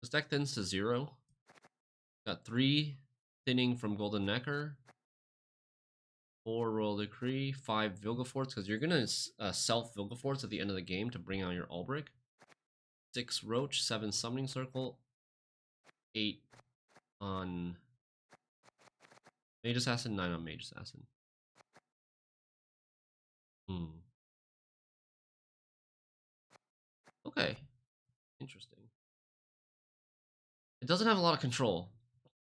This deck thins to 0. Got 3 thinning from Golden Nekker, 4 Royal Decree, 5 Vilgefortz, because you're gonna self Vilgefortz at the end of the game to bring out your Albrich. 6 Roach, 7 Summoning Circle, 8 on Mage Assassin, 9 on Mage Assassin. Okay, interesting. It doesn't have a lot of control.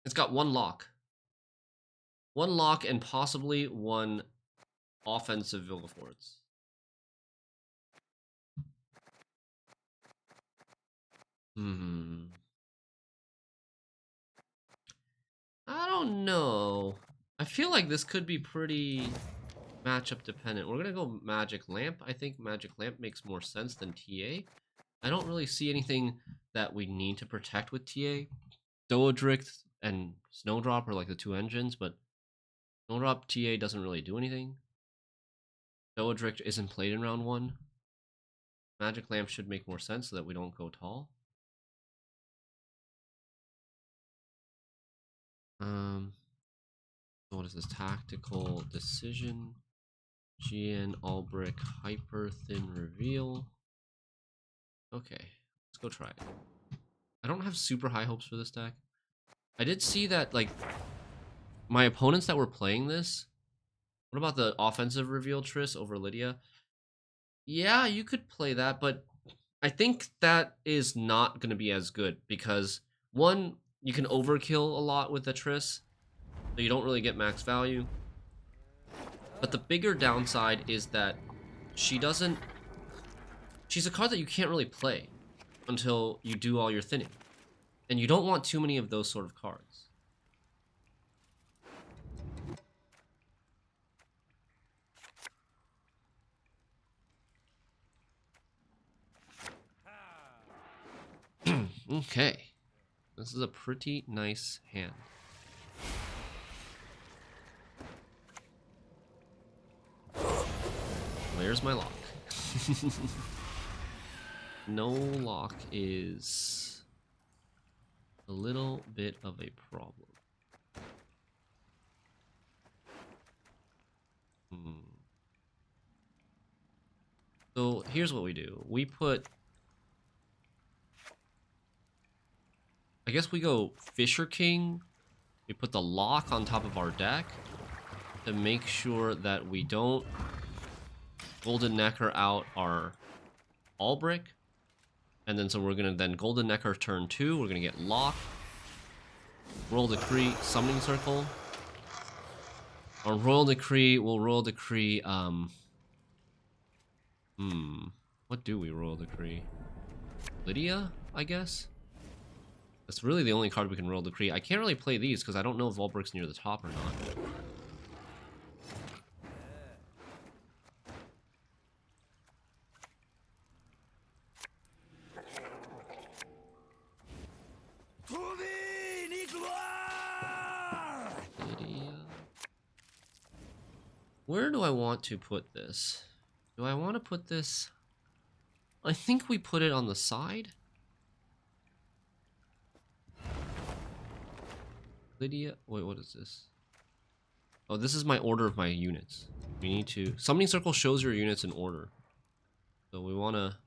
It's got 1 lock. 1 lock and possibly 1 offensive Vilgefortz. I don't know. I feel like this could be pretty matchup dependent. We're gonna go Magic Lamp. I think Magic Lamp makes more sense than TA. I don't really see anything that we need to protect with TA. Doadrick and Snowdrop are like the 2 engines, but Snowdrop TA doesn't really do anything. Doadrick isn't played in round 1. Magic Lamp should make more sense so that we don't go tall. What is this? Tactical Decision. GN, Albrich, Hyperthin Reveal. Okay, let's go try it. I don't have super high hopes for this deck. I did see that, like, my opponents that were playing this, what about the offensive reveal Triss over Lydia? Yeah, you could play that, but I think that is not going to be as good because, 1, you can overkill a lot with the Triss, so you don't really get max value. But the bigger downside is that she's a card that you can't really play until you do all your thinning. And you don't want too many of those sort of cards. Okay. This is a pretty nice hand. Where's my lock? No lock is a little bit of a problem. So here's what we do. We put... I guess we go Fisher King. We put the lock on top of our deck to make sure that we don't Golden Nekker out our Albrich. And then so we're going to then Golden Nekker turn 2. We're going to get lock. Royal Decree, Summoning Circle. On Royal Decree, we'll Royal Decree, what do we Royal Decree? Lydia, I guess? That's really the only card we can Royal Decree. I can't really play these because I don't know if Albrich's near the top or not. Where do I want to put this? Do I want to put this... I think we put it on the side. Lydia... Wait, what is this? Oh, this is my order of my units. We need to... Summoning Circle shows your units in order. So we want to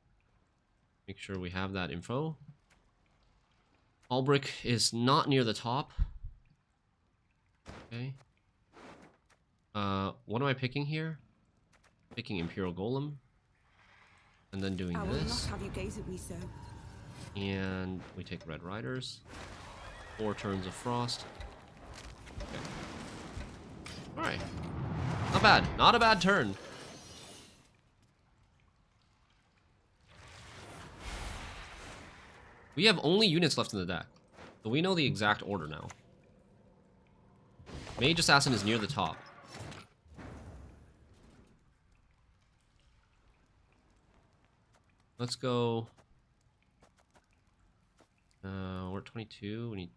make sure we have that info. Albrich is not near the top. Okay. What am I picking here? Picking Imperial Golem. And then doing this. And we take Red Riders. 4 turns of Frost. Okay. Alright. Not bad. Not a bad turn. We have only units left in the deck. So we know the exact order now. Mage Assassin is near the top. Let's go. We're at 22. We need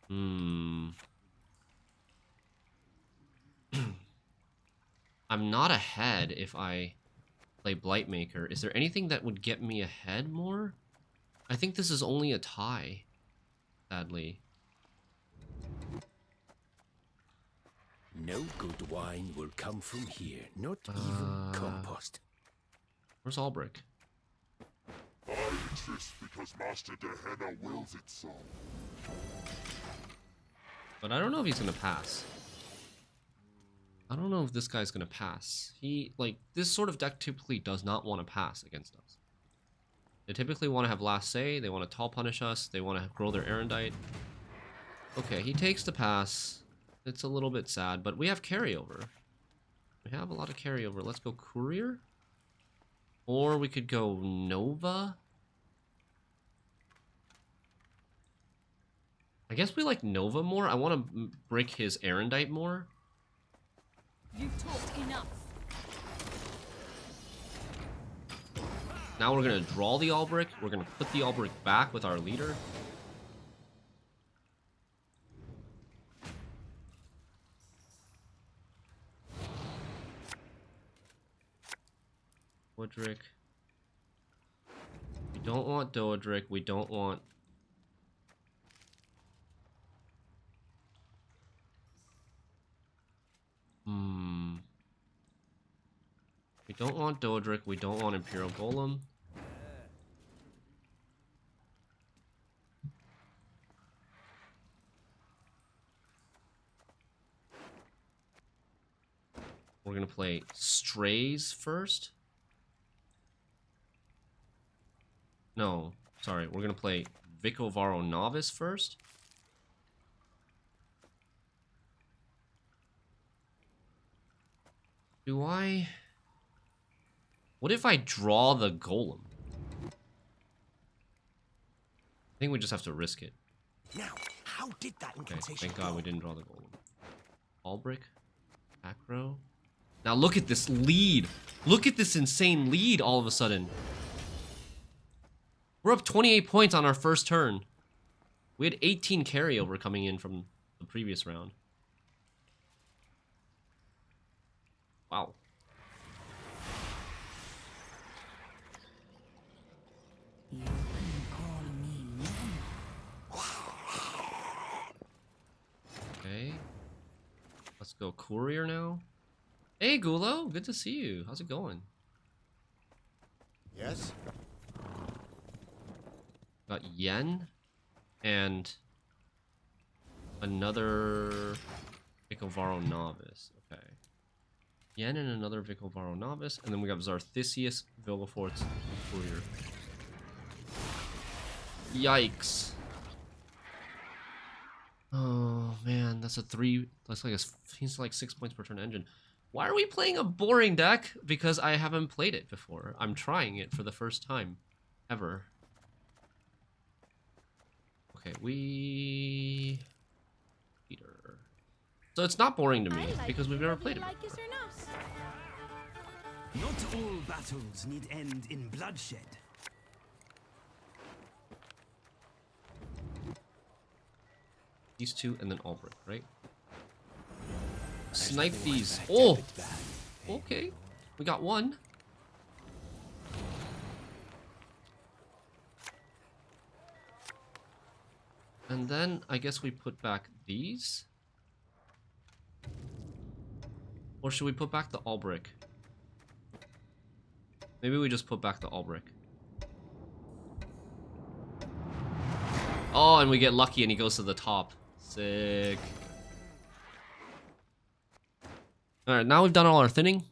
10. I'm not ahead if I play Blightmaker. Is there anything that would get me ahead more? I think this is only a tie, sadly. No good wine will come from here, not even compost. Where's Albrich? I exist because Master Gehenna wills it so. But I don't know if he's gonna pass. I don't know if this guy's gonna pass. He, like, this sort of deck typically does not want to pass against us. They typically want to have last say, they want to tall punish us, they want to grow their Erendite. Okay, he takes the pass. It's a little bit sad, but we have carryover. We have a lot of carryover. Let's go Courier. Or we could go Nova. I guess we like Nova more. I want to break his Erendite more. You've talked enough. Now we're going to draw the Albrich. We're going to put the Albrich back with our leader. Doadrick. We don't want Doadrick. We don't want... We don't want Doadrick. We don't want Imperial Golem. We're going to play Strays first. No, sorry. We're going to play Vicovaro Novice first. Do I... What if I draw the Golem? I think we just have to risk it. Now, how did that incantation thank God we didn't draw the Golem. Albrich. Acro. Now look at this lead. Look at this insane lead all of a sudden. We're up 28 points on our first turn. We had 18 carryover coming in from the previous round. Wow. You can call me Okay. Let's go Courier now. Hey, Gulo. Good to see you. How's it going? Yes? Got Yen and another Vicovaro Novice. Okay. Yen and another Vicovaro Novice. And then we got Xarthisius, Vilgefortz, Courier. Yikes. Oh, man. That's a 3. That's like seems like 6 points per turn engine. Why are we playing a boring deck? Because I haven't played it before. I'm trying it for the first time ever. Okay, we... Peter. So it's not boring to me because we've never played it before. Not all battles need end in bloodshed. These two and then Albrich, right? Snipe these. Oh! Okay. We got one. And then I guess we put back these. Or should we put back the Albrich? Maybe we just put back the Albrich. Oh, and we get lucky and he goes to the top. Sick. Alright, now we've done all our thinning.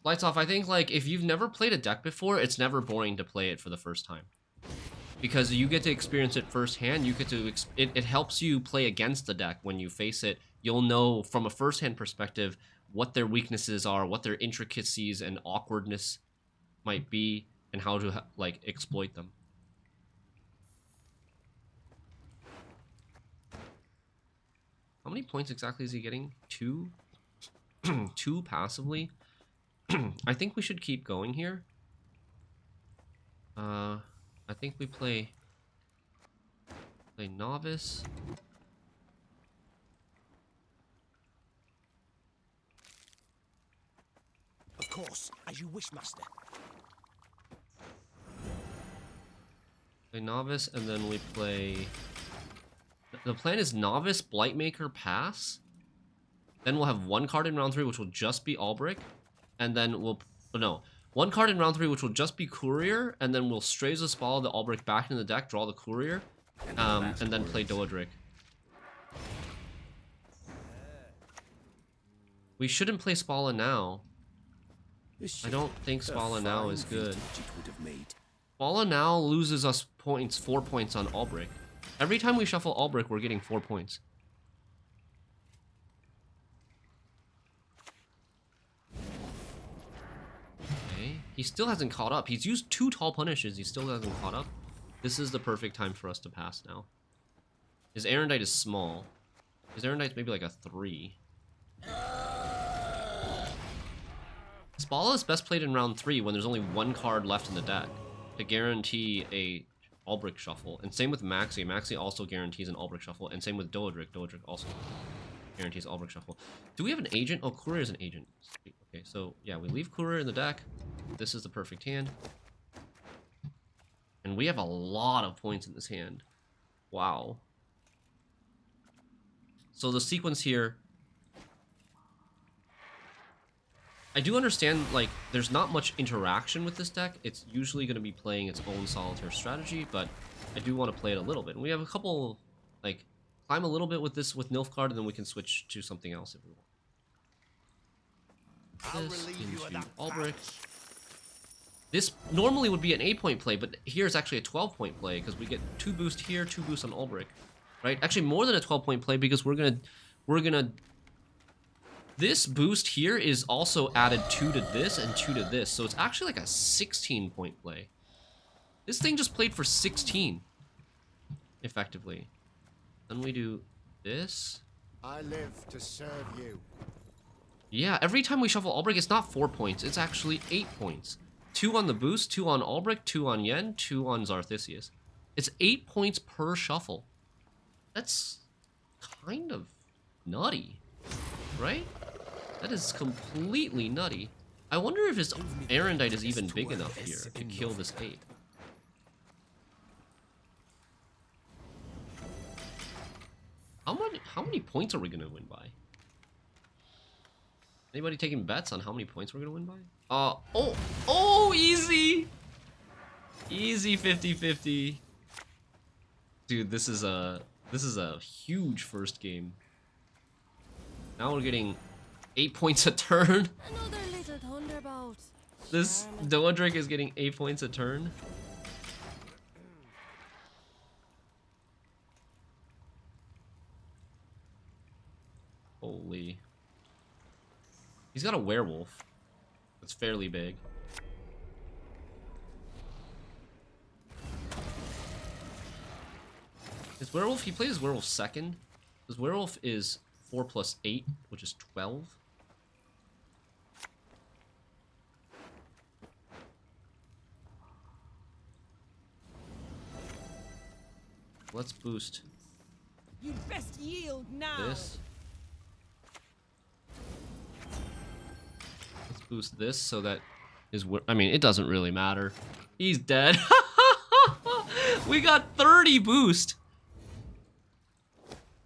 Lights off. I think, like, if you've never played a deck before, it's never boring to play it for the first time. Because you get to experience it firsthand. You get to it helps you play against the deck when you face it. You'll know from a first-hand perspective what their weaknesses are, what their intricacies and awkwardness might be, and how to like exploit them. How many points exactly is he getting? 2? 2 passively? I think we should keep going here. I think we play Novice. course, as you wish, master. Play Novice, and then we play... The plan is Novice, Blightmaker, pass. Then we'll have one card in round 3, which will just be Albrich. And then we'll... Oh, no. One card in round 3, which will just be Courier. And then we'll Strays of Spalla the Albrich back into the deck, draw the Courier. And then play Doadrick. We shouldn't play Spalla now. I don't think Spalla now is good. Spalla now loses us points, 4 points on Albrich. Every time we shuffle Albrich, we're getting 4 points. Okay, he still hasn't caught up. He's used 2 tall punishes, he still hasn't caught up. This is the perfect time for us to pass now. His Erendite is small. His Erendite's maybe like a 3. Spalla is best played in round 3 when there's only 1 card left in the deck to guarantee a Albrich shuffle. And same with Maxii. Maxii also guarantees an Albrich shuffle. And same with Doadrick. Doadrick also guarantees Albrich shuffle. Do we have an agent? Oh, Courier is an agent. Okay, so yeah, we leave Courier in the deck. This is the perfect hand. And we have a lot of points in this hand. Wow. So the sequence here... I do understand, like, there's not much interaction with this deck. It's usually going to be playing its own solitaire strategy, but I do want to play it a little bit. And we have a couple, like, climb a little bit with this, with Nilfgaard, and then we can switch to something else if we want. This into Albrich. This normally would be an 8-point play, but here is actually a 12-point play, because we get 2 boost here, 2 boost on Albrich. Right? Actually, more than a 12-point play, because we're gonna... This boost here is also added 2 to this and 2 to this, so it's actually like a 16-point play. This thing just played for 16, effectively. Then we do this. I live to serve you. Yeah, every time we shuffle Albrich, it's not 4 points, it's actually 8 points. 2 on the boost, 2 on Albrich, 2 on Yen, 2 on Xarthisius. It's 8 points per shuffle. That's kind of nutty, right? That is completely nutty. I wonder if his Erendite is even big enough here to kill this 8. How many points are we gonna win by? Anybody taking bets on how many points we're gonna win by? Oh, easy! Easy 50-50. Dude, this is a huge first game. Now we're getting 8 points a turn. Another little thunderbolt. This Doadrick is getting 8 points a turn. Holy. He's got a werewolf. That's fairly big. His werewolf, he played his werewolf second. His werewolf is 4 plus 8, which is 12. Let's boost You'd best yield now. this. Let's boost this so that his... I mean, it doesn't really matter. He's dead. We got 30 boost.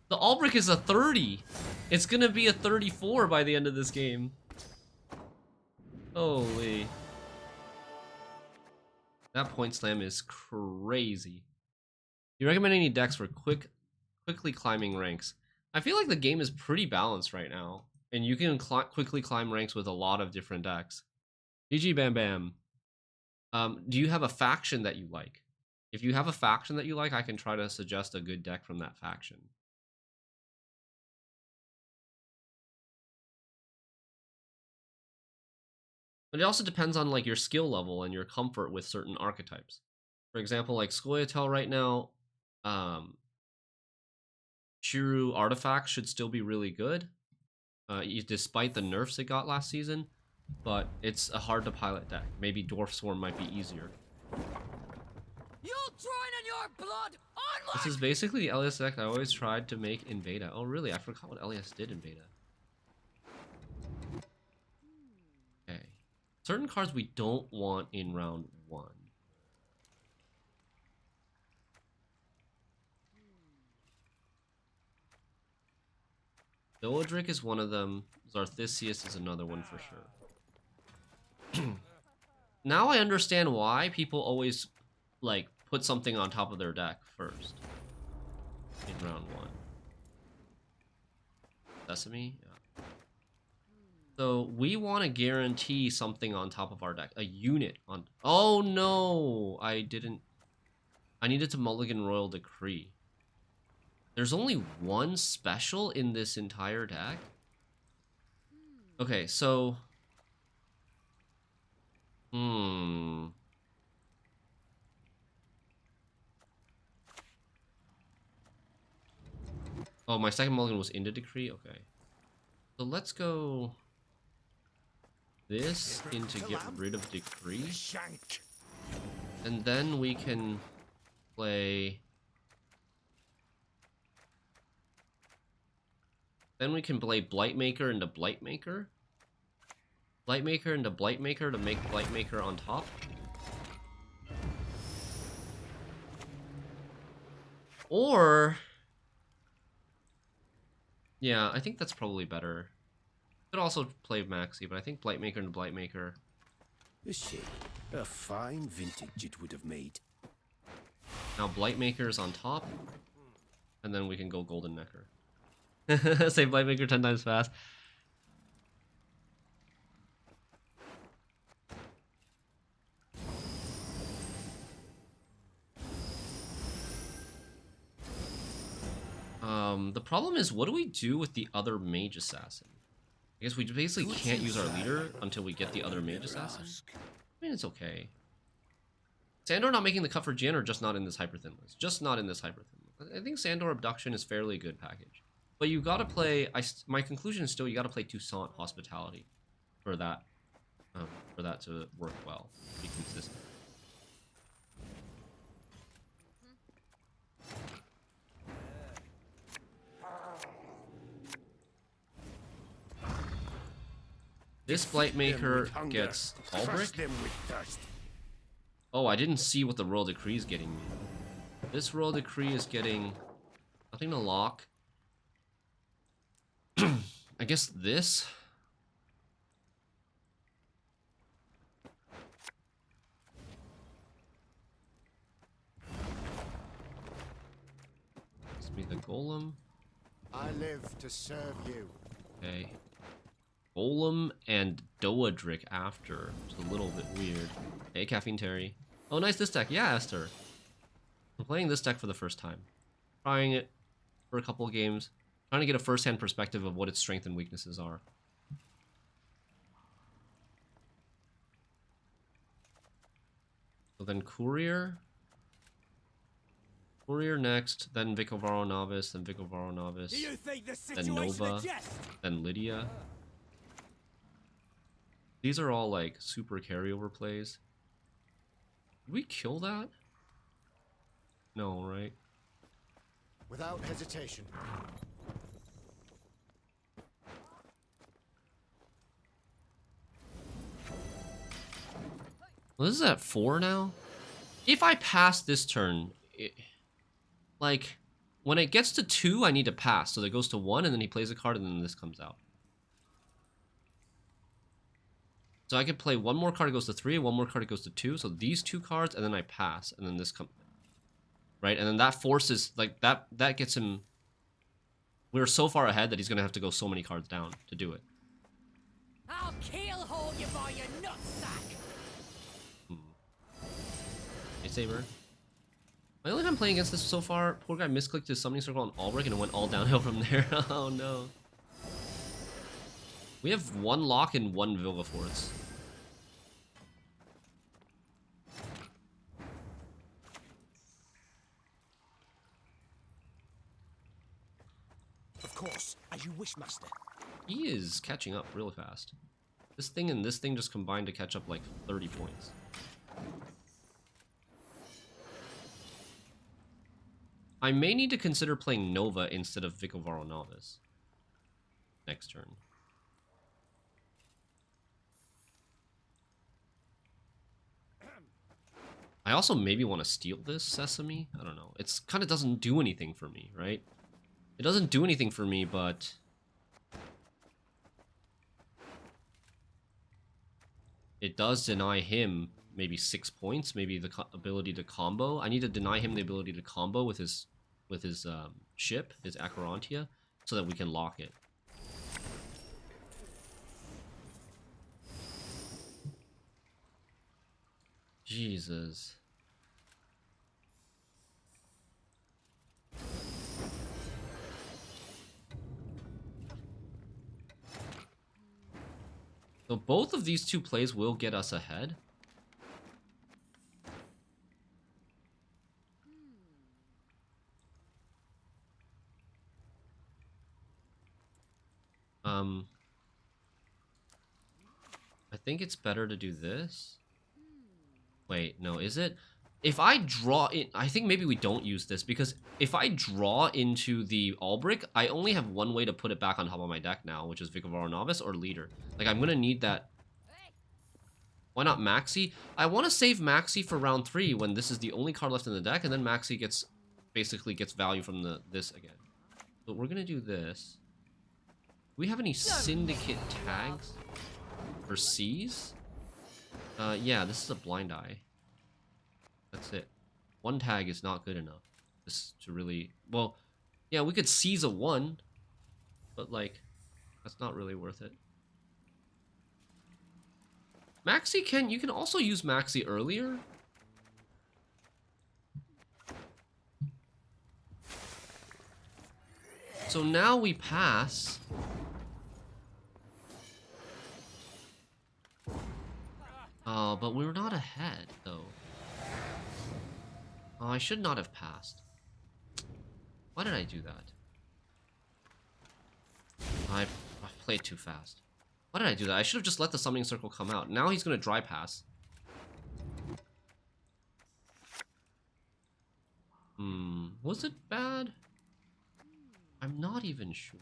The Albrich is a 30. It's gonna be a 34 by the end of this game. Holy. That point slam is crazy. Do you recommend any decks for quickly climbing ranks? I feel like the game is pretty balanced right now, and you can quickly climb ranks with a lot of different decks. GG Bam Bam. Do you have a faction that you like? If you have a faction that you like, I can try to suggest a good deck from that faction. But it also depends on like your skill level and your comfort with certain archetypes. For example, like Scoia'tael right now, Chiru Artifact should still be really good, despite the nerfs it got last season, but it's a hard to pilot deck. Maybe Dwarf Swarm might be easier. You'll join in your blood. Onward! This is basically the LS deck I always tried to make in beta. Oh really? I forgot what LS did in beta. Okay. certain cards we don't want in round 1. Doadrick is one of them. Xarthisius is another one for sure. Now I understand why people always like put something on top of their deck first in round 1. Sesame? Yeah. So we want to guarantee something on top of our deck. A unit on... Oh no! I needed to mulligan Royal Decree. There's only one special in this entire deck? Okay, so... Oh, my second mulligan was into Decree? Okay. So let's go... this in to get rid of Decree. And then we can play... Then we can play Blightmaker into Blightmaker. Blightmaker into Blightmaker to make Blightmaker on top. Or... yeah, I think that's probably better. Could also play Maxii, but I think Blightmaker into Blightmaker. A shame. A fine vintage it would have made. Now Blightmaker is on top. And then we can go Golden Nekker. Say Blightmaker 10 times fast. The problem is, what do we do with the other Mage Assassin? I guess we basically can't use our leader until we get the other Mage Assassin. I mean, it's okay. Sandor not making the cut for GN or just not in this Hyperthin list? Just not in this Hyperthin list. I think Sandor Abduction is fairly a good package. But you gotta play... my conclusion is still you gotta play Toussaint Hospitality for that to work well, be consistent. This Blightmaker gets Albrich. Oh, I didn't see what the Royal Decree is getting me. This Royal Decree is getting nothing to lock. I guess this. This be the Golem. I live to serve you. Okay. Golem and Doadrick after. It's a little bit weird. Hey, Caffeine Terry. Oh, nice this deck. Yeah, Esther. I'm playing this deck for the first time. Trying it for a couple of games. Trying to get a first-hand perspective of what its strengths and weaknesses are. So then Courier. Courier next, then Vicovaro Novice, then Vicovaro Novice. Do you think the Then situation Nova, a jest? then Lydia. These are all like super carryover plays. Did we kill that? No, right? Without hesitation. Well, this is at 4 now. If I pass this turn, like, when it gets to 2, I need to pass. So it goes to 1, and then he plays a card, and then this comes out. So I could play one more card, it goes to 3, one more card, it goes to 2. So these 2 cards, and then I pass, and then this comes. Right? And then that forces, like, that gets him... We're so far ahead that he's going to have to go so many cards down to do it. I'll keelhole you by your nutsack. Hey, Saber. My only time playing against this so far, poor guy misclicked his summoning circle on Albrich and it went all downhill from there. Oh no. We have 1 lock and 1 Vilgefortz. Of course, as you wish, master. He is catching up really fast. This thing and this thing just combined to catch up like 30 points. I may need to consider playing Nova instead of Vicovaro Novice next turn. I also maybe want to steal this Sesame. I don't know. It's kind of doesn't do anything for me, right? It doesn't do anything for me, but it does deny him maybe 6 points, maybe the ability to combo. I need to deny him the ability to combo with his ship, his Acherontia, so that we can lock it. Jesus. So both of these two plays will get us ahead. I think it's better to do this. Wait, no, is it? If I draw in, I think maybe we don't use this, because if I draw into the Albrich, I only have one way to put it back on top of my deck now, which is Vicovaro Novice or Leader. Like, I'm gonna need that. Why not Maxii? I want to save Maxii for round 3 when this is the only card left in the deck, and then Maxii basically gets value from this again. But we're gonna do this. Do we have any syndicate tags for C's? Yeah, this is a blind eye. That's it. One tag is not good enough. This to really, well, yeah, we could seize a 1, but like, that's not really worth it. Maxii you can also use Maxii earlier. So now we pass. But we're not ahead, though. Oh, I should not have passed. Why did I do that? I played too fast. Why did I do that? I should have just let the summoning circle come out. Now he's gonna dry pass. Was it bad? I'm not even sure.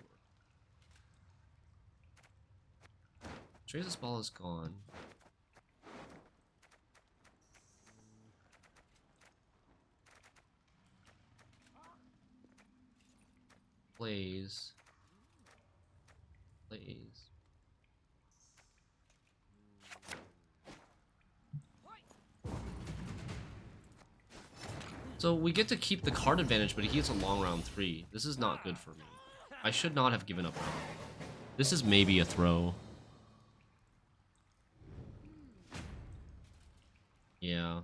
Strays of Spalla is gone. Plays. So we get to keep the card advantage, but he gets a long round 3. This is not good for me. I should not have given up round. This is maybe a throw. Yeah.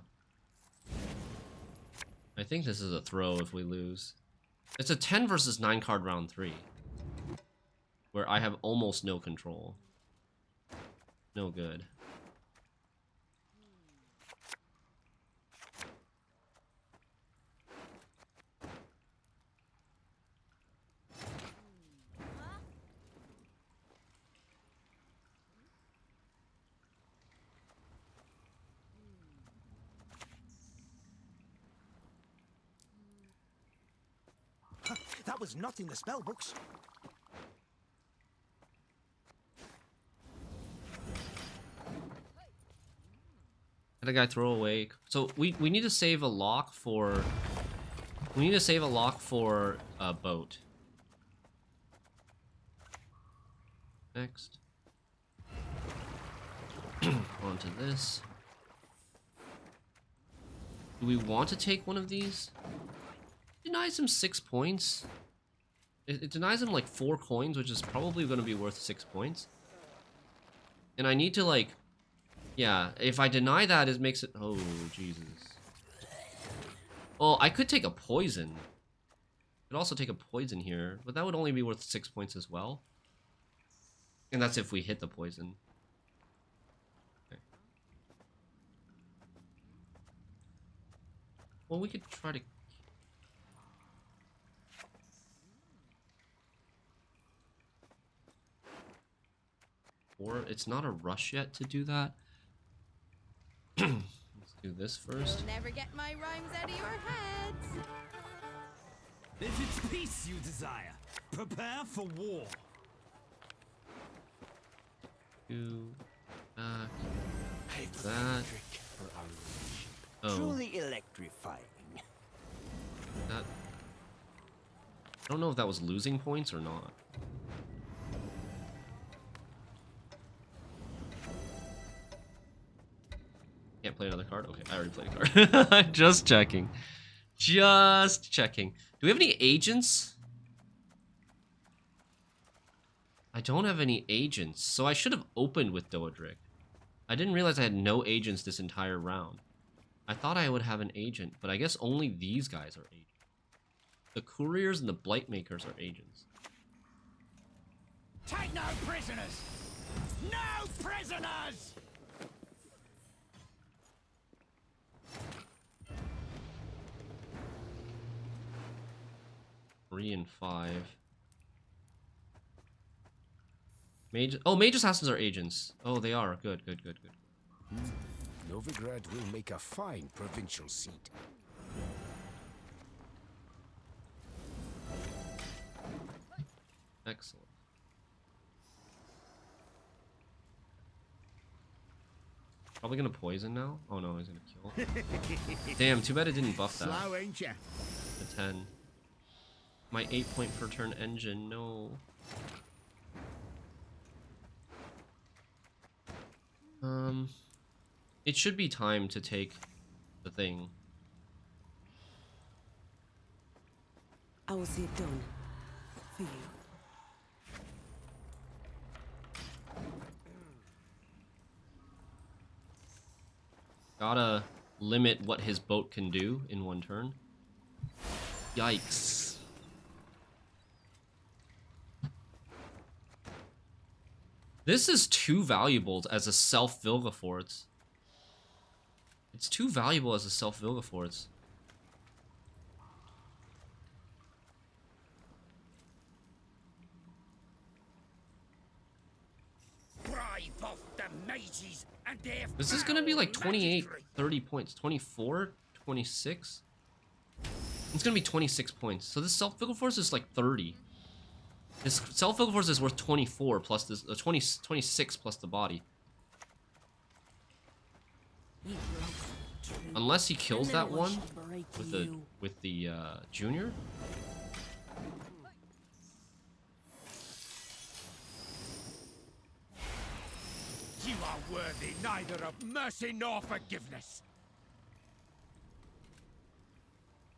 I think this is a throw if we lose. It's a 10 versus 9 card round 3. Where I have almost no control. No good. That was not in the spell books. Had a guy throw away. So we need to save a lock for. We need to save a lock for a boat. Next. Onto this. Do we want to take one of these? Denies him 6 points. It denies him like 4 coins, which is probably going to be worth 6 points. And I need to like, yeah, if I deny that, it makes it, oh, Jesus. Well, I could take a poison. I could also take a poison here, but that would only be worth 6 points as well. And that's if we hit the poison. Okay. Well, we could try to... Or it's not a rush yet to do that. Let's do this first. You'll never get my rhymes out of your heads. If it's peace you desire, prepare for war. Back. That. Oh, Truly electrifying. that... I don't know if that was losing points or not. Can't play another card? Okay, I already played a card. Just checking. Just checking. Do we have any agents? I don't have any agents, so I should have opened with Doadrick. I didn't realize I had no agents this entire round. I thought I would have an agent, but I guess only these guys are agents. The Couriers and the Blightmakers are agents. Take no prisoners! No prisoners! 3 and 5. Mage. Oh, Mage Assassins are agents. Oh, they are. Good, good, good, good. Novigrad will make a fine provincial seat. Excellent. Probably gonna poison now? Oh no, he's gonna kill. Damn, too bad it didn't buff that. Slow, ain't ya? The 10. My 8-point per turn engine, no. It should be time to take the thing. I will see it done for you. Gotta limit what his boat can do in one turn. Yikes. This is too valuable as a self-Vilgefortz. It's too valuable as a self-Vilgefortz. Drive off the mages and their This is gonna be like 28, 30 points. 24, 26? It's gonna be 26 points. So this self-Vilgefortz is like 30. This self-Vilgefortz is worth 24 plus this 26 plus the body. Unless he kills that one with the junior. You are worthy neither of mercy nor forgiveness.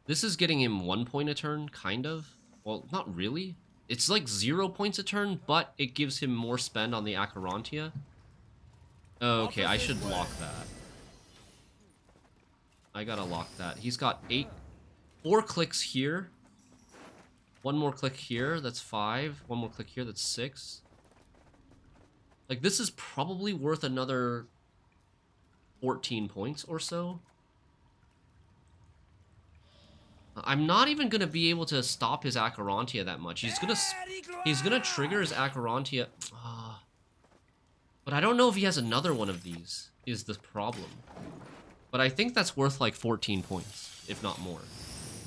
This is getting him 1 point a turn, kind of. Well, not really. It's like 0 points a turn, but it gives him more spend on the Acherontia. Okay, I should lock that. I gotta lock that. He's got 4 clicks here. 1 more click here, that's 5. 1 more click here, that's 6. Like, this is probably worth another 14 points or so. I'm not even gonna be able to stop his Acherontia that much. He's gonna trigger his Acherontia. But I don't know if he has another one of these, is the problem. But I think that's worth like 14 points, if not more.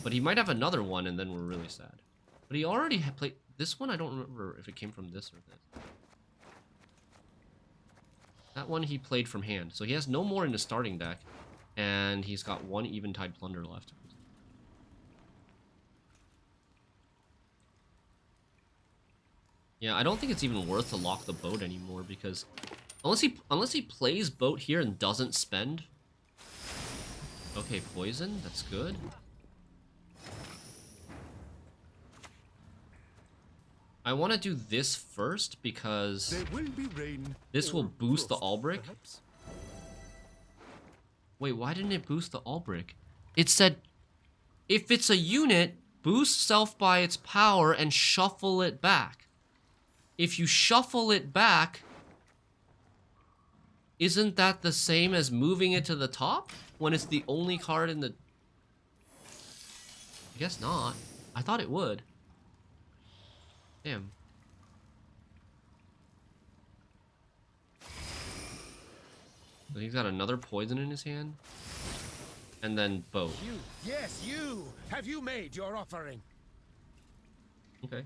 But he might have another one, and then we're really sad. But he already had played this one. I don't remember if it came from this or this. That one he played from hand, so he has no more in his starting deck, and he's got 1 Eventide Plunder left. Yeah, I don't think it's even worth to lock the boat anymore, because unless he plays boat here and doesn't spend. Okay, poison, that's good. I want to do this first because this will boost the Albrich. Wait, why didn't it boost the Albrich? It said, if it's a unit, boost self by its power and shuffle it back. If you shuffle it back, isn't that the same as moving it to the top when it's the only card in the... I guess not. I thought it would. Damn. So he's got another poison in his hand. And then boat. You, yes, you! Have you made your offering? Okay.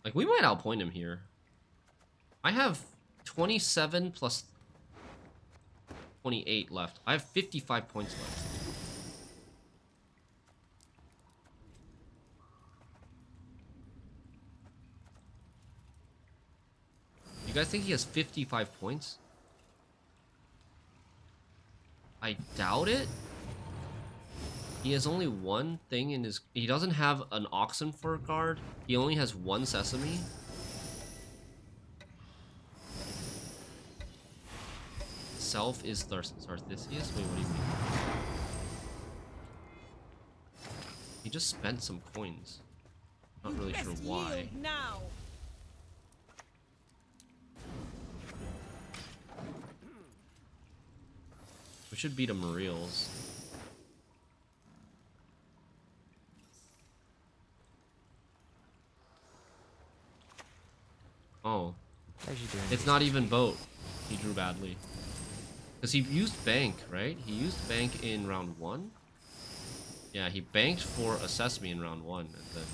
Like, we might outpoint him here. I have 27 plus... 28 left. I have 55 points left. You guys think he has 55 points? I doubt it. He has only one thing in his... He doesn't have an Oxenfur card. He only has one Sesame. Self is Xarthisius? Wait, what do you mean? He just spent some coins. Not really sure why. Now. We should beat him reels. Oh. How's you doing? It's not even boat. He drew badly. Because he used bank, right? He used bank in round 1. Yeah, he banked for a Sesame in round 1. And then...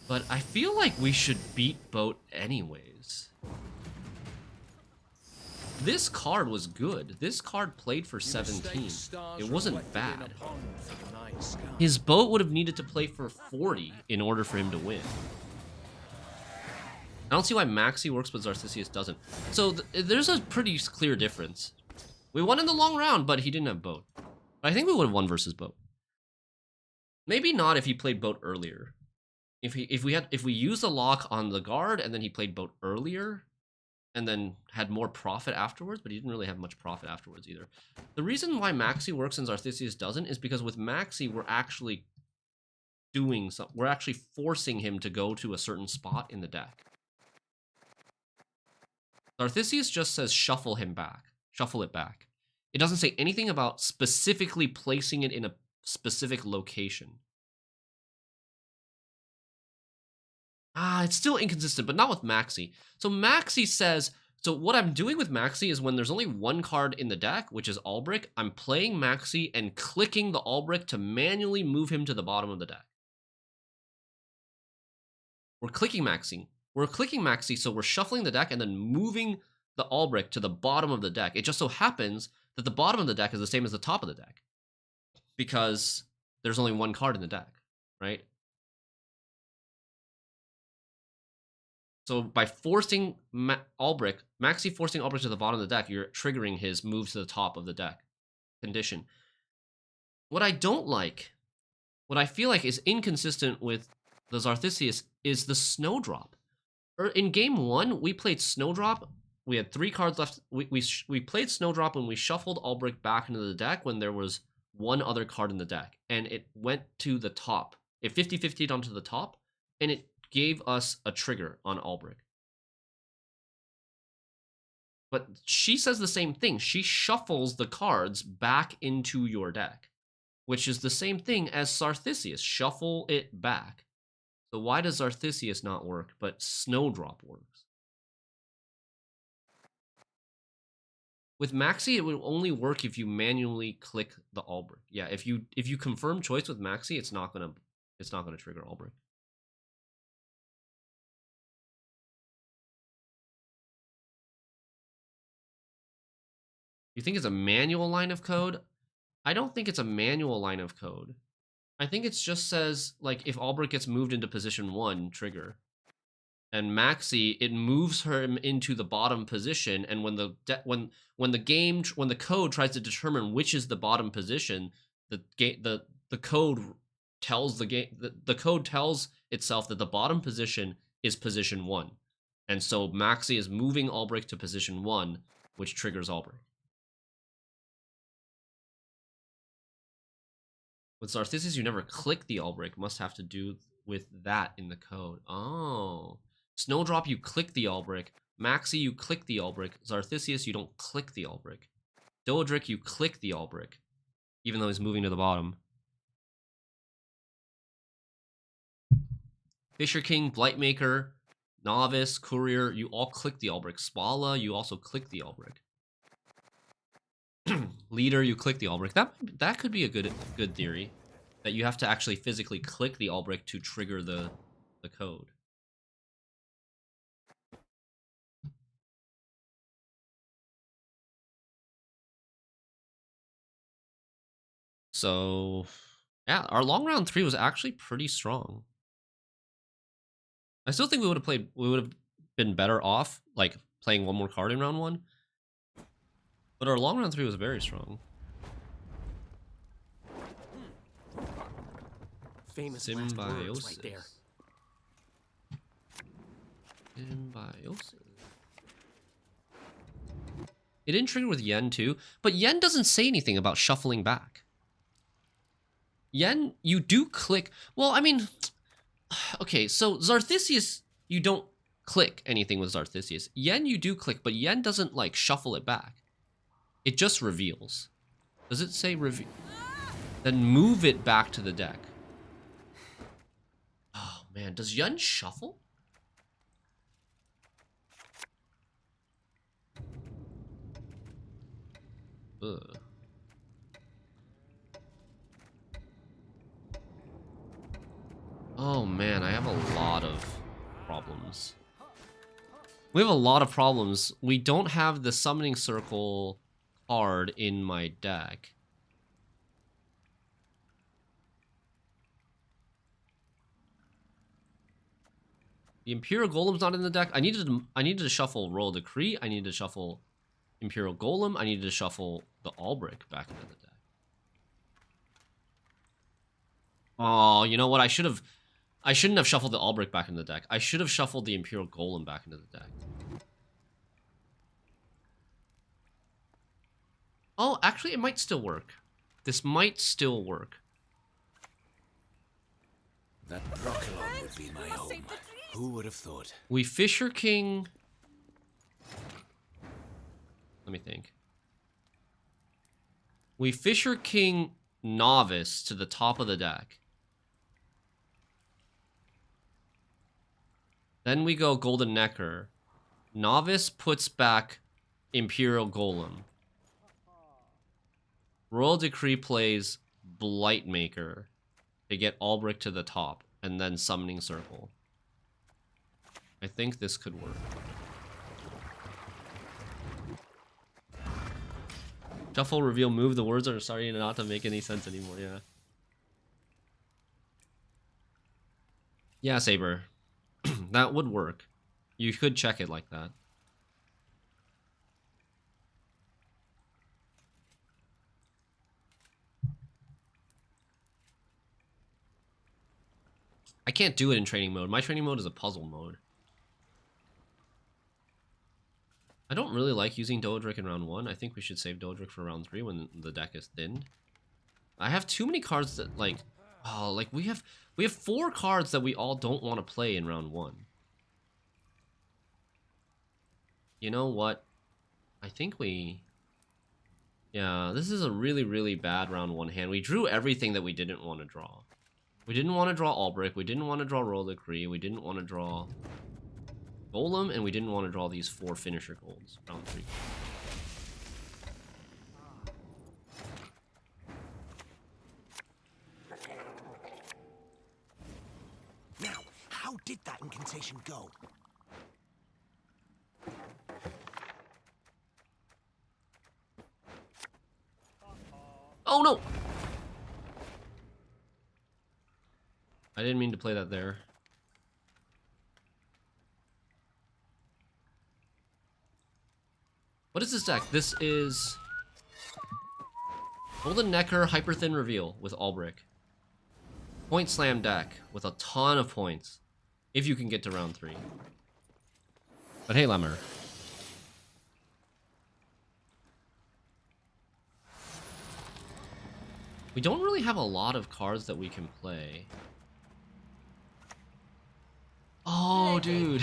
But I feel like we should beat boat anyways. This card was good. This card played for 17. It wasn't bad. His boat would have needed to play for 40 in order for him to win. I don't see why Maxii works but Xarthisius doesn't. So there's a pretty clear difference. We won in the long round, but he didn't have boat. But I think we would have won versus boat. Maybe not if he played boat earlier. If we used a lock on the guard and then he played boat earlier and then had more profit afterwards, but he didn't really have much profit afterwards either. The reason why Maxii works and Xarthisius doesn't is because with Maxii we're actually doing something. We're actually forcing him to go to a certain spot in the deck. Xarthisius just says shuffle him back. Shuffle it back. It doesn't say anything about specifically placing it in a specific location. It's still inconsistent, but not with Maxii. So Maxii says, so what I'm doing with Maxii is when there's only one card in the deck, which is Albrich, I'm playing Maxii and clicking the Albrich to manually move him to the bottom of the deck. We're clicking Maxii. We're clicking Maxii, so we're shuffling the deck and then moving the Albrich to the bottom of the deck. It just so happens that the bottom of the deck is the same as the top of the deck. Because there's only one card in the deck, right? So by forcing Maxii forcing Albrich to the bottom of the deck, you're triggering his move to the top of the deck condition. What I don't like, what I feel like is inconsistent with the Xarthisius is the Snowdrop. In game 1, we played Snowdrop. We had 3 cards left. We played Snowdrop when we shuffled Albrich back into the deck when there was one other card in the deck. And it went to the top. It 50-50'd onto the top. And it gave us a trigger on Albrich. But she says the same thing. She shuffles the cards back into your deck. Which is the same thing as Xarthisius. Shuffle it back. So why does Xarthisius not work, but Snowdrop works? With Maxii, it would only work if you manually click the Albrich. Yeah, if you confirm choice with Maxii, it's not gonna trigger Albrich. You think it's a manual line of code? I don't think it's a manual line of code. I think it just says, like, if Albrich gets moved into position 1, trigger. And Maxii, it moves him into the bottom position, and when the code tries to determine which is the bottom position, the code tells the code tells itself that the bottom position is position 1. And so Maxii is moving Albrich to position 1, which triggers Albrich. With Xarthisius, you never click the Albrich. Must have to do with that in the code. Oh. Snowdrop, you click the Albrich. Maxii, you click the Albrich. Xarthisius, you don't click the Albrich. Doadrick, you click the Albrich. Even though he's moving to the bottom. Fisher King, Blightmaker, Novice, Courier, you all click the Albrich. Spalla, you also click the Albrich. Leader, you click the Albrich. That could be a good theory. That you have to actually physically click the Albrich to trigger the code. So, yeah, our long round 3 was actually pretty strong. I still think we would have been better off, like, playing one more card in round 1. But our long round 3 was very strong. Famous last words right there. Symbiosis. It didn't trigger with Yen too, but Yen doesn't say anything about shuffling back. Yen, you do click. Well, I mean, okay, so Xarthisius, you don't click anything with Xarthisius. Yen, you do click, but Yen doesn't like shuffle it back. It just reveals. Does it say reveal? Then move it back to the deck. Oh man, does Yen shuffle? Ugh. Oh man, I have a lot of problems. We have a lot of problems. We don't have the summoning circle card in my deck. The Imperial Golem's not in the deck. I needed to shuffle Royal Decree. I needed to shuffle Imperial Golem. I needed to shuffle the Albrich back into the deck. Oh, you know what? I shouldn't have shuffled the Albrich back into the deck. I should have shuffled the Imperial Golem back into the deck. Oh, actually, it might still work. This might still work. That Broccolon would be my home. Who would have thought? We Fisher King... Let me think. We Fisher King Novice to the top of the deck. Then we go Golden Nekker. Novice puts back Imperial Golem. Royal Decree plays Blightmaker to get Albrich to the top, and then Summoning Circle. I think this could work. Shuffle, reveal, move. The words are starting not to make any sense anymore, yeah. Yeah, Saber. That would work. You could check it like that. I can't do it in training mode. My training mode is a puzzle mode. I don't really like using Doadrick in round 1. I think we should save Doadrick for round 3 when the deck is thinned. I have too many cards that, like... Oh, like, we have 4 cards that we all don't want to play in round 1. You know what? I think we... Yeah, this is a really, really bad round 1 hand. We drew everything that we didn't want to draw. We didn't want to draw Albrich. We didn't want to draw Royal Decree. We didn't want to draw Golem. And we didn't want to draw these 4 finisher golds. Round 3. Now, how did that incantation go? Oh no! I didn't mean to play that there. What is this deck? This is Golden Nekker Hyperthin Reveal with Albrich. Point Slam deck with a ton of points if you can get to round 3. But hey, Lemmer. We don't really have a lot of cards that we can play. Oh, dude.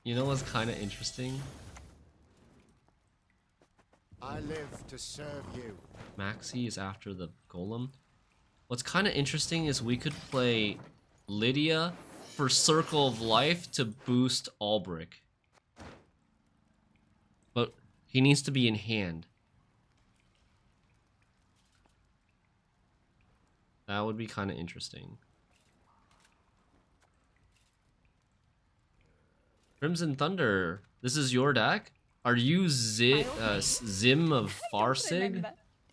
You know what's kind of interesting? I live to serve you. Maxii is after the Golem. What's kind of interesting is we could play Lydia for Circle of Life to boost Albrich. But he needs to be in hand. That would be kind of interesting. Crimson Thunder, this is your deck? Are you Zim of Farsig?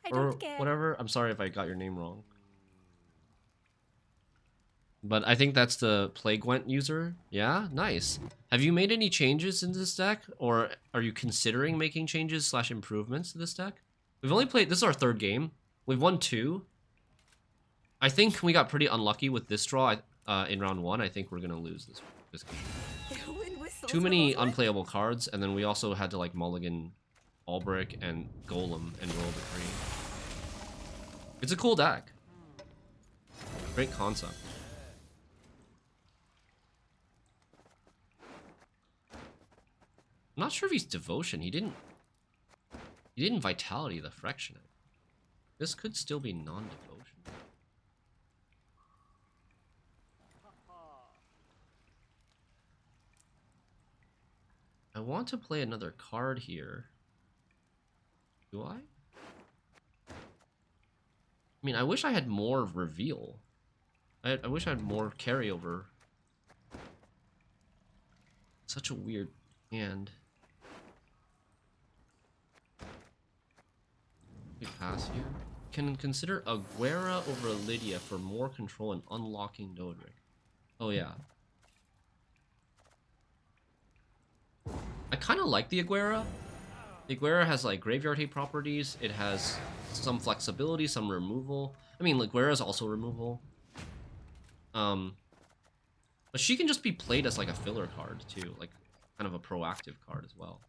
I or don't care. whatever. I'm sorry if I got your name wrong. But I think that's the play Gwent user. Yeah, nice. Have you made any changes in this deck? Or are you considering making changes / improvements to this deck? We've only played, this is our 3rd game. We've won 2. I think we got pretty unlucky with this draw in round 1. I think we're gonna lose this game. Too many unplayable cards, and then we also had to like mulligan Albrich and Golem and roll the 3. It's a cool deck. Great concept. I'm not sure if he's Devotion. He didn't Vitality the Fraction. This could still be non-Devotion. I want to play another card here. Do I? I mean, I wish I had more reveal. I wish I had more carryover. Such a weird hand. We pass here. Can consider Aguera over Lydia for more control and unlocking Doadrick. Oh yeah. I kind of like the Aguera. The Aguera has like graveyard hate properties. It has some flexibility, some removal. I mean, Aguera is also removal. But she can just be played as like a filler card too, like kind of a proactive card as well.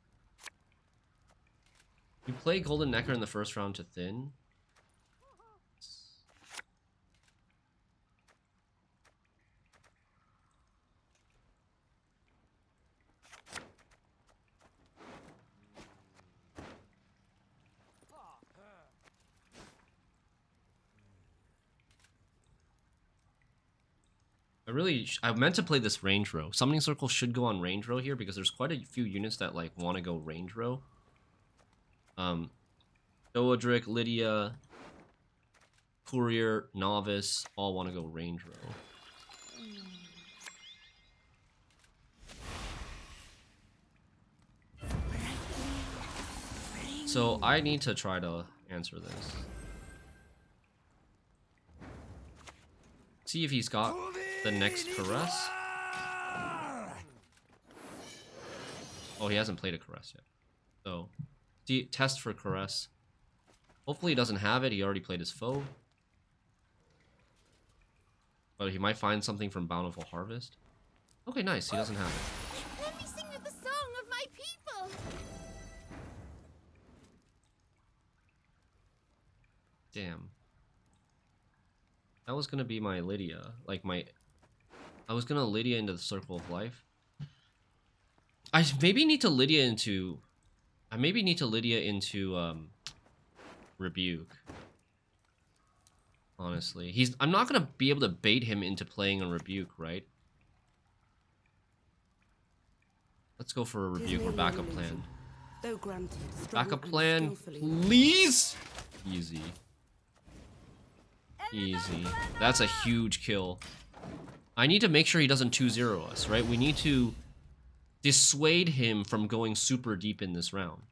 You play Golden Nekker in the first round to thin. I meant to play this range row. Summoning Circle should go on range row here because there's quite a few units that like want to go range row. Doadrick, Lydia, Courier, Novice, all want to go range row. So I need to try to answer this. See if he's got the next Caress. Oh, he hasn't played a Caress yet. So, test for Caress. Hopefully he doesn't have it. He already played his foe. But he might find something from Bountiful Harvest. Okay, nice. He doesn't have it. Let me sing you the song of my people. Damn. That was gonna be my Lydia. Like I was gonna Lydia into the Circle of Life. I maybe need to Lydia into Rebuke. Honestly. I'm not gonna be able to bait him into playing a Rebuke, right? Let's go for a Rebuke or backup plan. Though granted, strong Backup and plan, skillfully. please! Easy. Easy. That's a huge kill. I need to make sure he doesn't 2-0 us, right? We need to dissuade him from going super deep in this round.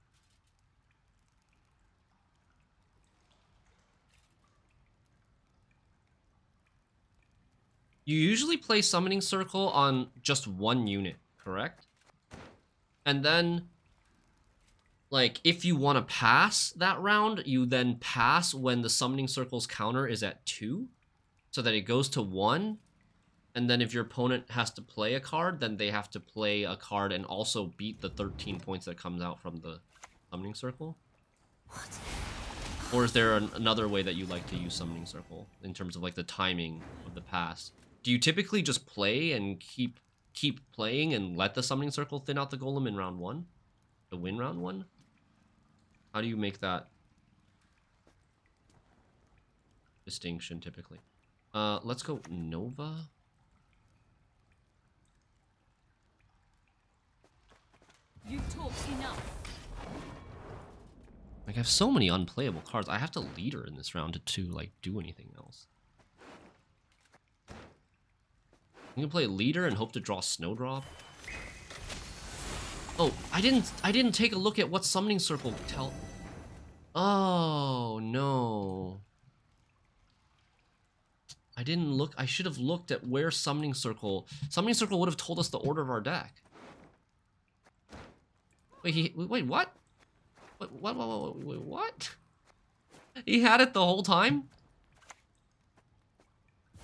You usually play Summoning Circle on just one unit, correct? And then, like, if you want to pass that round, you then pass when the Summoning Circle's counter is at 2, so that it goes to 1. And then if your opponent has to play a card, then they have to play a card and also beat the 13 points that comes out from the Summoning Circle. What? Or is there another way that you like to use Summoning Circle in terms of like the timing of the pass? Do you typically just play and keep playing and let the Summoning Circle thin out the Golem in round 1 to win round 1? How do you make that distinction typically? Let's go Nova. You talked enough. Like, I have so many unplayable cards. I have to leader in this round to like do anything else. I'm gonna play leader and hope to draw Snowdrop. Oh, I didn't take a look at what Summoning Circle tell. Oh, no. I didn't look. I should have looked at where Summoning Circle. Summoning Circle would have told us the order of our deck. Wait, wait, what? What? He had it the whole time?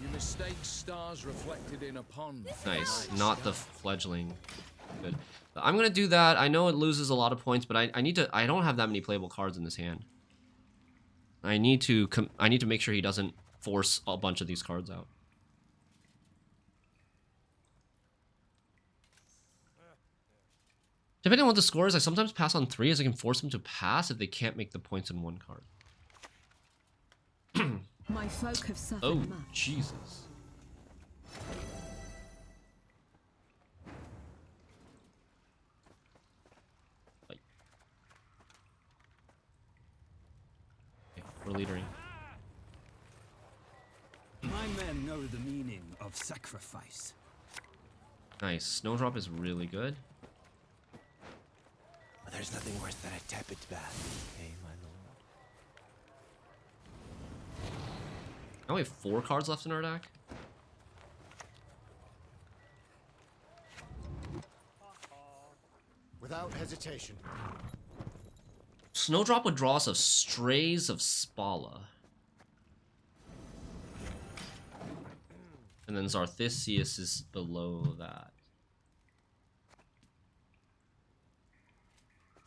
You mistake stars reflected in a pond. Nice, not the fledgling. Good. I'm gonna do that. I know it loses a lot of points, but I need to. I don't have that many playable cards in this hand. I need to make sure he doesn't force a bunch of these cards out. Depending on what the score is, I sometimes pass on 3 as I can force them to pass if they can't make the points in one card. My folk have suffered Oh, much. Jesus. Like. Okay, we're leadering. My men know the meaning of sacrifice. Nice. Snowdrop is really good. There's nothing worse than a tepid bath. Hey, my lord. Now we have 4 cards left in our deck. Without hesitation. Snowdrop would draw us a Strays of Spalla. And then Xarthisius is below that.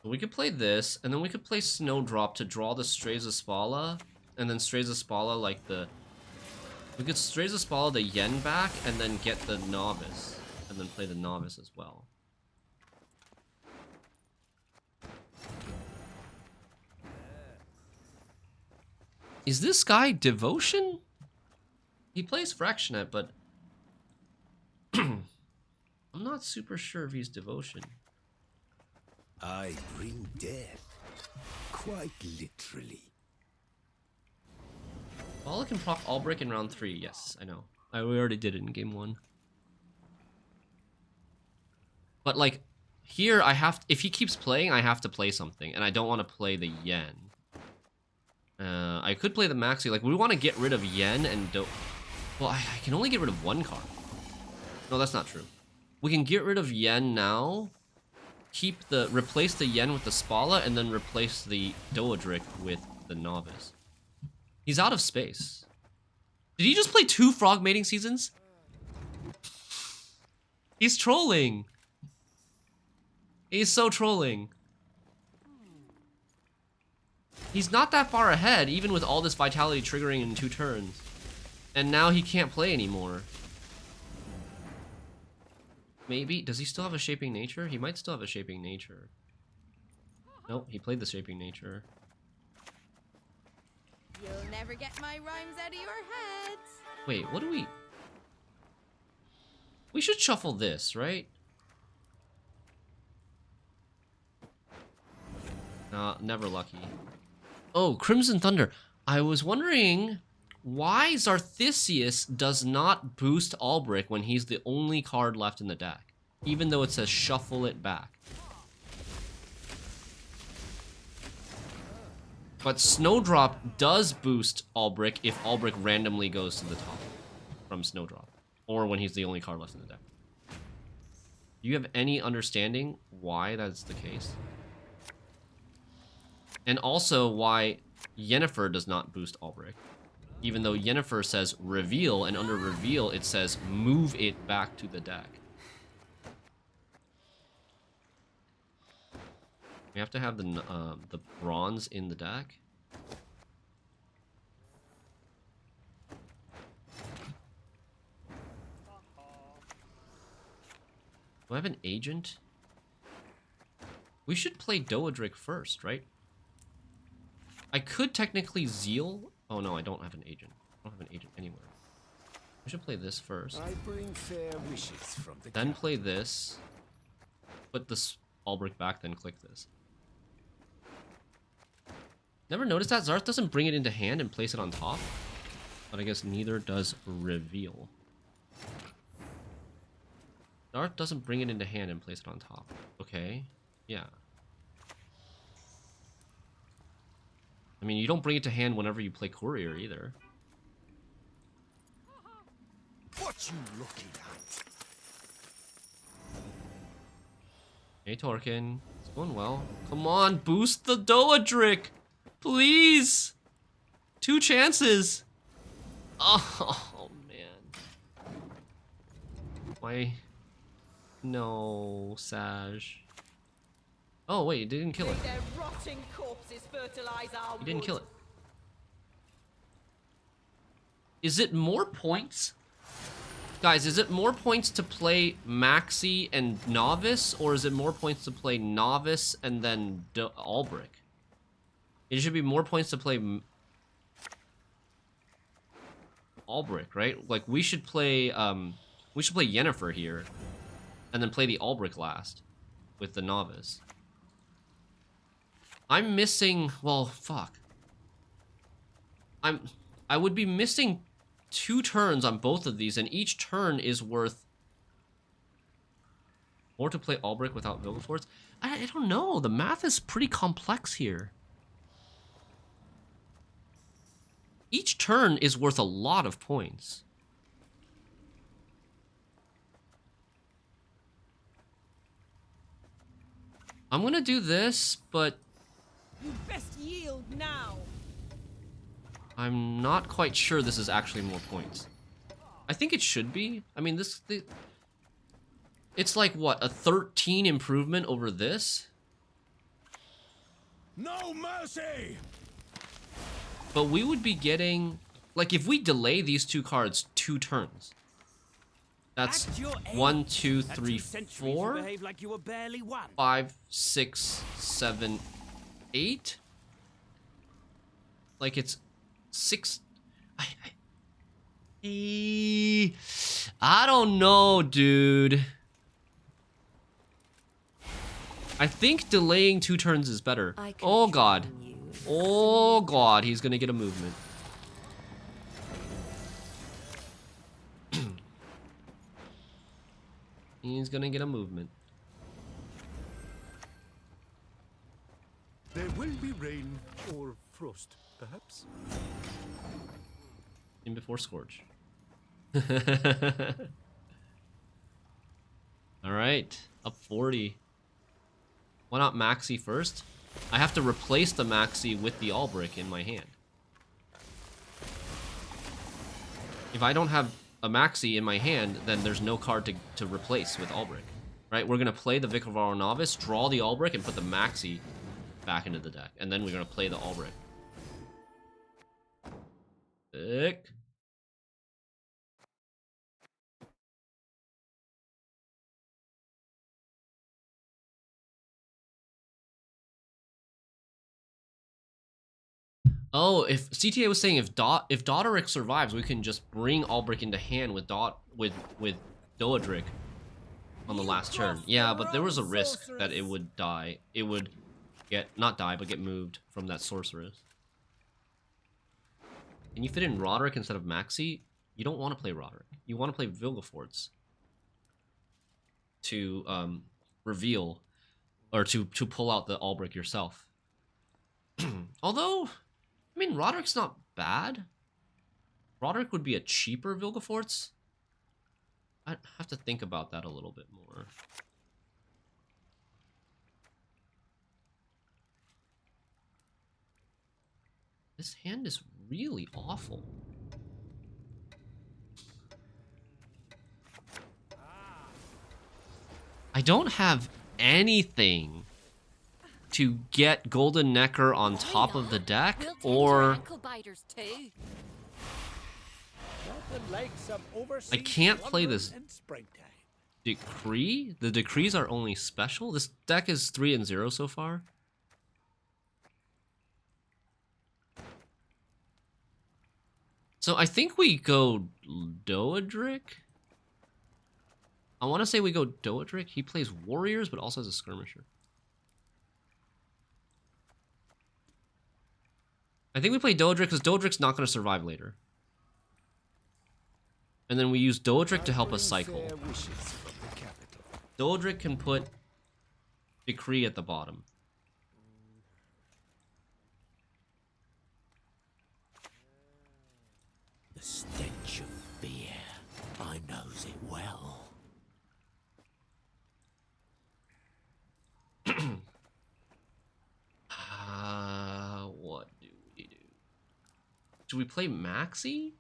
So we could play this, and then we could play Snowdrop to draw the Strays of Spalla, and then Strays of Spalla like the... We could Strays of Spalla the Yen back, and then get the Novice, and then play the Novice as well. Is this guy Devotion? He plays Fractionate, but... I'm not super sure if he's Devotion. I bring death. Quite literally. Spalla can proc Albrich in round 3. Yes, I know. We already did it in game 1. But like, here I have... If he keeps playing, I have to play something. And I don't want to play the Yen. I could play the Maxii. Like, we want to get rid of Yen and Well, I can only get rid of 1 card. No, that's not true. We can get rid of Yen now. Replace the Yen with the Spalla, and then replace the Doadrick with the Novice. He's out of space. Did he just play 2 Frog Mating Seasons? He's trolling. He's so trolling. He's not that far ahead, even with all this Vitality triggering in 2 turns. And now he can't play anymore. Maybe? Does he still have a Shaping Nature? He might still have a Shaping Nature. Nope, he played the Shaping Nature. You'll never get my rhymes out of your head. Wait, what do we... We should shuffle this, right? Nah, never lucky. Oh, Crimson Thunder. I was wondering why Xarthisius does not boost Albrich when he's the only card left in the deck, even though it says shuffle it back. But Snowdrop does boost Albrich if Albrich randomly goes to the top from Snowdrop, or when he's the only card left in the deck. Do you have any understanding why that's the case? And also why Yennefer does not boost Albrich, even though Yennefer says reveal, and under reveal it says move it back to the deck. We have to have the bronze in the deck. Do I have an agent? We should play Doadrick first, right? I could technically Zeal. Oh no, I don't have an agent. I don't have an agent anywhere. We should play this first. I bring fair wishes from the Then play this. Put this Albrich back, then click this. Never noticed that Xarth doesn't bring it into hand and place it on top. But I guess neither does reveal. Xarth doesn't bring it into hand and place it on top. Okay. Yeah. I mean, you don't bring it to hand whenever you play Courier either. What you looking at? Hey, Torkin. It's going well. Come on, boost the Doadrick! Please! 2 chances! Oh, man. Why? No, Saj. Oh, wait, you didn't kill it. Their rotting corpses fertilize our You didn't wood. kill it. Is it more points? Guys, is it more points to play Maxii and Novice, or is it more points to play Novice and then Albrich? It should be more points to play Albrich, right? Like, we should play Yennefer here, and then play the Albrich last with the Novice. I'm missing, well, fuck. I would be missing 2 turns on both of these, and each turn is worth more to play Albrich without Vilgefortz. I don't know. The math is pretty complex here. Each turn is worth a lot of points. I'm gonna do this, but You best yield now. I'm not quite sure this is actually more points. I think it should be. I mean, it's like, what, a 13 improvement over this? No mercy! But we would be getting, like, if we delay these 2 cards 2 turns, that's At your age, 1, 2, at 3, 2 centuries, you 4, behave like you were barely one. 5, 6, 7, 8. Like, it's 6. I don't know, dude. I think delaying 2 turns is better. Oh god. Oh god, he's gonna get a movement. He's gonna get a movement. There will be rain or frost, perhaps. In before Scorch. Alright, up 40. Why not Maxii first? I have to replace the Maxii with the Albrich in my hand. If I don't have a Maxii in my hand, then there's no card to replace with Albrich. Right? We're gonna play the Vicovaro Novice, draw the Albrich, and put the Maxii back into the deck. And then we're gonna play the Albrich. Sick. Oh, if CTA was saying if Doadrick survives, we can just bring Albrich into hand with Doadrick on the last turn. Yeah, but there was a risk that it would die. It would not die, but get moved from that sorceress. Can you fit in Roderick instead of Maxii? You don't want to play Roderick. You want to play Vilgefortz to reveal or to pull out the Albrich yourself. Although, I mean, Roderick's not bad. Roderick would be a cheaper Vilgefortz. I'd have to think about that a little bit more. This hand is really awful. I don't have anything to get Golden Nekker on top of the deck, We'll take or your ankle biters too. Nothing like some overseas I can't play this slumbers in springtime. Decree? The decrees are only special? This deck is 3-0 so far. So I think we go Doadrick. I want to say we go Doadrick. He plays warriors, but also has a skirmisher. I think we play Doadrick because Doadrick's not going to survive later. And then we use Doadrick to help us cycle. Fair wishes from the capital. Doadrick can put Decree at the bottom. stench of fear. I knows it well. What do we do? Do we play Maxii?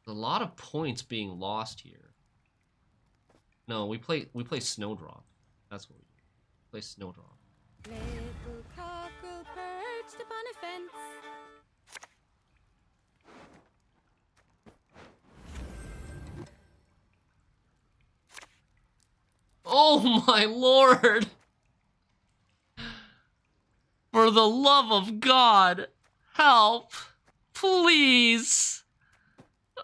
There's a lot of points being lost here. No, we play Snowdrop. That's what we do. Play Snowdrop. Little cockle perched upon a fence. Oh my lord! For the love of God, help! Please!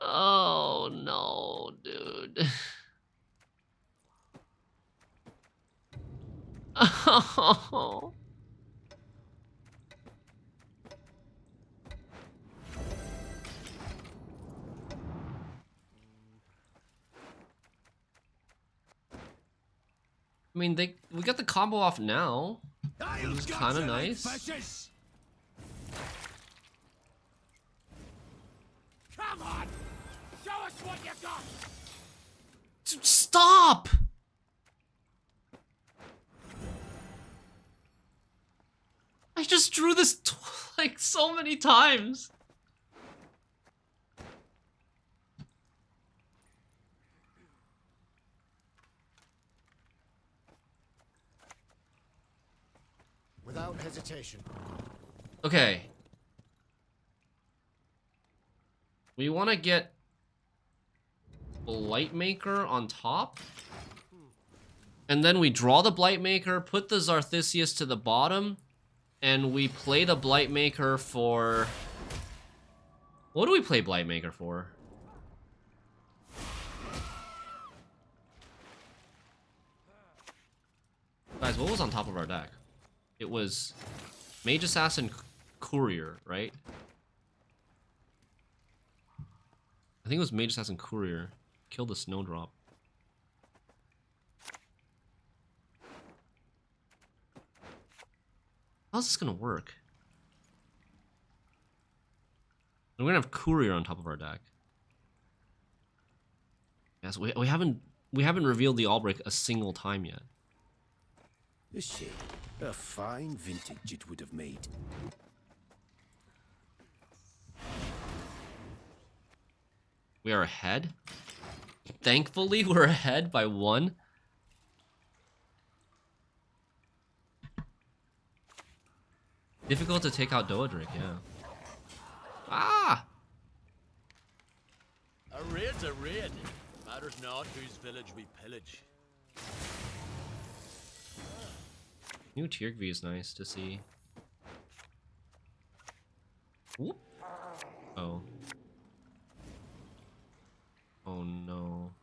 Oh no, dude. Oh. I mean, we got the combo off now. It was kind of nice. Come on! Show us what you got! Stop! I just drew this like so many times. Without hesitation. Okay. We want to get Blightmaker on top. And then we draw the Blightmaker, put the Xarthisius to the bottom, and we play the Blightmaker for... What do we play Blightmaker for? Guys, what was on top of our deck? It was Mage Assassin Courier, right? I think it was Mage Assassin Courier. Killed the Snowdrop. How's this gonna work? We're gonna have Courier on top of our deck. Yes, we haven't revealed the Albrich a single time yet. A shame. A fine vintage it would have made. We are ahead. Thankfully, we're ahead by 1. Difficult to take out Doadrick, yeah. Ah! A raid's a raid. Matters not whose village we pillage. New Tierk V is nice to see. Whoop. Oh. Oh no.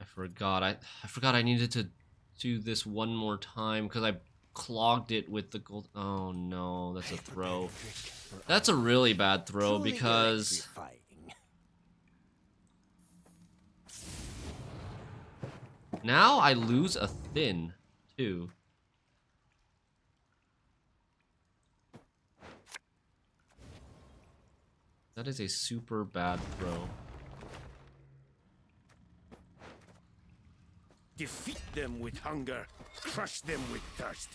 I forgot I needed to do this one more time because I clogged it with the gold. Oh no, that's a throw. That's a really bad throw because now I lose a thin too. That is a super bad throw. Defeat them with hunger, crush them with thirst.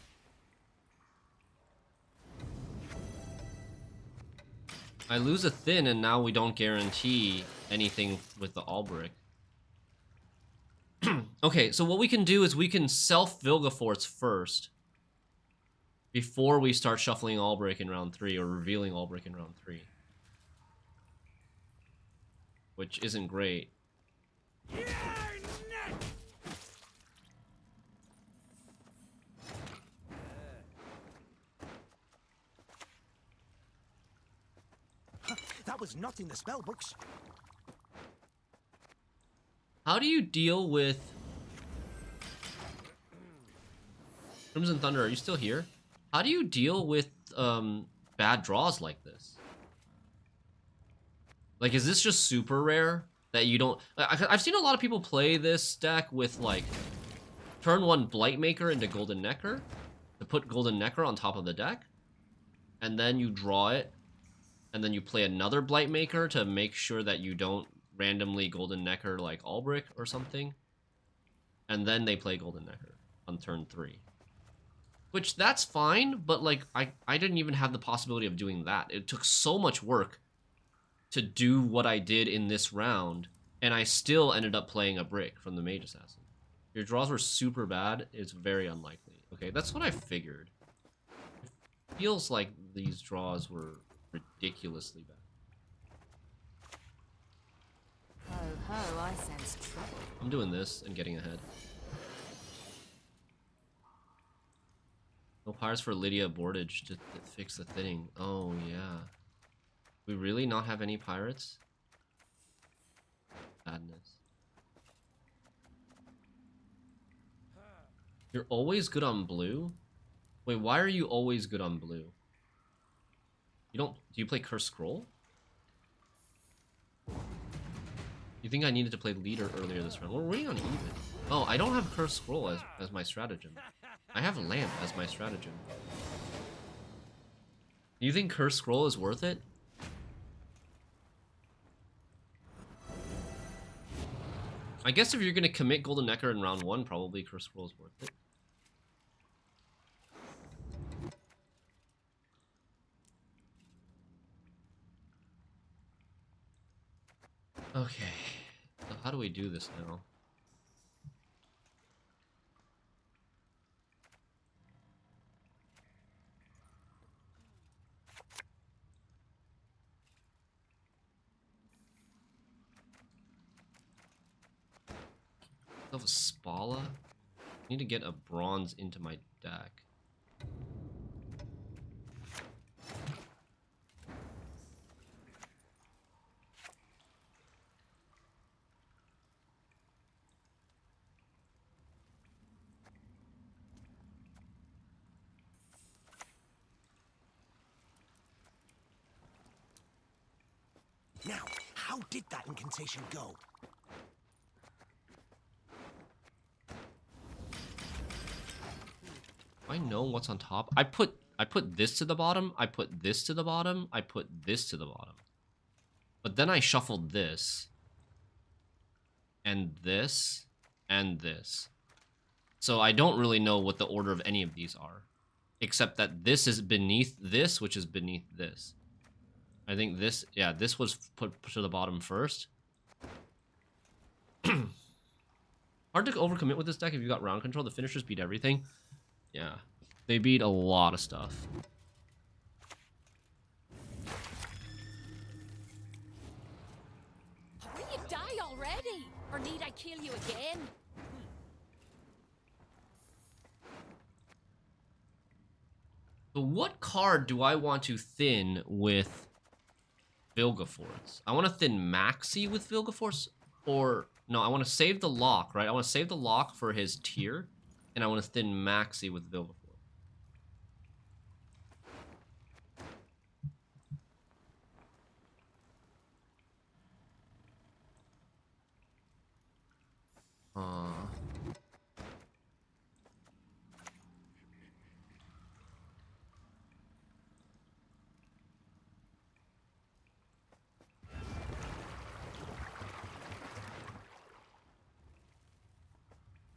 I lose a thin and now we don't guarantee anything with the Albrich. Okay, so what we can do is we can self Vilgefortz first before we start shuffling Albrich in round 3 or revealing Albrich in round 3. Which isn't great. That was not in the spell books. How do you deal with Crimson Thunder? Are you still here? How do you deal with bad draws like this? Like, is this just super rare that you don't? I've seen a lot of people play this deck with like turn 1 Blightmaker into Golden Nekker to put Golden Nekker on top of the deck, and then you draw it and then you play another Blightmaker to make sure that you don't randomly Golden Nekker like Albrich or something. And then they play Golden Nekker on turn 3. Which, that's fine, but like, I didn't even have the possibility of doing that. It took so much work to do what I did in this round, and I still ended up playing a brick from the Mage Assassin. Your draws were super bad, it's very unlikely. Okay, that's what I figured. It feels like these draws were ridiculously bad. Ho ho, I sense trouble. I'm doing this and getting ahead. No Pirates for Lydia Bordage to fix the thinning. Oh, yeah. We really not have any pirates? Sadness. You're always good on blue? Wait, why are you always good on blue? You don't... Do you play Curse Scroll? You think I needed to play leader earlier this round? We're waiting on even. Oh, I don't have Curse Scroll as my stratagem. I have Lamp as my stratagem. Do you think Curse Scroll is worth it? I guess if you're gonna commit Golden Nekker in round 1, probably Curse Scroll is worth it. Okay, so how do we do this now? I have a Spalla. I need to get a bronze into my deck. Now, how did that incantation go? I know what's on top. I put this to the bottom, I put this to the bottom, I put this to the bottom. But then I shuffled this. And this. And this. So I don't really know what the order of any of these are. Except that this is beneath this, which is beneath this. I think this, yeah, this was put to the bottom first. Hard to overcommit with this deck if you got round control. The finishers beat everything. Yeah, they beat a lot of stuff. Will you die already? Or need I kill you again? So what card do I want to thin with Vilgefortz? I want to thin Maxii with Vilgefortz, or no, I want to save the lock, right? I want to save the lock for his tier, and I want to thin Maxii with Vilgefortz.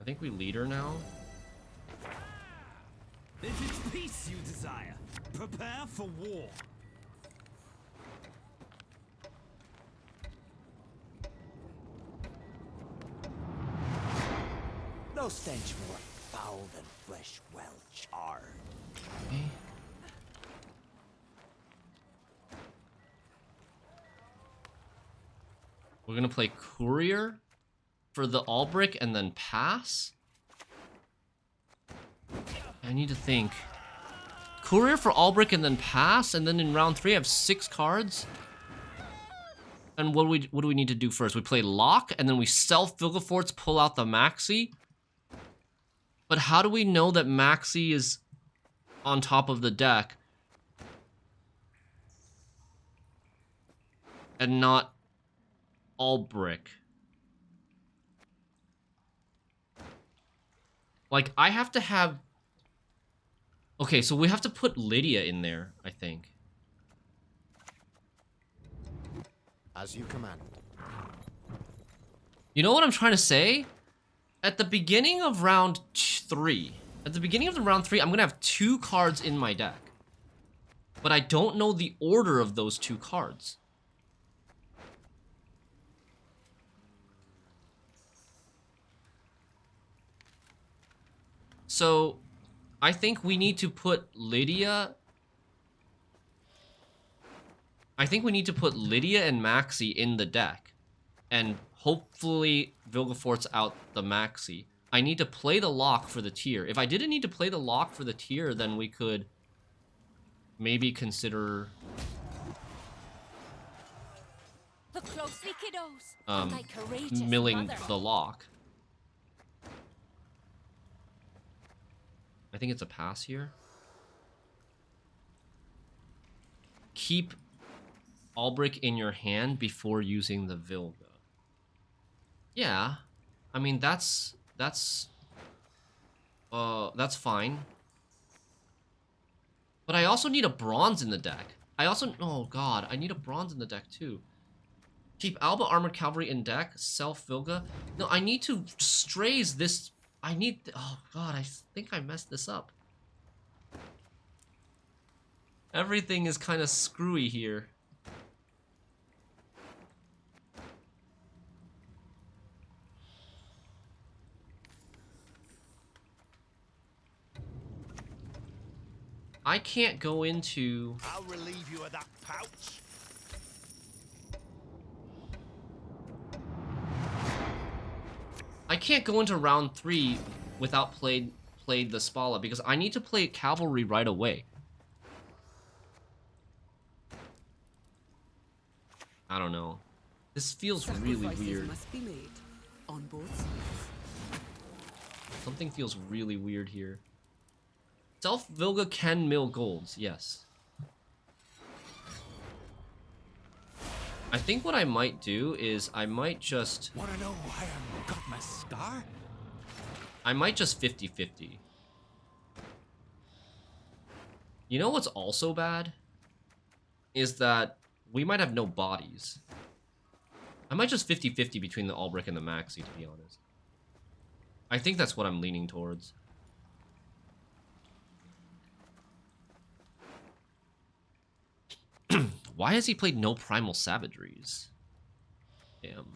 I think we lead her now. If it's peace you desire, prepare for war. No stench more foul than flesh well charred. Okay. We're gonna play Courier for the Albrich and then pass? I need to think. Courier for Albrich and then pass, and then in round 3 I have 6 cards? And what do we need to do first? We play Lock, and then we self Vilgefortz, pull out the Maxii? But how do we know that Maxii is on top of the deck? And not Albrich? Like, I have to have... Okay, so we have to put Lydia in there, I think. As you command. You know what I'm trying to say? At the beginning of round 3, I'm gonna have 2 cards in my deck. But I don't know the order of those 2 cards. So, I think we need to put Lydia... and Maxii in the deck. And hopefully Vilgefortz out the Maxii. I need to play the lock for the tier. If I didn't need to play the lock for the tier, then we could maybe consider... Look closely, kiddos. My courageous milling mother. the lock. I think it's a pass here. Keep Albrich in your hand before using the Vilge. Yeah, I mean that's fine. But I also need a bronze in the deck. Oh god, I need a bronze in the deck too. Keep Alba Armored Cavalry in deck, self Vilge. No, I need to strays this. Oh god, I think I messed this up. Everything is kind of screwy here. I can't go into... I'll relieve you of that pouch. I can't go into round 3 without played the Spalla because I need to play cavalry right away. I don't know. This feels really weird. Must be made on both sides. Something feels really weird here. Self Vilge can mill golds, yes. I think what I might do is I might just... Wanna know why I got my scar? I might just 50-50. You know what's also bad? Is that we might have no bodies. I might just 50-50 between the Albrich and the Maxii, to be honest. I think that's what I'm leaning towards. Why has he played no Primal Savageries? Damn.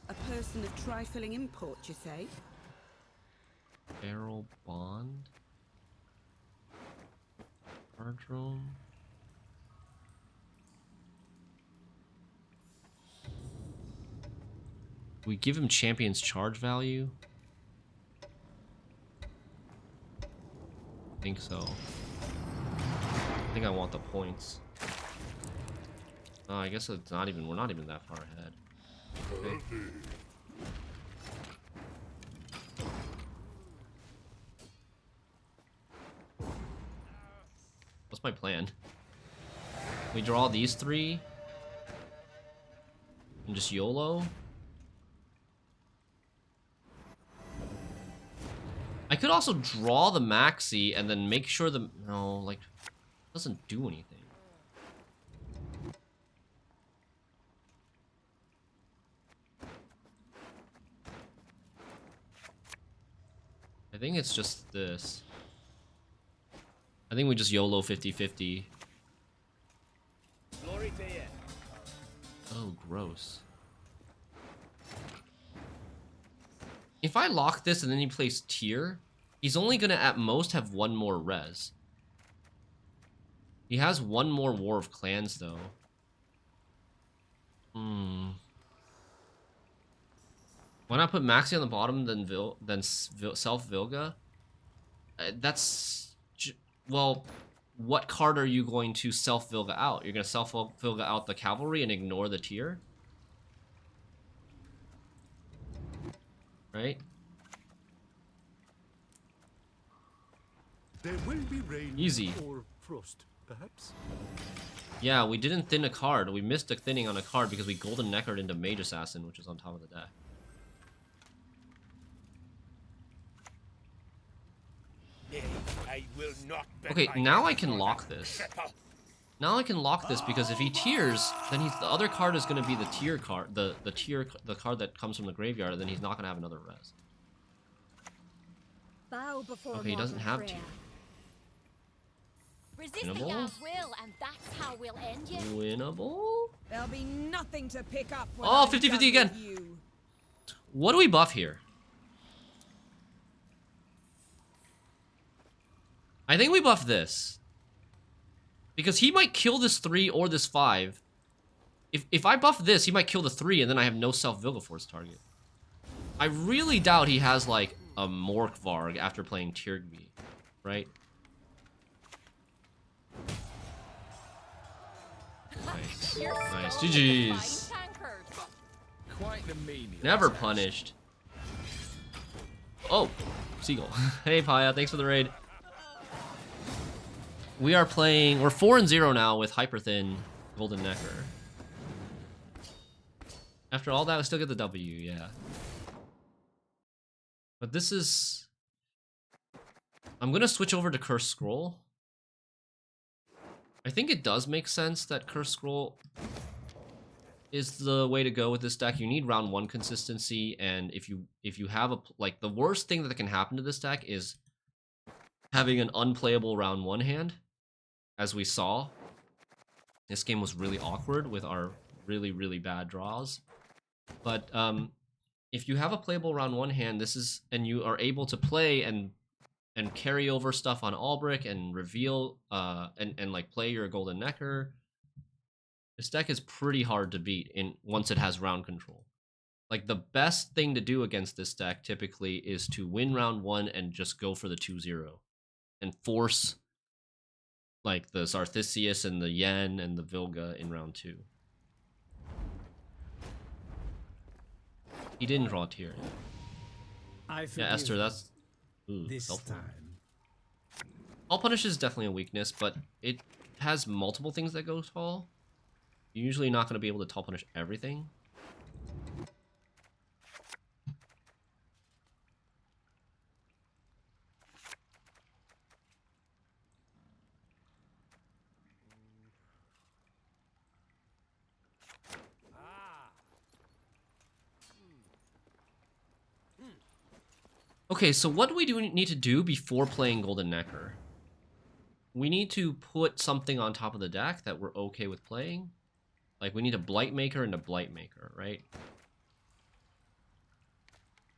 A person of trifling import, you say? Barrel Bond? Cardroom? We give him Champion's charge value? I think so. I think I want the points. Oh, I guess it's not even, we're not even that far ahead. Okay. What's my plan? We draw these 3 and just YOLO? I could also draw the Maxii and then make sure the... No, like, doesn't do anything. I think it's just this. I think we just YOLO 50-50. Glory to you. Oh, gross. If I lock this and then he plays tier, he's only gonna at most have 1 more res. He has 1 more War of Clans though. Why not put Maxii on the bottom then self Vilge? Well, what card are you going to self Vilge out? You're gonna self Vilge out the cavalry and ignore the tier? Right? There will be rain Easy. or frost, perhaps. Yeah, we didn't thin a card. We missed a thinning on a card because we golden Nekkered into Mage Assassin, which is on top of the deck. I will not bend Okay, my now knee I can for lock that this. cripple. Now I can lock this because if he tears, then he's the other card is gonna be the tier card, the card that comes from the graveyard, and then he's not gonna have another res. Bow before Okay, he doesn't mortal have prayer. tier. Resist the Winnable? Yaz will, and that's how we'll end you. Winnable? There'll be nothing to pick up when Oh, I'm 50-50 done again. with you. What do we buff here? I think we buff this. Because he might kill this 3 or this 5. If I buff this, he might kill the 3 and then I have no self-Vilgefortz target. I really doubt he has like a Morkvarg after playing Tyrgby, right? Nice. Nice. GG's. Quite the mania. Never punished. Oh, Seagull. Hey, Paya, thanks for the raid. We are playing, we're 4-0 now with Hyperthin, Golden Nekker. After all that, we still get the W, yeah. But this is... I'm gonna switch over to Curse Scroll. I think it does make sense that Curse Scroll is the way to go with this deck. You need round 1 consistency, and if you have a... Like, the worst thing that can happen to this deck is having an unplayable round 1 hand. As we saw, this game was really awkward with our really, really bad draws. But if you have a playable round 1 hand, this is, and you are able to play and carry over stuff on Albrich and reveal and like play your Golden Nekker, this deck is pretty hard to beat once it has round control. Like, the best thing to do against this deck typically is to win round 1 and just go for the 2-0 and force like the Xarthisius and the Yen and the Vilge in round 2. He didn't draw a tier. Yeah, Esther, that's... Ooh, This Selfwound. time. All Punish is definitely a weakness, but it has multiple things that go tall. You're usually not going to be able to Tall Punish everything. Okay, so what do we need to do before playing Golden Nekker? We need to put something on top of the deck that we're okay with playing. Like, we need a Blightmaker and a Blightmaker, right?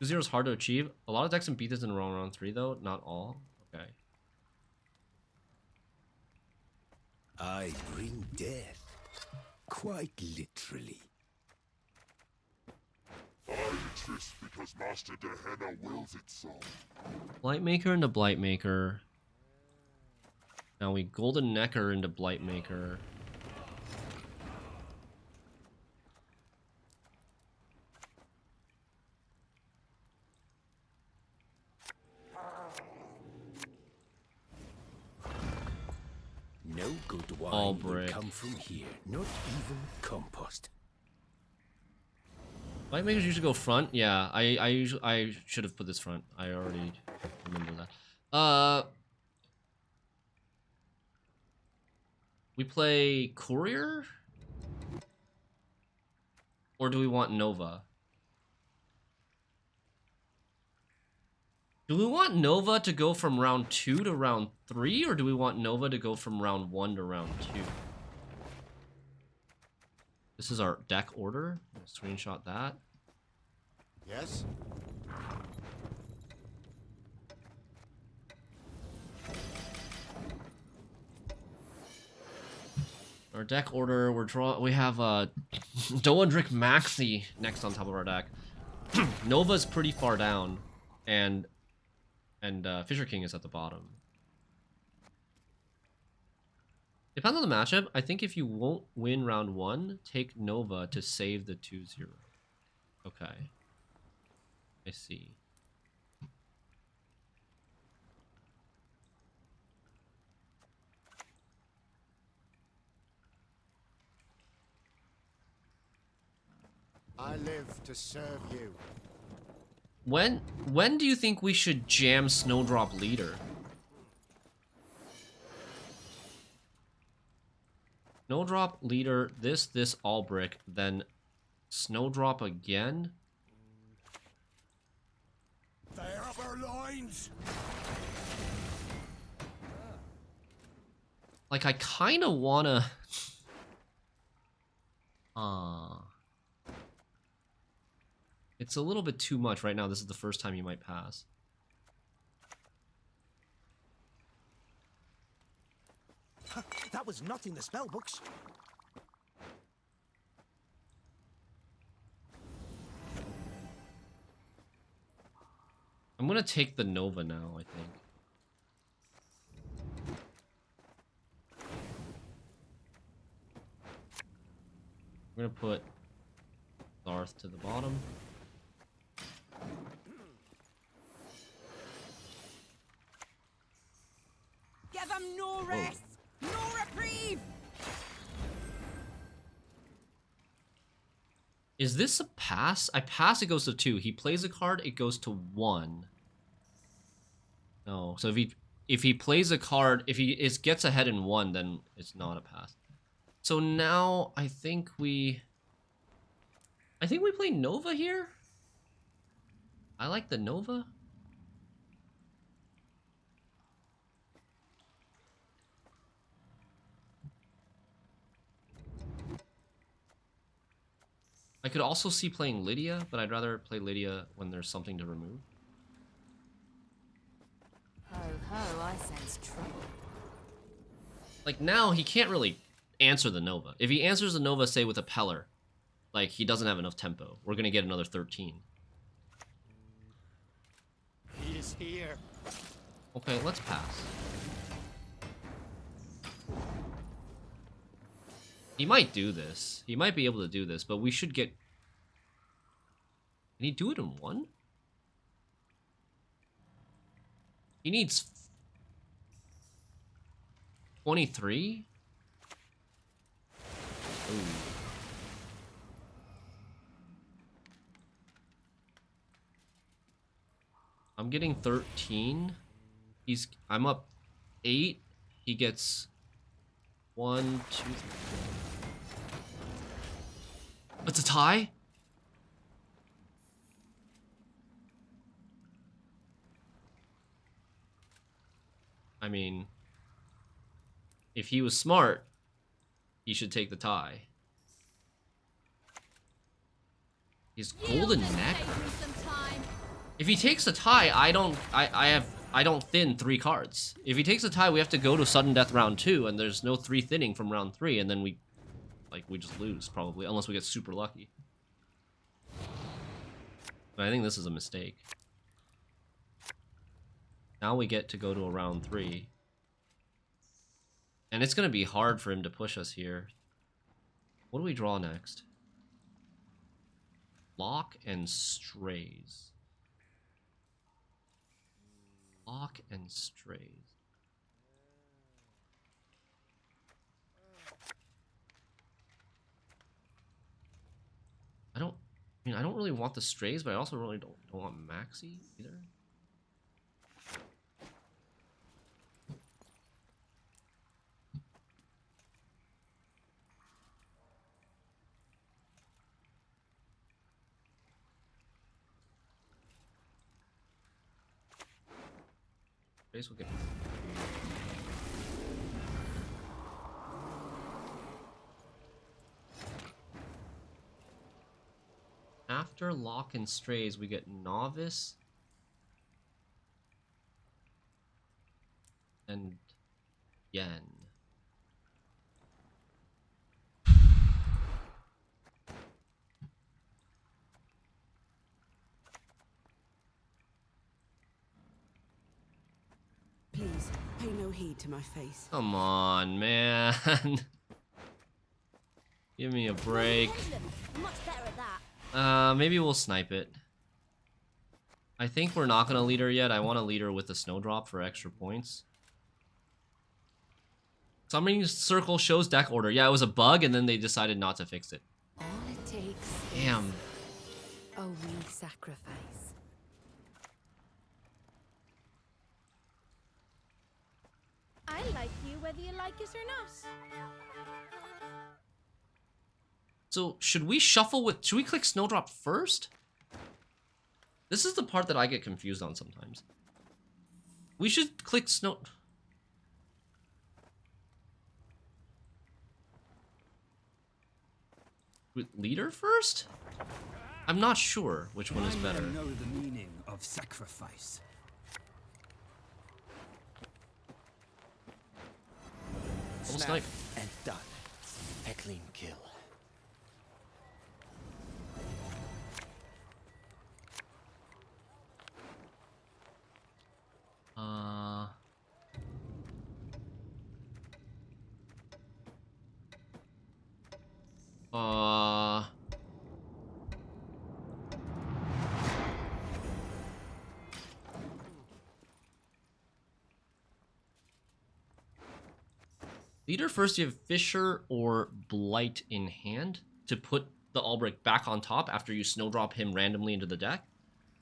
2-0 is hard to achieve. A lot of decks can beat this in round 3, though. Not all. Okay. I bring death. Quite literally. I exist because Master Gehenna wills it so. Blightmaker into Blightmaker. Now we Golden Nekker into Blightmaker. No good wine will Albrich. come from here. Not even compost. Blightmakers usually go front. Yeah, I should have put this front. I already remember that. We play Courier? Or do we want Nova? Do we want Nova to go from round 2 to round 3, or do we want Nova to go from round 1 to round 2? This is our deck order. Screenshot that. Yes? Our deck order, we have Doadrick Maxii next on top of our deck. Nova's pretty far down, and Fisher King is at the bottom. Depends on the matchup. I think if you won't win round 1, take Nova to save the 2-0. Okay. I see. I live to serve you. When do you think we should jam Snowdrop Leader? Snowdrop, leader, this, Albrich, then Snowdrop again. Fire up our lines! Like, I kind of want to... It's a little bit too much right now. This is the first time you might pass. That was not in the spell books. I'm going to take the Nova now, I think. I'm going to put Darth to the bottom. Give them no rest, no reprieve. Is this a pass? I pass, it goes to 2. He plays a card, it goes to 1. No, so if he plays a card, if he gets ahead in 1, then it's not a pass. So now I think we play Nova here. I like the Nova. I could also see playing Lydia, but I'd rather play Lydia when there's something to remove. Ho ho, I sense trouble. Like now, he can't really answer the Nova. If he answers the Nova, say with a Peller, like he doesn't have enough tempo. We're gonna get another 13. He is here. Okay, let's pass. He might do this. He might be able to do this, but we should get... Can he do it in 1? He needs 23? Ooh. I'm getting 13. I'm up 8. He gets 1, 2, 3. It's a tie? I mean, if he was smart, he should take the tie. He's golden Nekker. If he takes a tie, I don't thin 3 cards. If he takes a tie, we have to go to sudden death round 2, and there's no 3 thinning from round 3, and then we just lose probably, unless we get super lucky. But I think this is a mistake. Now we get to go to a round 3. And it's gonna be hard for him to push us here. What do we draw next? Lock and Strays. Lock and Strays. I don't really want the Strays, but I also really don't want Maxii either. Strays will get... After Lock and Strays, we get Novice and Yen. Please, pay no heed to my face. Come on, man. Give me a break. Much better at that. Maybe we'll snipe it. I think we're not gonna lead her yet. I want to lead her with the Snowdrop for extra points. Summoning Circle shows deck order. Yeah, it was a bug, and then they decided not to fix it. All it takes Damn. is a wee sacrifice. I like you whether you like it or not. So should we shuffle with? Should we click Snowdrop first? This is the part that I get confused on sometimes. We should click Snow. With leader first? I'm not sure which one is better. I know the meaning of sacrifice. Double snipe. And done. A clean kill. Leader first, you have Fisher or Blight in hand to put the Albrich back on top after you Snowdrop him randomly into the deck,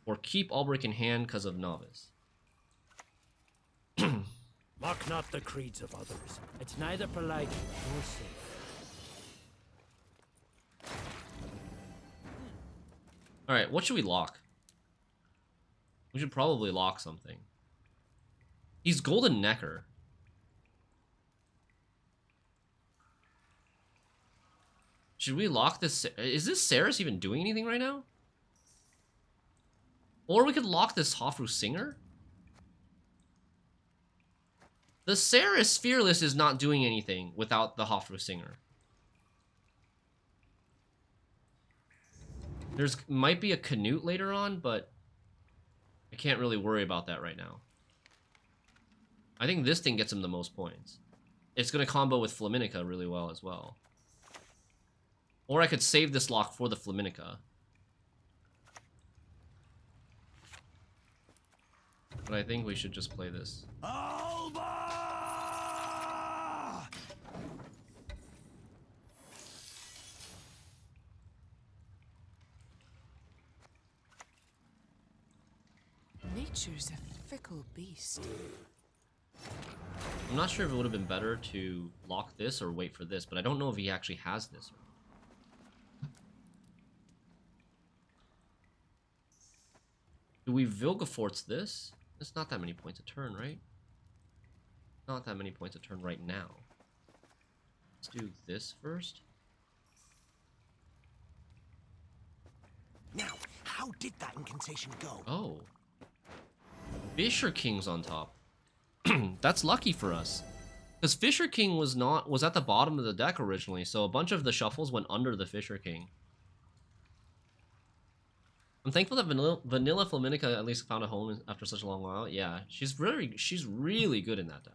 or keep Albrich in hand because of Novice. Mock not the creeds of others. It's neither polite nor safe. Alright, what should we lock? We should probably lock something. He's Golden Nekker. Should we lock this? Is this Saris even doing anything right now? Or we could lock this Hofru Singer? The Saris Fearless is not doing anything without the Hofru Singer. There's might be a Canute later on, but I can't really worry about that right now. I think this thing gets him the most points. It's going to combo with Flaminica really well as well. Or I could save this lock for the Flaminica. But I think we should just play this. Alba! Nature's a fickle beast. I'm not sure if it would have been better to lock this or wait for this, but I don't know if he actually has this. Do we Vilgefortz this? It's not that many points a turn, right? Not that many points a turn right now. Let's do this first. Now, how did that incantation go? Oh. Fisher King's on top. That's lucky for us. Because Fisher King was at the bottom of the deck originally, so a bunch of the shuffles went under the Fisher King. I'm thankful that Vanilla Flaminica at least found a home after such a long while. Yeah, she's really good in that deck.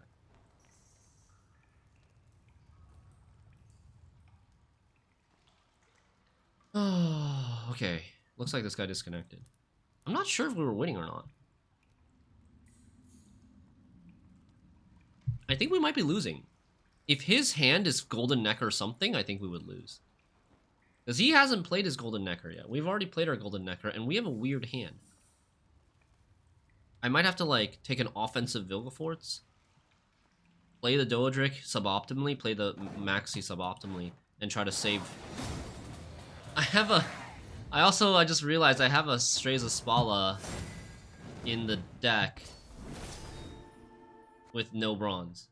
Oh, okay. Looks like this guy disconnected. I'm not sure if we were winning or not. I think we might be losing. If his hand is Golden Nekker or something, I think we would lose. Because he hasn't played his Golden Nekker yet. We've already played our Golden Nekker, and we have a weird hand. I might have to, like, take an offensive Vilgefortz. Play the Doadrick suboptimally, play the Maxii suboptimally, and try to save... I just realized I have a Strays of Spalla in the deck with no bronze.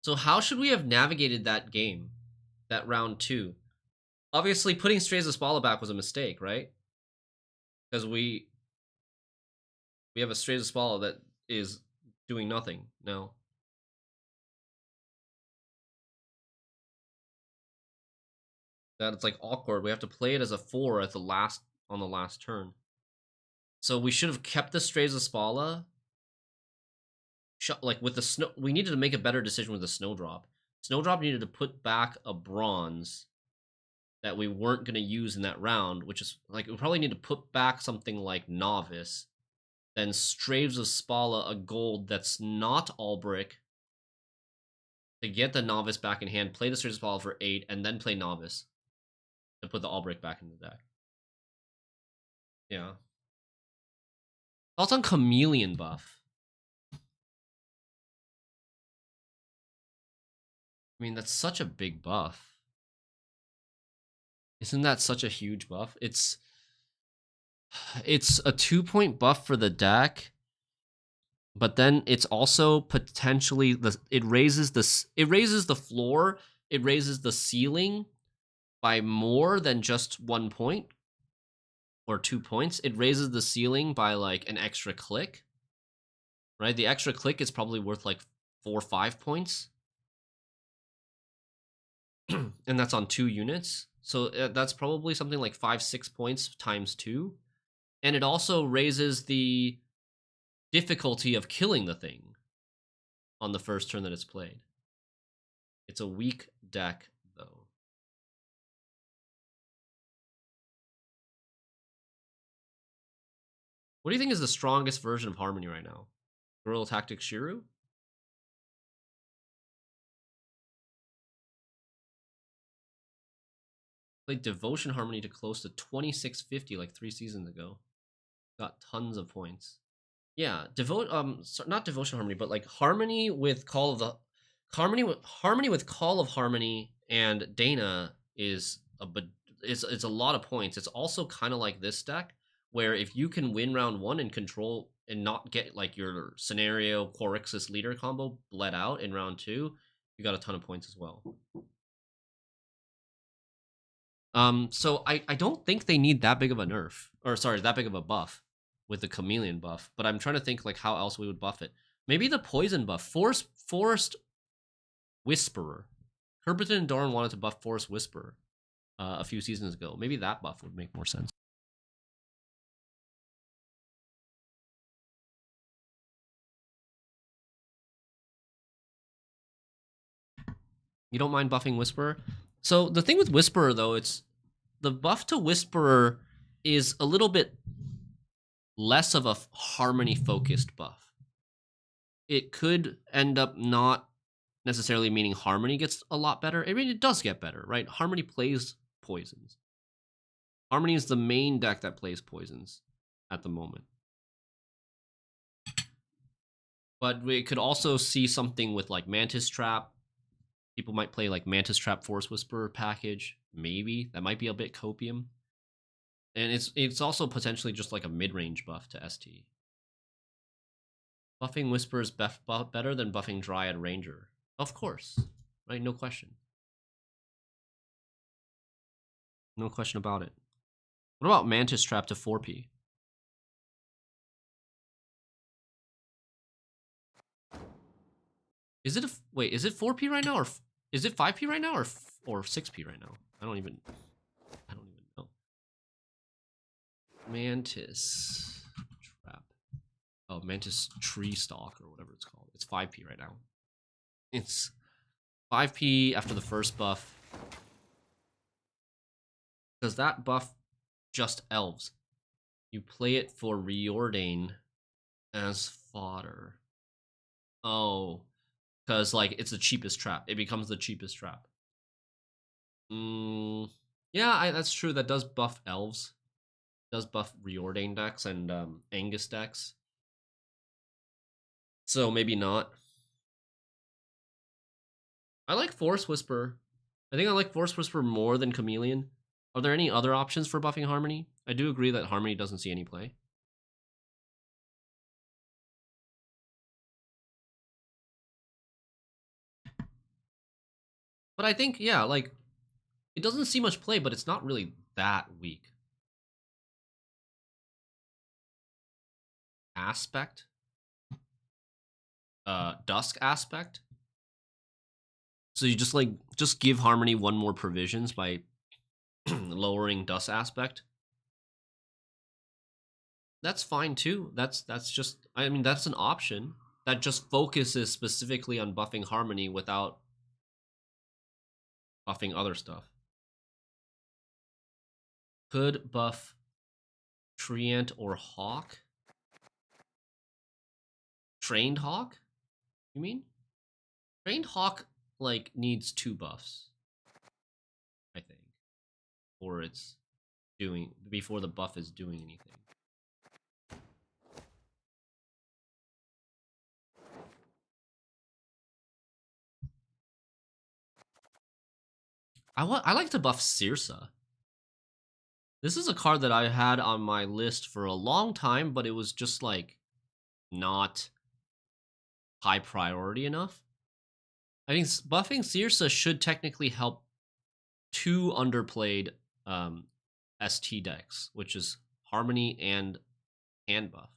So how should we have navigated that game, that round 2? Obviously, putting Strays of Spalla back was a mistake, right? Because we have a Strays of Spalla that is doing nothing now. That it's like awkward. We have to play it as a 4 at on the last turn. So we should have kept the Strays of Spalla. Like with the snow, we needed to make a better decision with the Snowdrop. Snowdrop needed to put back a bronze that we weren't going to use in that round, which is like we probably need to put back something like Novice, then Strays of Spalla a gold that's not Albrich to get the Novice back in hand, play the Strays of Spalla for 8, and then play Novice to put the Albrich back in the deck. Yeah. Thoughts on Chameleon buff? I mean, that's such a big buff. Isn't that such a huge buff? It's a 2-point buff for the deck, but then it's also potentially it raises the floor, it raises the ceiling by more than just 1 point or 2 points. It raises the ceiling by like an extra click. Right? The extra click is probably worth like 4 or 5 points. And that's on 2 units. So that's probably something like 5-6 points times 2. And it also raises the difficulty of killing the thing on the first turn that it's played. It's a weak deck, though. What do you think is the strongest version of Harmony right now? Guerrilla Tactics Shiru? Played Devotion Harmony to close to 2650 like 3 seasons ago. Got tons of points. Yeah, not Devotion Harmony, but like Harmony with Call of the Harmony with Call of Harmony and Dana is a lot of points. It's also kind of like this deck where if you can win round 1 and control and not get like your scenario Quorixis leader combo bled out in round 2, you got a ton of points as well. So I don't think they need that big of a nerf, or sorry, that big of a buff with the Chameleon buff, but I'm trying to think like how else we would buff it. Maybe the poison buff, Forest Whisperer. Hyperthin and Doran wanted to buff Forest Whisperer a few seasons ago. Maybe that buff would make more sense. You don't mind buffing Whisperer? So the thing with Whisperer, though, it's the buff to Whisperer is a little bit less of a Harmony-focused buff. It could end up not necessarily meaning Harmony gets a lot better. I mean, it does get better, right? Harmony plays poisons. Harmony is the main deck that plays poisons at the moment. But we could also see something with like Mantis Trap. People might play like Mantis Trap Force Whisperer package. Maybe. That might be a bit copium. And it's also potentially just like a mid-range buff to ST. Buffing Whisper is better than buffing Dryad Ranger. Of course. Right? No question. No question about it. What about Mantis Trap to 4P? Is it wait, is it 4P right now, or is it 5P right now, or 6P right now? I don't even know. Mantis Trap. Oh, Mantis Tree Stalk or whatever it's called. It's 5P right now. It's 5P after the first buff. Does that buff just elves? You play it for Reordain as fodder. Oh. Because, like, it's the cheapest trap. It becomes the cheapest trap. Yeah, that's true. That does buff elves. It does buff Reordain decks and Angus decks. So, maybe not. I like Force Whisperer. I think I like Force Whisperer more than Chameleon. Are there any other options for buffing Harmony? I do agree that Harmony doesn't see any play. But I think, yeah, like, it doesn't see much play, but it's not really that weak. Aspect. Dusk Aspect. So you just give Harmony 1 more provisions by lowering Dusk Aspect. That's fine too. That's just, I mean, that's an option that just focuses specifically on buffing Harmony without buffing other stuff. Could buff Treant or Hawk? Trained Hawk? You mean? Trained Hawk, like, needs 2 buffs, I think. Or it's doing, before the buff is doing anything. I like to buff Cirsa. This is a card that I had on my list for a long time, but it was just like not high priority enough. I think buffing Cirsa should technically help two underplayed ST decks, which is Harmony and Hand Buff.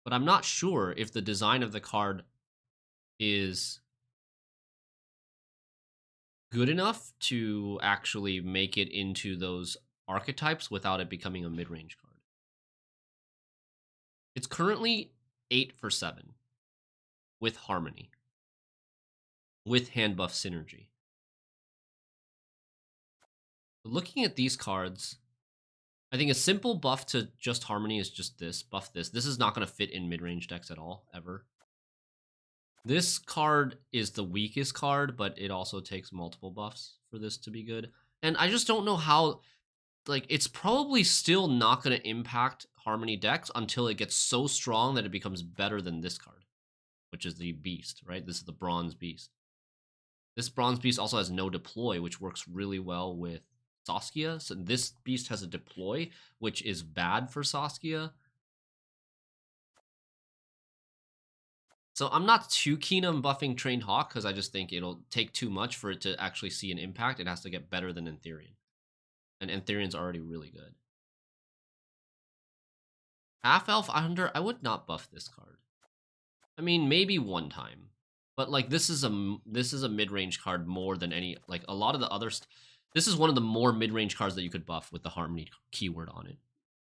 But I'm not sure if the design of the card is good enough to actually make it into those archetypes without it becoming a mid-range card. It's currently 8 for 7 with Harmony, with Hand Buff synergy. Looking at these cards, I think a simple buff to just Harmony is just this, buff this. This is not going to fit in mid-range decks at all, ever. This card is the weakest card, but it also takes multiple buffs for this to be good. And I just don't know how, like, it's probably still not going to impact Harmony decks until it gets so strong that it becomes better than this card, which is the Beast, right? This is the Bronze Beast. This Bronze Beast also has no deploy, which works really well with Saskia. So this Beast has a deploy, which is bad for Saskia. So I'm not too keen on buffing Trained Hawk because I just think it'll take too much for it to actually see an impact. It has to get better than Antherian. And Antherian's already really good. Half Elf Under, I would not buff this card. I mean, maybe one time. But like this is a mid-range card more than any, like a lot of the others. This is one of the more mid-range cards that you could buff with the Harmony keyword on it.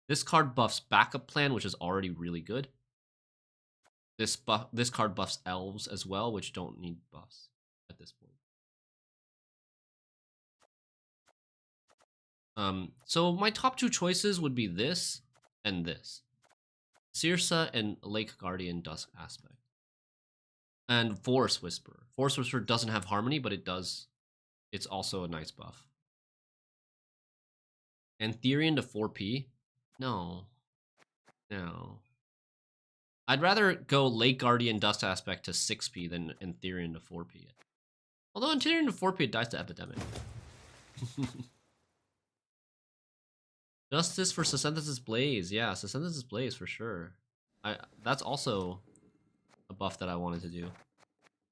This card buffs Backup Plan, which is already really good. This card buffs Elves as well, which don't need buffs at this point. So my top two choices would be this and this. Cirsa and Lake Guardian Dusk Aspect. And Forest Whisperer. Forest Whisperer doesn't have Harmony, but it does. It's also a nice buff. Antherian to 4P? No. No. I'd rather go Lake Guardian Dust Aspect to 6P than Antherian to 4P. Although Antherian to 4P, it dies to Epidemic. Justice for Sescentis' Blaze. Yeah, Sescentis' Blaze for sure. That's also a buff that I wanted to do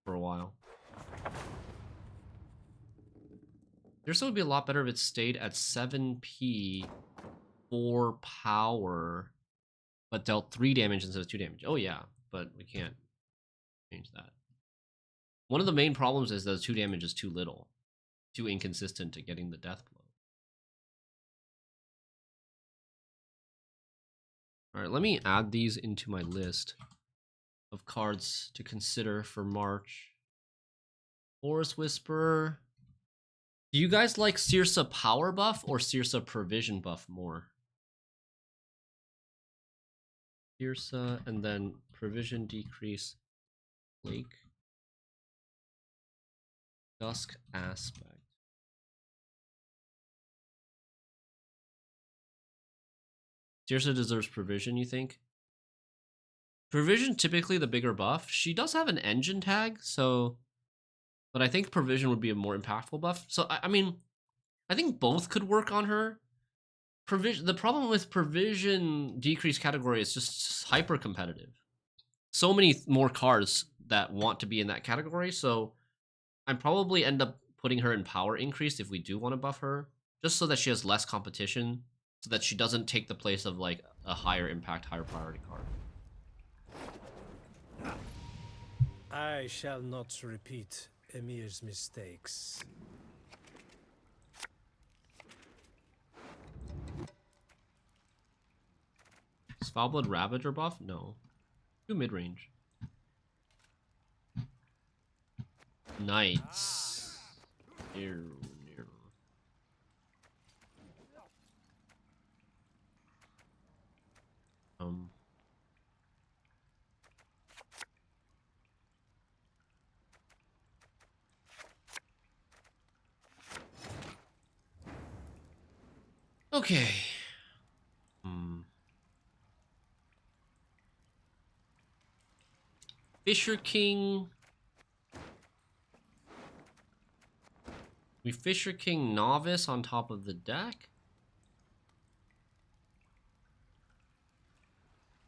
for a while. This would be a lot better if it stayed at 7P, 4 power, but dealt 3 damage instead of 2 damage. Oh yeah, but we can't change that. One of the main problems is that 2 damage is too little, too inconsistent to getting the death blow. Alright, let me add these into my list of cards to consider for March. Forest Whisperer. Do you guys like Cirsa Power buff or Cirsa Provision buff more? Cirsa and then Provision decrease Lake Dusk Aspect. Cirsa deserves Provision, you think? Provision typically the bigger buff. She does have an engine tag, so, but I think Provision would be a more impactful buff. So I mean, I think both could work on her. Provision. The problem with Provision decrease category is just hyper competitive. So many more cards that want to be in that category. So I'd probably end up putting her in power increase if we do want to buff her, just so that she has less competition, so that she doesn't take the place of like a higher impact, higher priority card. I shall not repeat Emir's mistakes. Is Foulblood Ravager buff? No. Do mid-range. Knights. Near. Okay. Fisher King. We Fisher King Novice on top of the deck.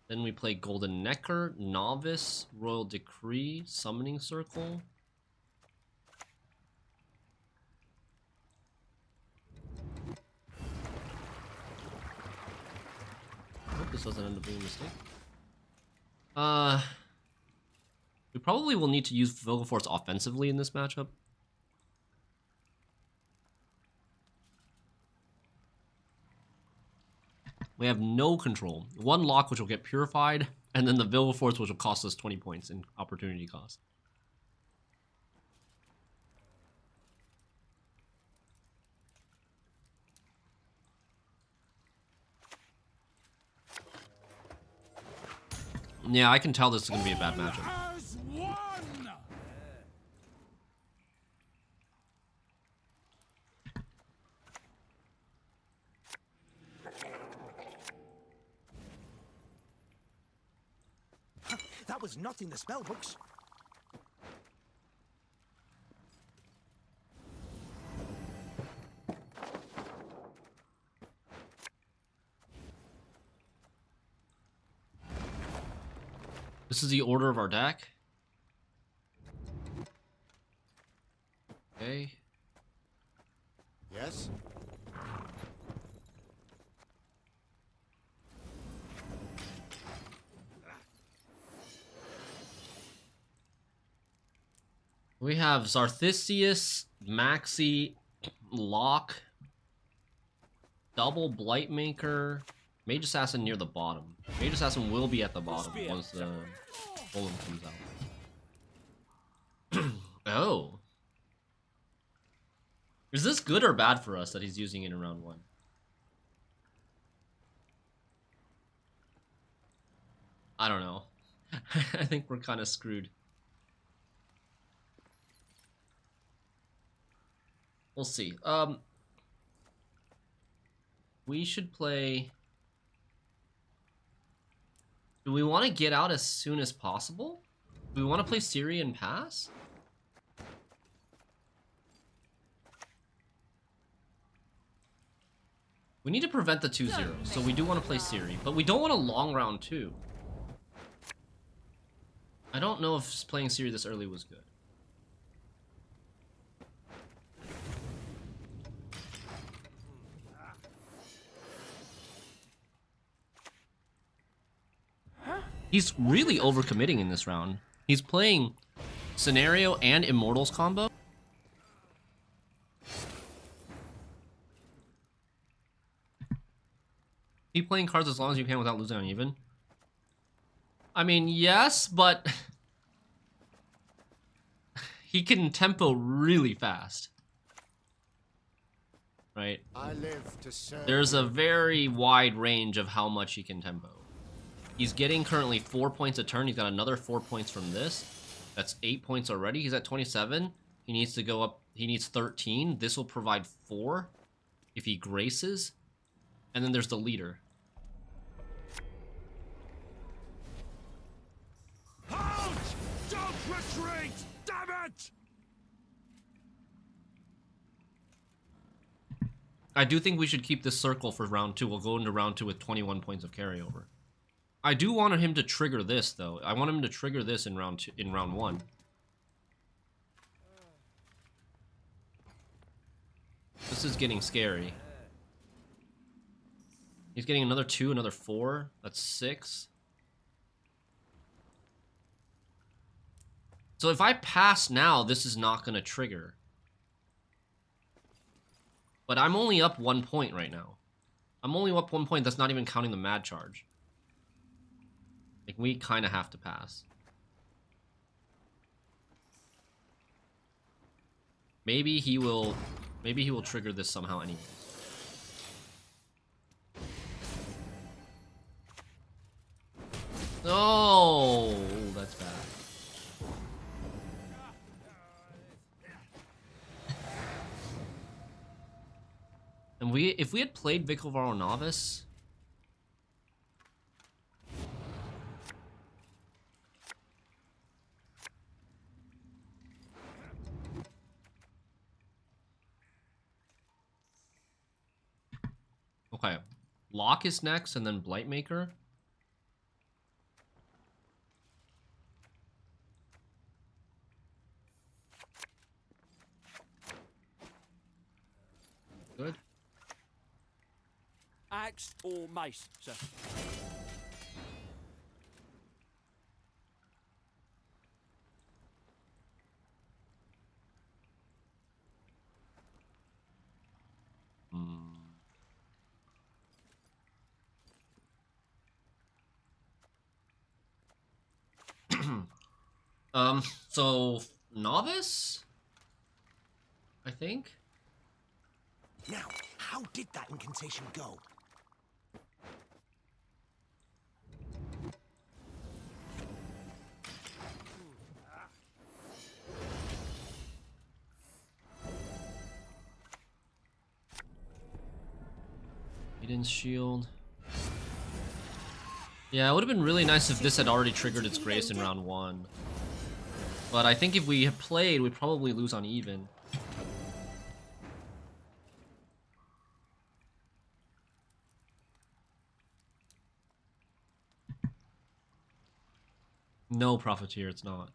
Then we play Golden Nekker, Novice, Royal Decree, Summoning Circle. I hope this doesn't end up being a mistake. We probably will need to use Vilgefortz offensively in this matchup. We have no control. One lock which will get purified, and then the Vilgefortz which will cost us 20 points in opportunity cost. Yeah, I can tell this is going to be a bad matchup. That was not in the spell books. This is the order of our deck. Okay. Yes? We have Xarthisius, Maxii, Lock, double Blightmaker, Mage Assassin near the bottom. Mage Assassin will be at the bottom once the Golem comes out. Oh. Is this good or bad for us that he's using it in round 1? I don't know. I think we're kind of screwed. We'll see. We should play... Do we want to get out as soon as possible? Do we want to play Siri and pass? We need to prevent the 2-0, so we do want to play Siri, but we don't want a long round 2. I don't know if playing Siri this early was good. He's really overcommitting in this round. He's playing Scenario and Immortals combo. Keep playing cards as long as you can without losing uneven. I mean, yes, but he can tempo really fast. Right? I live to serve. There's a very wide range of how much he can tempo. He's getting currently 4 points a turn. He's got another 4 points from this. That's 8 points already. He's at 27. He needs to go up. He needs 13. This will provide 4 if he graces. And then there's the leader. Halt! Don't retreat! Damn it! I do think we should keep this circle for round 2. We'll go into round 2 with 21 points of carryover. I do want him to trigger this, though. I want him to trigger this in round 1. This is getting scary. He's getting another 2, another 4. That's 6. So if I pass now, this is not going to trigger. But I'm only up 1 point right now. I'm only up 1 point. That's not even counting the mad charge. Like, we kind of have to pass. Maybe he will trigger this somehow anyways. Oh, that's bad. And if we had played Vicovaro Novice, Okay. Lock is next, and then Blightmaker. Good. Axe or mace, sir? So Novice? I think? Now, how did that incantation go? Eden's shield. Yeah, it would have been really nice if this had already triggered its grace in round 1. But I think if we had played, we'd probably lose on even. No Profiteer, it's not.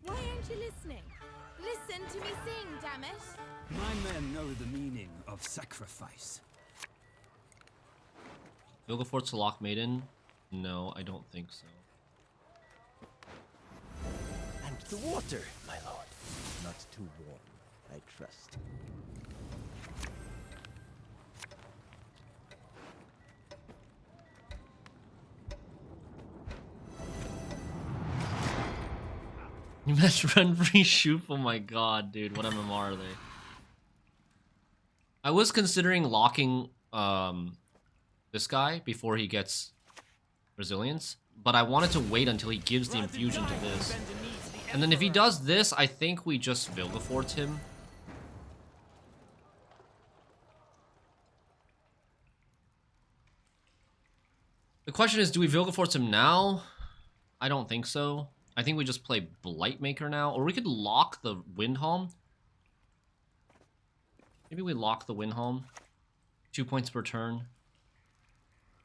Why aren't you listening? Listen to me sing, damn it! My men know the meaning of sacrifice. Vilgefortz to lock Maiden? No, I don't think so. And the water, my lord. Not too warm, I trust. You matched Renfri Shoop? Oh my god, dude. What MMR are they? I was considering locking this guy before he gets Resilience, but I wanted to wait until he gives the infusion to this. And then if he does this, I think we just Vilgefortz him. The question is, do we Vilgefortz him now? I don't think so. I think we just play Blightmaker now, or we could lock the Windhelm. Maybe we lock the Windhelm. 2 points per turn.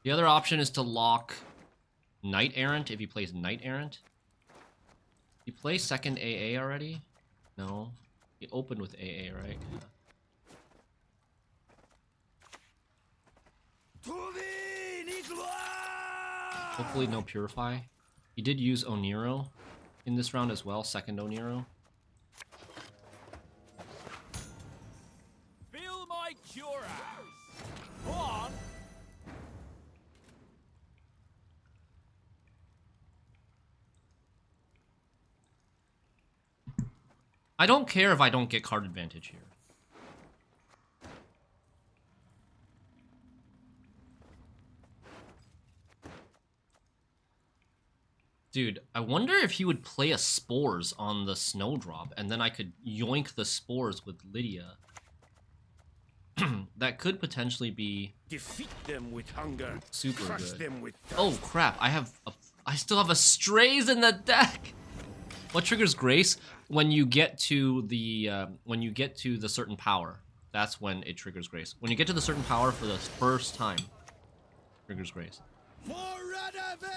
The other option is to lock Knight Errant if he plays Knight Errant. He plays second AA already? No. He opened with AA, right? Yeah. Hopefully no Purify. He did use Oniro in this round as well, second Oniro. Feel my cure. Go on. I don't care if I don't get card advantage here. Dude, I wonder if he would play a Spores on the Snowdrop, and then I could yoink the Spores with Lydia. That could potentially be Defeat them with hunger. super Crush good. them with Oh crap! I still have a Strays in the deck. What triggers Grace? When you get to the certain power, that's when it triggers Grace. When you get to the certain power for the first time, triggers Grace. For Radovid!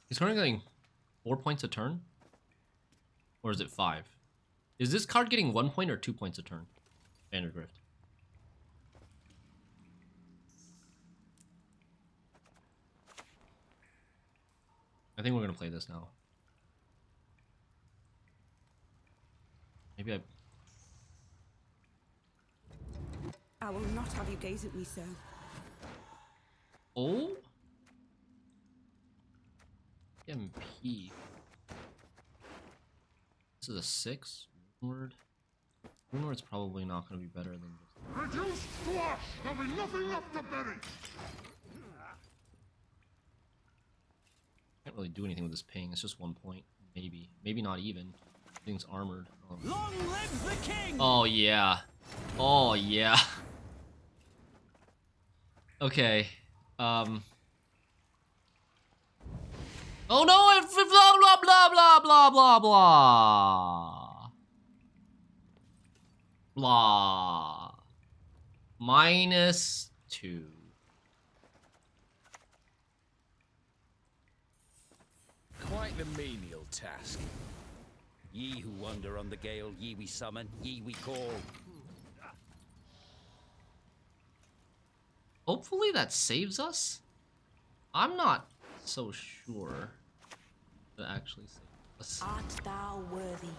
He's currently getting 4 points a turn? Or is it 5? Is this card getting 1 point or 2 points a turn? Vandergrift. I think we're gonna play this now. Maybe I will not have you gaze at me so. Oh? MP. This is a 6 word. Word's probably not going to be better than this. Reduce squash! There'll be nothing left to bury! Can't really do anything with this ping. It's just 1 point. Maybe. Maybe not even. Thing's armored. Oh. Long live the king! Oh, yeah. Oh, yeah. Okay. Oh, no! It, blah, blah, blah, blah, blah, blah, blah. Blah. -2. Quite the menial task. Ye who wander on the gale, ye we summon, ye we call. Hopefully that saves us. I'm not so sure that actually saves us. Art thou worthy?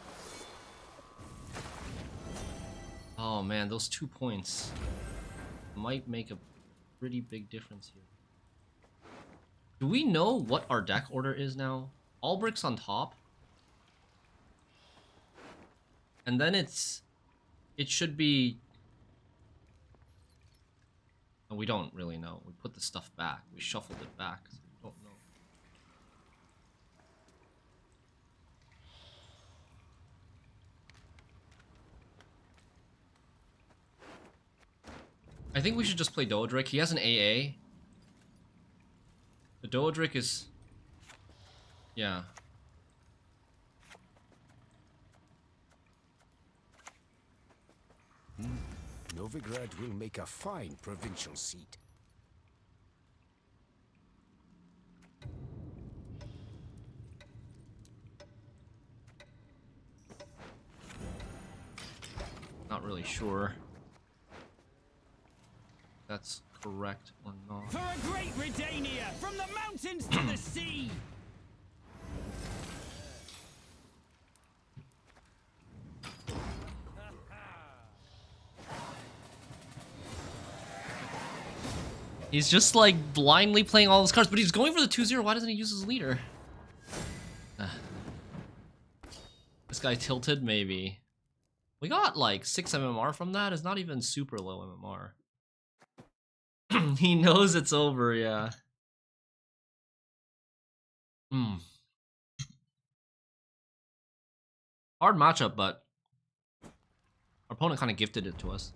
Oh man, those 2 points might make a pretty big difference here. Do we know what our deck order is now? Albrich's on top. And then it should be... Oh, we don't really know. We put the stuff back. We shuffled it back. So we don't know. I think we should just play Doadrick. He has an AA. The Doadrick is... Yeah. Novigrad will make a fine provincial seat. Not really sure. That's correct or not. For a great Redania, from the mountains to the sea! He's just like blindly playing all his cards, but he's going for the 2-0. Why doesn't he use his leader? This guy tilted, maybe. We got like 6 MMR from that. It's not even super low MMR. He knows it's over, yeah. Hard matchup, but our opponent kind of gifted it to us.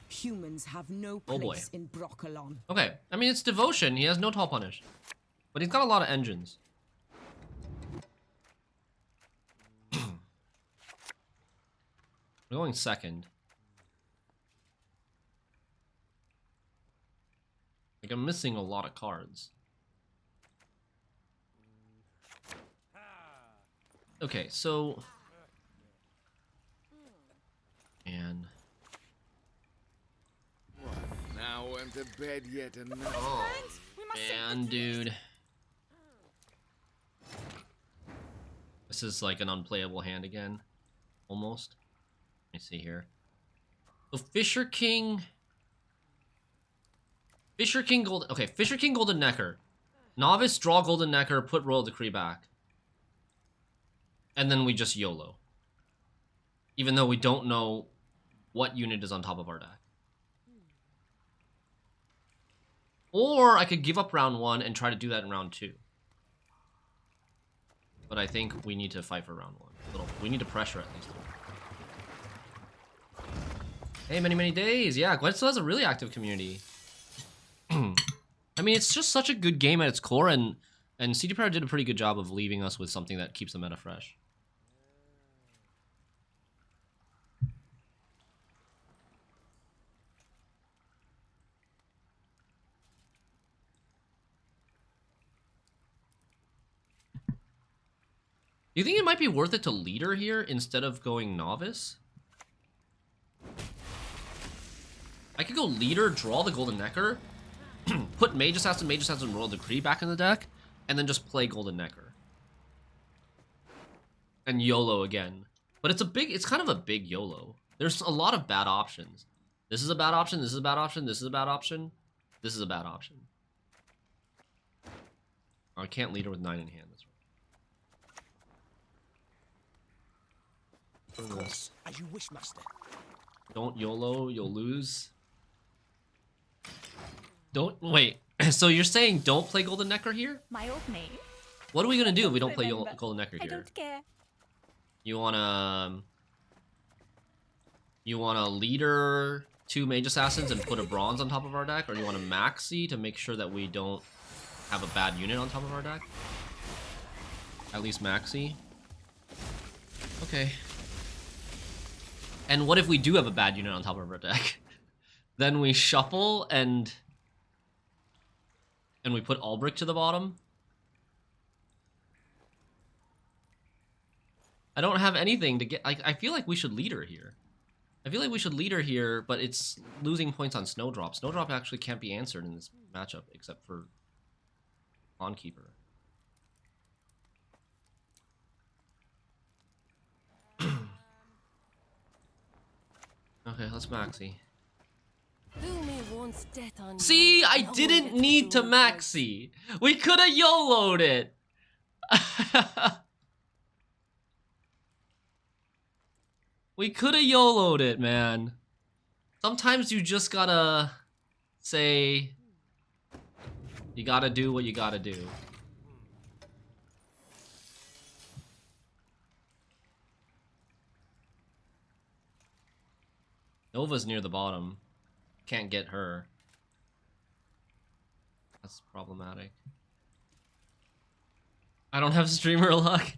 Humans have no Oh boy. place in Broccolon. Okay, I mean, it's Devotion. He has no tall punish. But he's got a lot of engines. We're going second. Like, I'm missing a lot of cards. Okay, so... And... Now went to bed yet another. Oh, man, dude. This is like an unplayable hand again. Almost. Let me see here. So Fisher King... Fisher King Golden... Okay, Fisher King Golden Nekker. Novice, draw Golden Nekker, put Royal Decree back. And then we just YOLO. Even though we don't know what unit is on top of our deck. Or I could give up round 1 and try to do that in round 2. But I think we need to fight for round 1. We need to pressure at least. Hey, many days. Yeah, Gwent still has a really active community. I mean, it's just such a good game at its core, and CD Projekt did a pretty good job of leaving us with something that keeps the meta fresh. Do you think it might be worth it to leader here instead of going novice? I could go leader, draw the Golden Nekker, put Mage Assassin, Royal Decree back in the deck, and then just play Golden Nekker. And YOLO again. But it's kind of a big YOLO. There's a lot of bad options. This is a bad option, this is a bad option, this is a bad option, this is a bad option. Oh, I can't leader with 9 in hand, that's right. Of course, as you wish, master. Don't YOLO, you'll lose. Don't wait. So you're saying don't play Golden Nekker here? My old name? What are we gonna do if we don't I play remember. Golden Nekker I here? don't care. You wanna leader 2 mage assassins and put a bronze on top of our deck, or you want a Maxii to make sure that we don't have a bad unit on top of our deck? At least Maxii. Okay. And what if we do have a bad unit on top of our deck? Then we shuffle and we put Albrich to the bottom. I don't have anything to get. I feel like we should leader here. I feel like we should leader here, but it's losing points on Snowdrop. Snowdrop actually can't be answered in this matchup except for Pawnkeeper. Okay, let's Maxii. See, I didn't need to Maxii. We could have YOLO'd it. We could have YOLO'd it, man. Sometimes you just gotta say, you gotta do what you gotta do. Nova's near the bottom. Can't get her. That's problematic. I don't have streamer luck.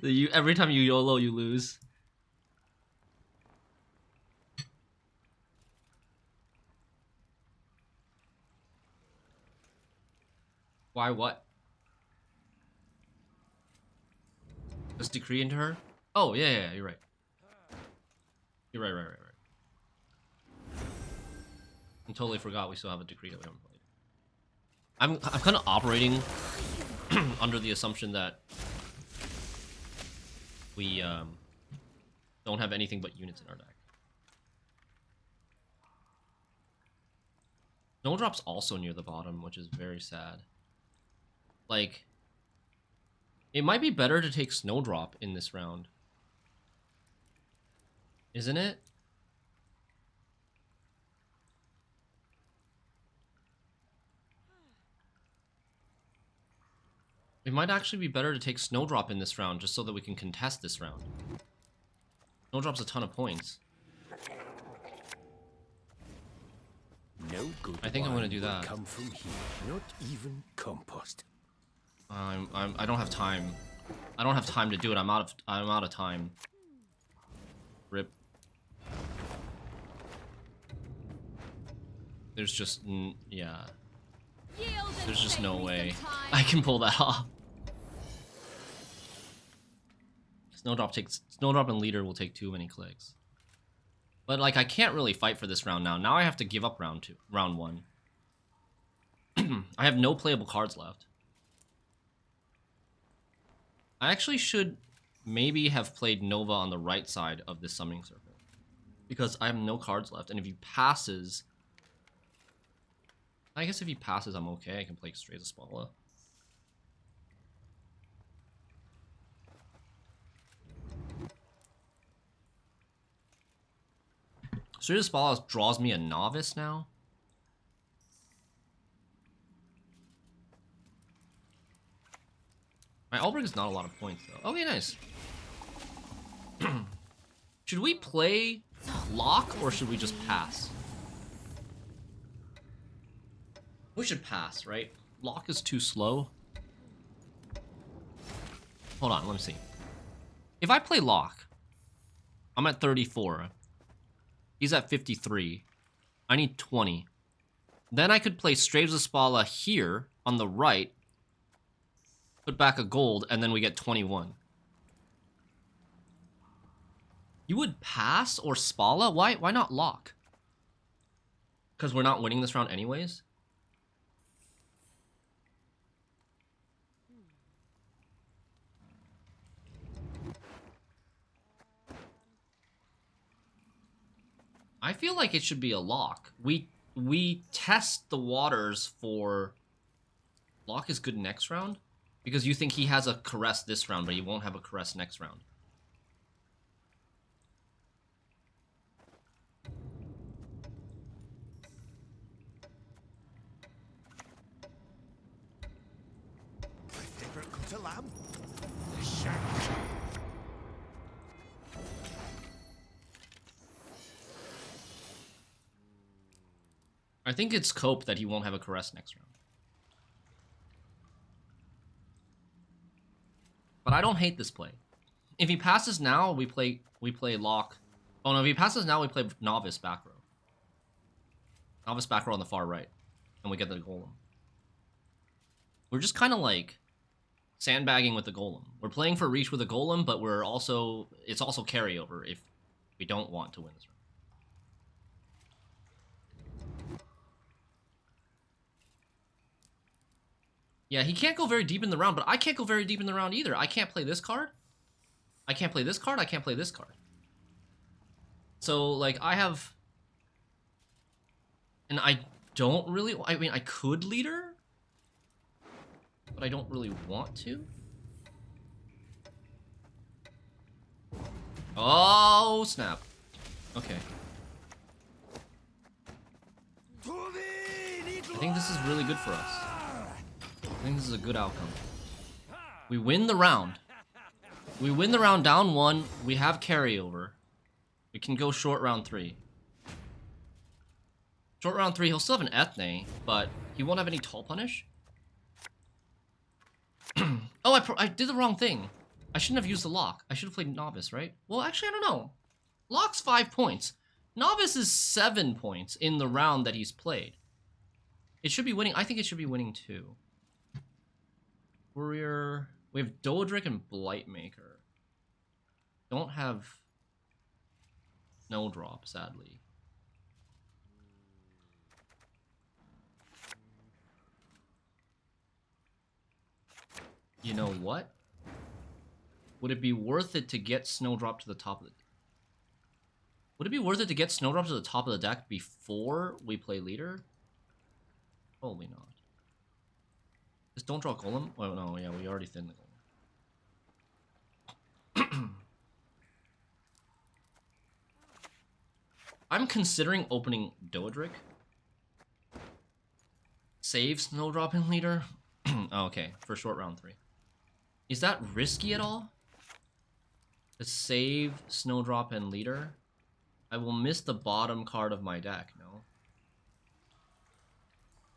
Every time you YOLO, you lose. Why what? Just decree into her? Oh, yeah, you're right. You're right. I totally forgot we still have a decree that we haven't played. I'm kind of operating under the assumption that we don't have anything but units in our deck. Snowdrop's also near the bottom, which is very sad. Like, it might be better to take Snowdrop in this round. Isn't it? It might actually be better to take Snowdrop in this round, just so that we can contest this round. Snowdrop's a ton of points. No good. I think I'm gonna do that. Come from here. Not even compost. I don't have time. I don't have time to do it. I'm out of time. Rip. There's just yeah. There's just no way I can pull that off. Snowdrop and leader will take too many clicks. But like I can't really fight for this round now. Now I have to give up round 1. I have no playable cards left. I actually should maybe have played Nova on the right side of this summoning circle, because I have no cards left, and if he passes, I guess if he passes, I'm okay. I can play Strays of Spalla. Strays of Spalla draws me a Novice now. My Albrich is not a lot of points, though. Okay, nice. Should we play Lock, or should we just pass? We should pass, right? Lock is too slow. Hold on, let me see. If I play Lock, I'm at 34. He's at 53. I need 20. Then I could play Strays of Spalla here on the right, put back a gold, and then we get 21. You would pass or Spalla? Why not Lock? Because we're not winning this round anyways? I feel like it should be a Lock. We test the waters for... Lock is good next round? Because you think he has a Caress this round, but he won't have a Caress next round. to lamb. I think it's cope that he won't have a caress next round. But I don't hate this play. If he passes now, we play lock. Oh no, if he passes now, we play novice back row. Novice back row on the far right. And we get the golem. We're just kind of like sandbagging with the golem. We're playing for reach with a golem, but it's also carryover if we don't want to win this round. Yeah, he can't go very deep in the round, but I can't go very deep in the round either. I can't play this card. I can't play this card. I can't play this card. So, like, I have... And I don't really... I mean, I could leader, but I don't really want to. Oh, snap. Okay. I think this is really good for us. I think this is a good outcome. We win the round. We win the round down 1. We have carryover. We can go short round 3. Short round 3, he'll still have an Ethne, but he won't have any tall punish. Oh, I did the wrong thing. I shouldn't have used the lock. I should have played novice, right? Well, actually, I don't know. Lock's 5 points. Novice is 7 points in the round that he's played. It should be winning. I think it should be winning 2. Courier. We have Doadrick and Blightmaker. Don't have Snowdrop, sadly. You know what? Would it be worth it to get Snowdrop to the top of the... Would it be worth it to get Snowdrop to the top of the deck before we play leader? Probably not. Just don't draw Golem? Oh no, yeah, we already thinned the Golem. I'm considering opening Doadrick. Save Snowdrop in leader. Oh, okay, for short round 3. Is that risky at all? To save Snowdrop and leader? I will miss the bottom card of my deck, no?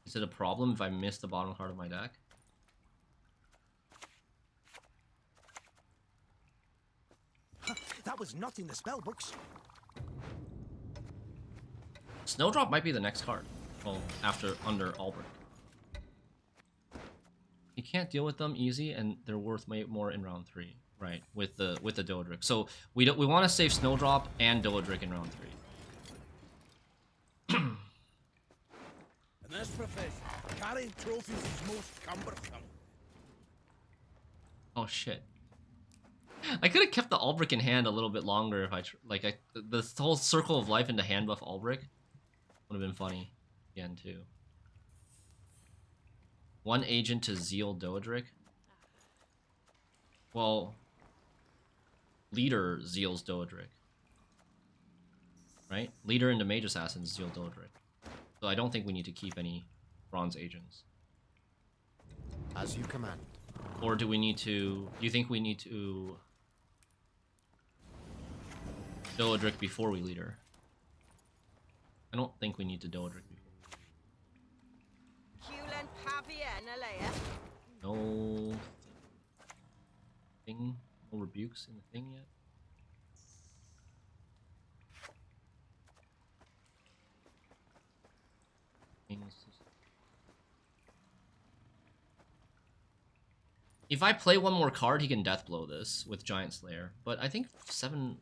Is it a problem if I miss the bottom card of my deck? That was not in the spell books. Snowdrop might be the next card. Well, under Albrich. You can't deal with them easy, and they're worth way more in round 3, right? With the Doadrick. So we want to save Snowdrop and Doadrick in round 3. In this profession, carrying trophies is most cumbersome. Oh shit. I could have kept the Albrich in hand a little bit longer if the whole circle of life into hand buff Albrich would have been funny again too. 1 agent to Zeal Doadrick. Well, leader Zeal's Doadrick. Right? Leader into Mage Assassin's Zeal Doadrick. So I don't think we need to keep any bronze agents. As you command. Or do we need to... Do you think we need to... Doadrick before we leader? I don't think we need to Doadrick before. No... Thing? No rebukes in the thing yet? If I play one more card, he can Deathblow this with Giant Slayer. But I think 7...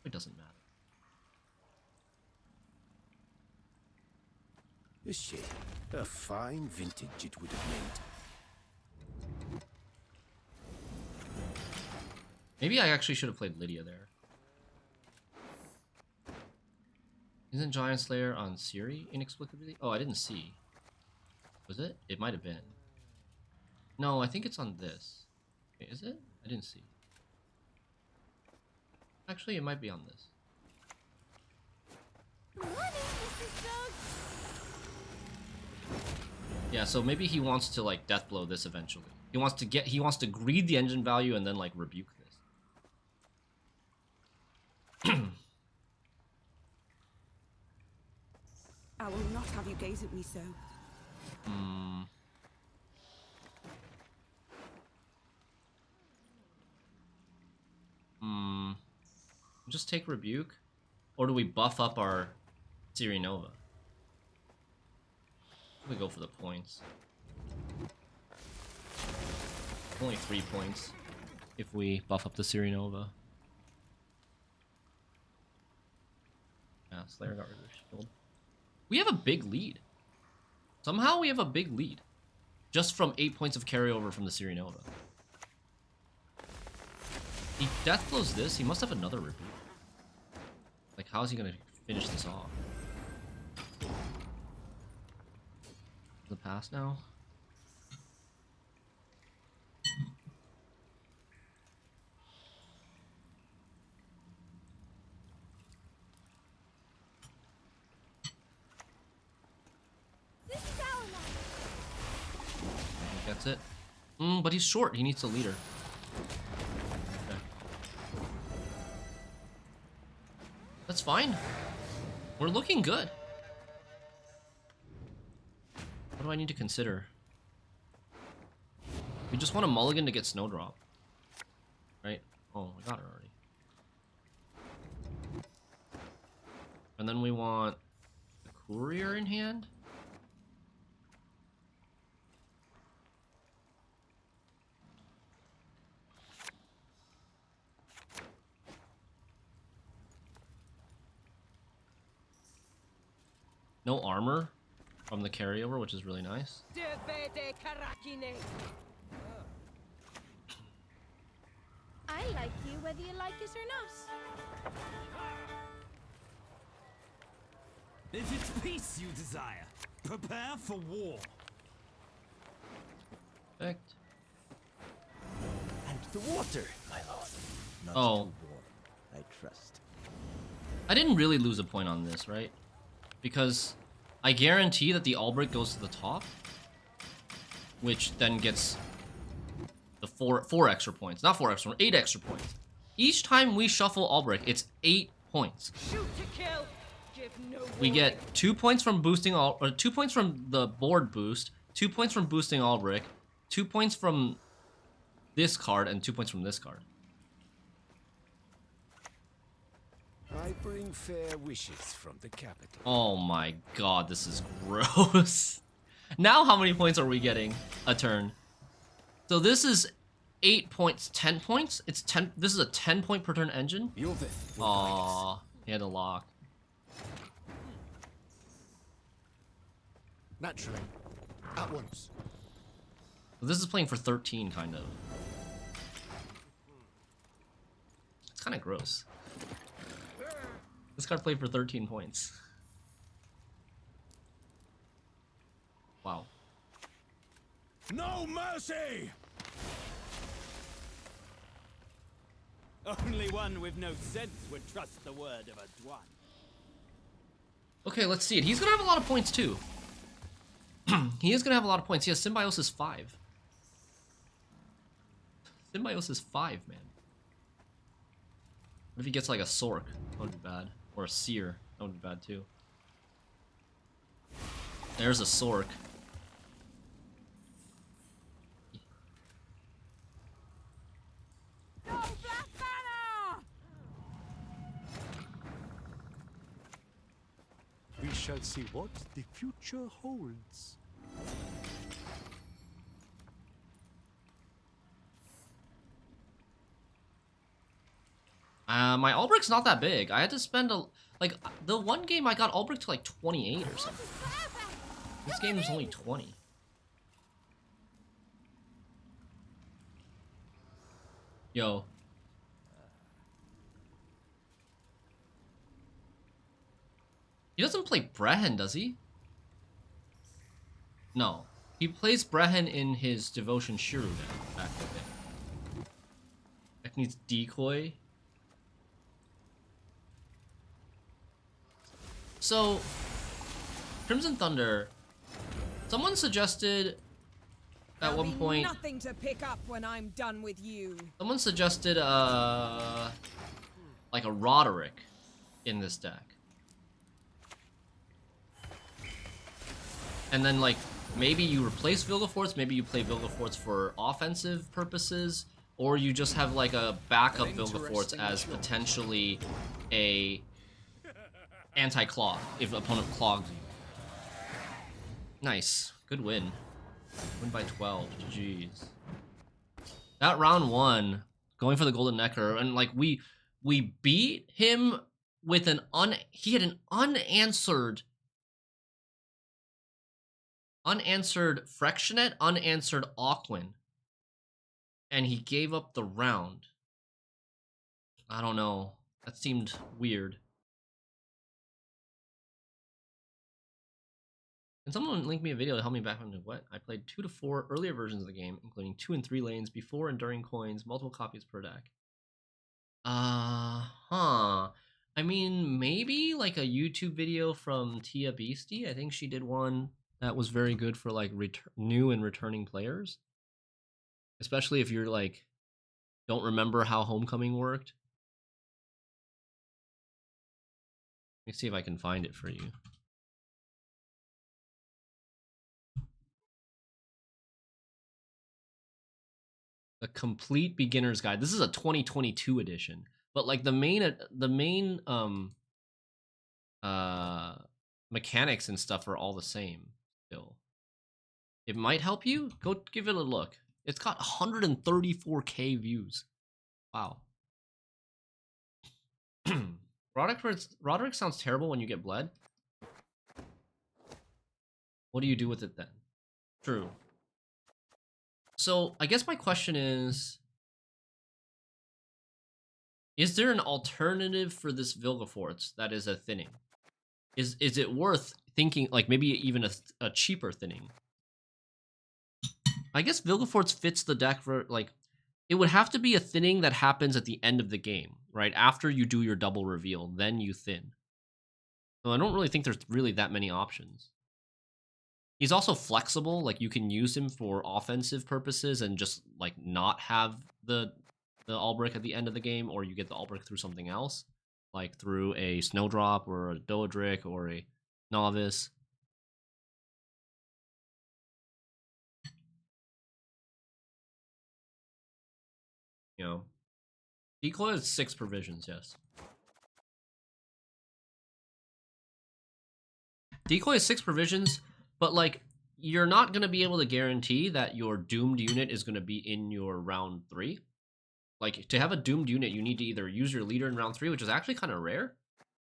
It doesn't matter. A shame. A fine vintage it would have made. Maybe I actually should have played Lydia there. Isn't Giant Slayer on Siri inexplicably? Oh, I didn't see. Was it? It might have been. No, I think it's on this. Wait, is it? I didn't see. Actually, it might be on this. Good morning, Mrs. Dog. Yeah, so maybe he wants to like deathblow this eventually. He wants to greed the engine value and then like rebuke this. I will not have you gaze at me so. Just take rebuke, or do we buff up our Siri Nova? We go for the points. Only 3 points if we buff up the Siri Nova. Yeah, Slayer got rid of the shield. We have a big lead. Somehow we have a big lead. Just from 8 points of carryover from the Siri Nova. He deathblows this, he must have another rebuke. Like, how is he gonna finish this off? The pass now? He gets it. But he's short, he needs a leader. Okay. That's fine. We're looking good. What do I need to consider? We just want a mulligan to get Snowdrop. Right? Oh, I got it already. And then we want the Courier in hand. No armor from the carryover, which is really nice. I like you whether you like it or not. If it's peace you desire, prepare for war. Perfect. And the water, my lord. Not Oh. too warm, I trust. I didn't really lose a point on this, right? Because I guarantee that the Albrich goes to the top, which then gets the four extra points. Not 4 extra, 8 extra points. Each time we shuffle Albrich, it's 8 points. Shoot to kill. Give no We get 2 points from boosting or 2 points from the board boost, 2 points from boosting Albrich, 2 points from this card, and 2 points from this card. I bring fair wishes from the capital. Oh my god, this is gross. Now how many points are we getting a turn? So this is 8 points, 10 points? It's 10. This is a 10 point per turn engine? Aww, he had a lock. Naturally. At once. This is playing for 13, kind of. It's kind of gross. This card played for 13 points. Wow. No mercy! Only one with no sense would trust the word of a Dwan. Okay, let's see it. He's gonna have a lot of points too. He is gonna have a lot of points. He has Symbiosis 5. Symbiosis 5, man. What if he gets like a Sork? That would be bad. Or a Seer. That would be bad too. There's a Sork. We shall see what the future holds. My Albrich's not that big. I had to spend like the one game I got Albrich to like 28 or something. This game is only 20. Yo. He doesn't play Brehen, does he? No. He plays Brehen in his Devotion Shiru deck back in the day. Deck needs Decoy. So, Crimson Thunder Someone suggested at one point. Nothing to pick up when I'm done with you. Someone suggested like a Roderick in this deck. And then like maybe you replace Vilgefortz, maybe you play Vilgefortz for offensive purposes, or you just have like a backup Vilgefortz as potentially a anti-clog if opponent clogs you. Nice. Good win. Win by 12. Jeez. That round 1, going for the Golden Nekker, and like we beat him with an he had an unanswered Fractionet, unanswered Aquin, and he gave up the round. I don't know. That seemed weird. Can someone link me a video to help me back into what? I played 2 to 4 earlier versions of the game, including 2 and 3 lanes, before and during coins, multiple copies per deck. I mean, maybe like a YouTube video from Tia Beastie. I think she did one that was very good for like new and returning players. Especially if you're like, don't remember how Homecoming worked. Let me see if I can find it for you. The Complete Beginner's Guide. This is a 2022 edition, but like the main mechanics and stuff are all the same still. It might help you. Go give it a look. It's got 134k views. Wow. Roderick sounds terrible when you get bled. What do you do with it then? True. So I guess my question is there an alternative for this Vilgefortz that is a thinning? Is it worth thinking, like maybe even a cheaper thinning? I guess Vilgefortz fits the deck for, like, it would have to be a thinning that happens at the end of the game, right? After you do your double reveal, then you thin. So I don't really think there's really that many options. He's also flexible, like you can use him for offensive purposes and just like not have the Albrich at the end of the game, or you get the Albrich through something else, like through a Snowdrop or a Doadrick or a Novice. You know, Decoy has 6 provisions, yes. Decoy has 6 provisions, but like you're not going to be able to guarantee that your doomed unit is going to be in your round 3. Like to have a doomed unit, you need to either use your leader in round 3, which is actually kind of rare,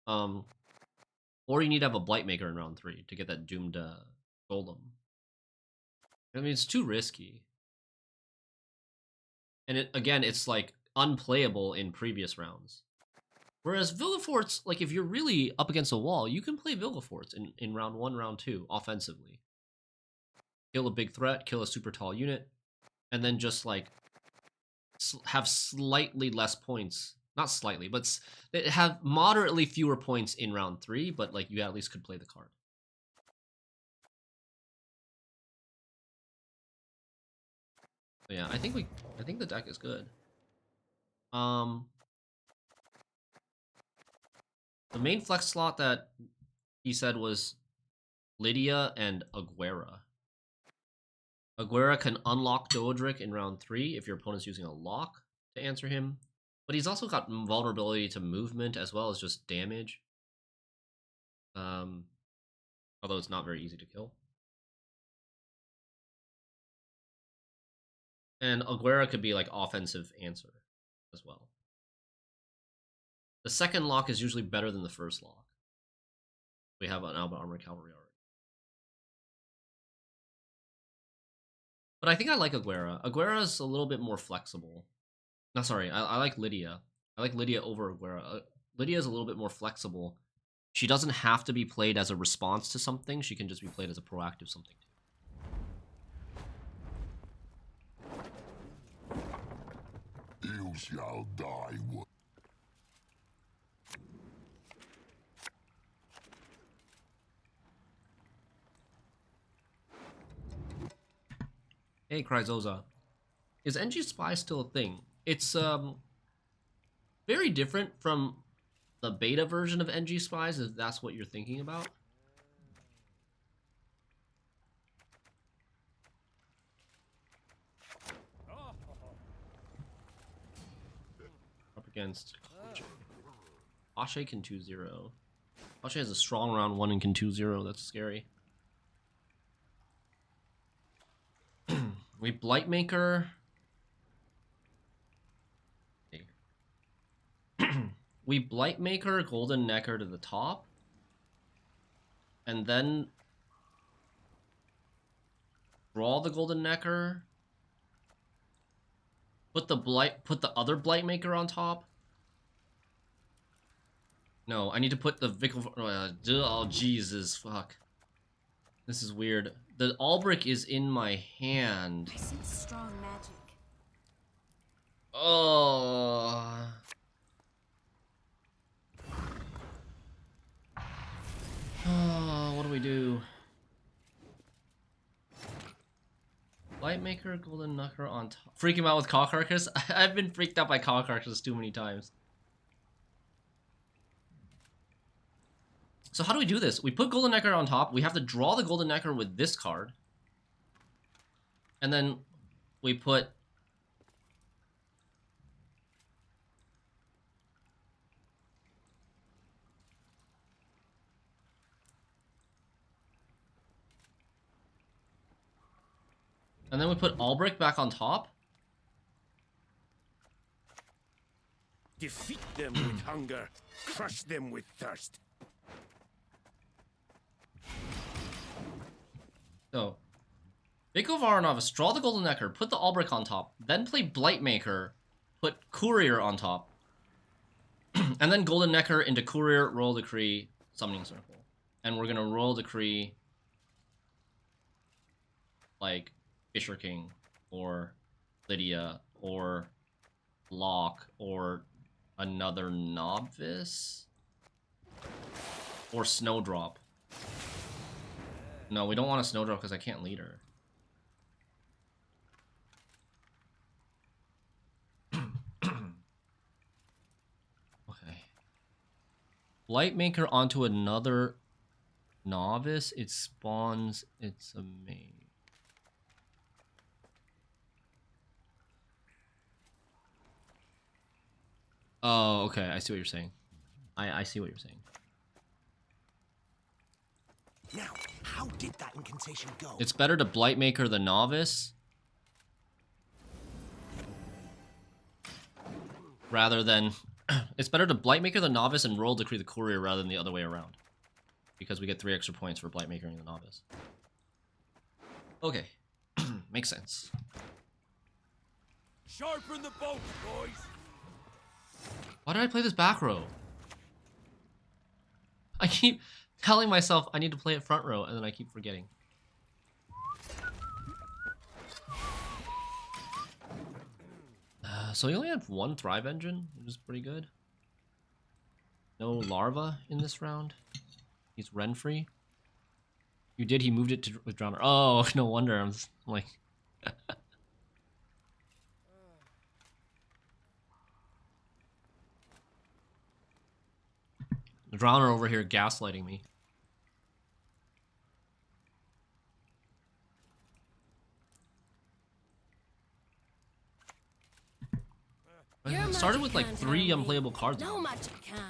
or you need to have a Blightmaker in round 3 to get that doomed golem. I mean, it's too risky. And it's like unplayable in previous rounds. Whereas Vilgefortz, like if you're really up against a wall, you can play Vilgefortz in round 1, round 2 offensively. Kill a big threat, kill a super tall unit, and then just like have slightly less points. Not slightly, but have moderately fewer points in round 3, but like you at least could play the card. So yeah, I think the deck is good. The main flex slot that he said was Lydia and Aguera. Aguera can unlock Doadrick in round 3 if your opponent's using a lock to answer him, but he's also got vulnerability to movement as well as just damage. Although it's not very easy to kill. And Aguera could be like offensive answer as well. The second lock is usually better than the first lock. We have an Alba Armor Cavalry already. But I think I like Aguera. Aguera is a little bit more flexible. No, sorry, I like Lydia. I like Lydia over Aguera. Lydia is a little bit more flexible. She doesn't have to be played as a response to something. She can just be played as a proactive something too. You shall die. Hey, Chrysoza. Is NG Spy still a thing? It's very different from the beta version of NG Spies, if that's what you're thinking about. Up against Koshchey. Koshchey can 2-0. Koshchey has a strong round 1 and can 2-0. That's scary. We Blightmaker. We Blightmaker Golden Nekker to the top. And then draw the Golden Nekker. Put the other Blightmaker on top. No, I need to put the Vicovaro. Oh Jesus, fuck. This is weird. The Albrich is in my hand. I sense strong magic. Oh. Oh, what do we do? Blightmaker, Golden Nekker on top. Freak him out with Caw Carcass? I've been freaked out by Caw Carcass too many times. So how do we do this? We put Golden Nekker on top. We have to draw the Golden Nekker with this card. And then we put... And then we put Albrich back on top. Defeat them with hunger, crush them with thirst. So, Vicovaro Novice, draw the Golden Nekker, put the Albrich on top, then play Blightmaker, put Courier on top, and then Golden Nekker into Courier, Royal Decree, Summoning Circle. And we're gonna Royal Decree, like, Fisher King, or Lydia, or Locke, or another Novice, or Snowdrop. No, we don't want a Snowdrop because I can't lead her. Okay. Blightmaker onto another Novice. It spawns. It's a main. Oh, okay. I see what you're saying. I see what you're saying. Now, how did that incantation go? It's better to Blightmaker the Novice rather than... It's better to Blightmaker the Novice and Royal Decree the Courier rather than the other way around. Because we get 3 extra points for Blightmakering the Novice. Okay. Makes sense. Sharpen the bolts, boys! Why did I play this back row? I keep telling myself I need to play it front row, and then I keep forgetting. So he only had 1 Thrive Engine, which is pretty good. No Larva in this round. He's Renfri. You did, he moved it to with Drowner. Oh, no wonder. I'm like... The Drowner over here gaslighting me. I started with like 3 unplayable cards. No magic can.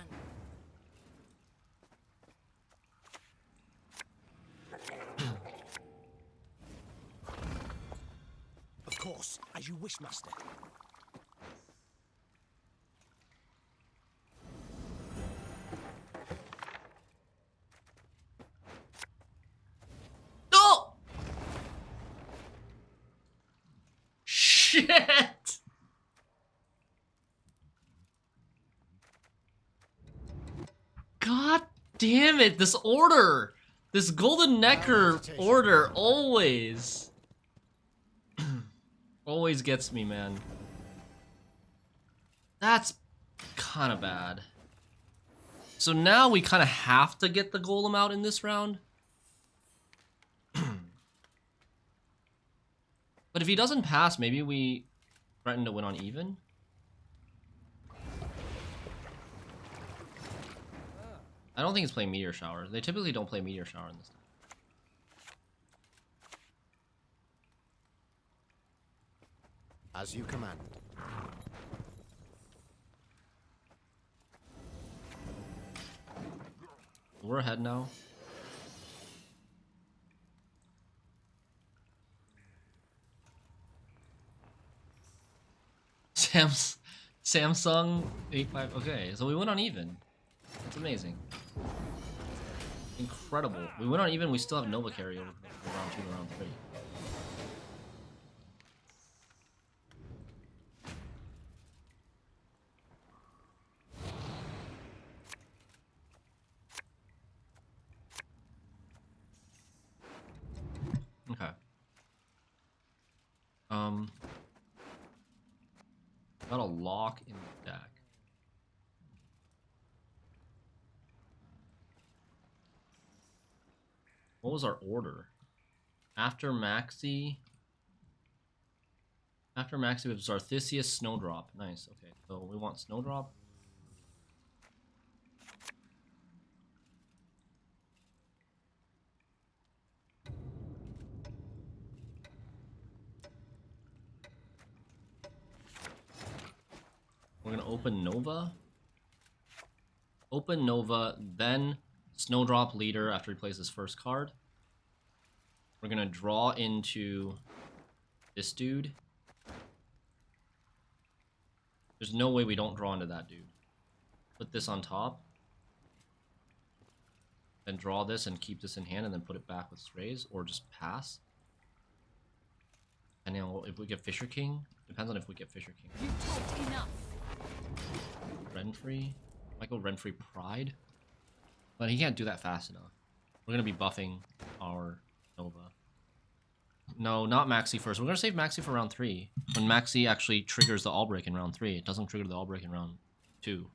Of course, as you wish, Master. No! Shit! God damn it, this order! This Golden Nekker order always... always gets me, man. That's kind of bad. So now we kind of have to get the Golem out in this round. But if he doesn't pass, maybe we threaten to win on even. I don't think he's playing Meteor Shower. They typically don't play Meteor Shower in this deck. As you command. We're ahead now. Samsung 85. Okay, so we went on even. That's amazing. Incredible. We went on even. We still have Nova carryover from round 2 to round 3. Okay. Got a lock in the deck. What was our order? After Maxii, we have Xarthisius, Snowdrop. Nice. Okay, so we want Snowdrop. We're gonna open Nova. Open Nova, then Snowdrop leader after he plays his first card. We're gonna draw into this dude. There's no way we don't draw into that dude. Put this on top. Then draw this and keep this in hand and then put it back with Strays, or just pass. And now if we get Fisher King, depends on if we get Fisher King. You talked enough. Renfri. Might go Renfri Pride. But he can't do that fast enough. We're gonna be buffing our Nova. No, not Maxii first. We're gonna save Maxii for round 3. When Maxii actually triggers the Albrich in round 3. It doesn't trigger the Albrich in round 2.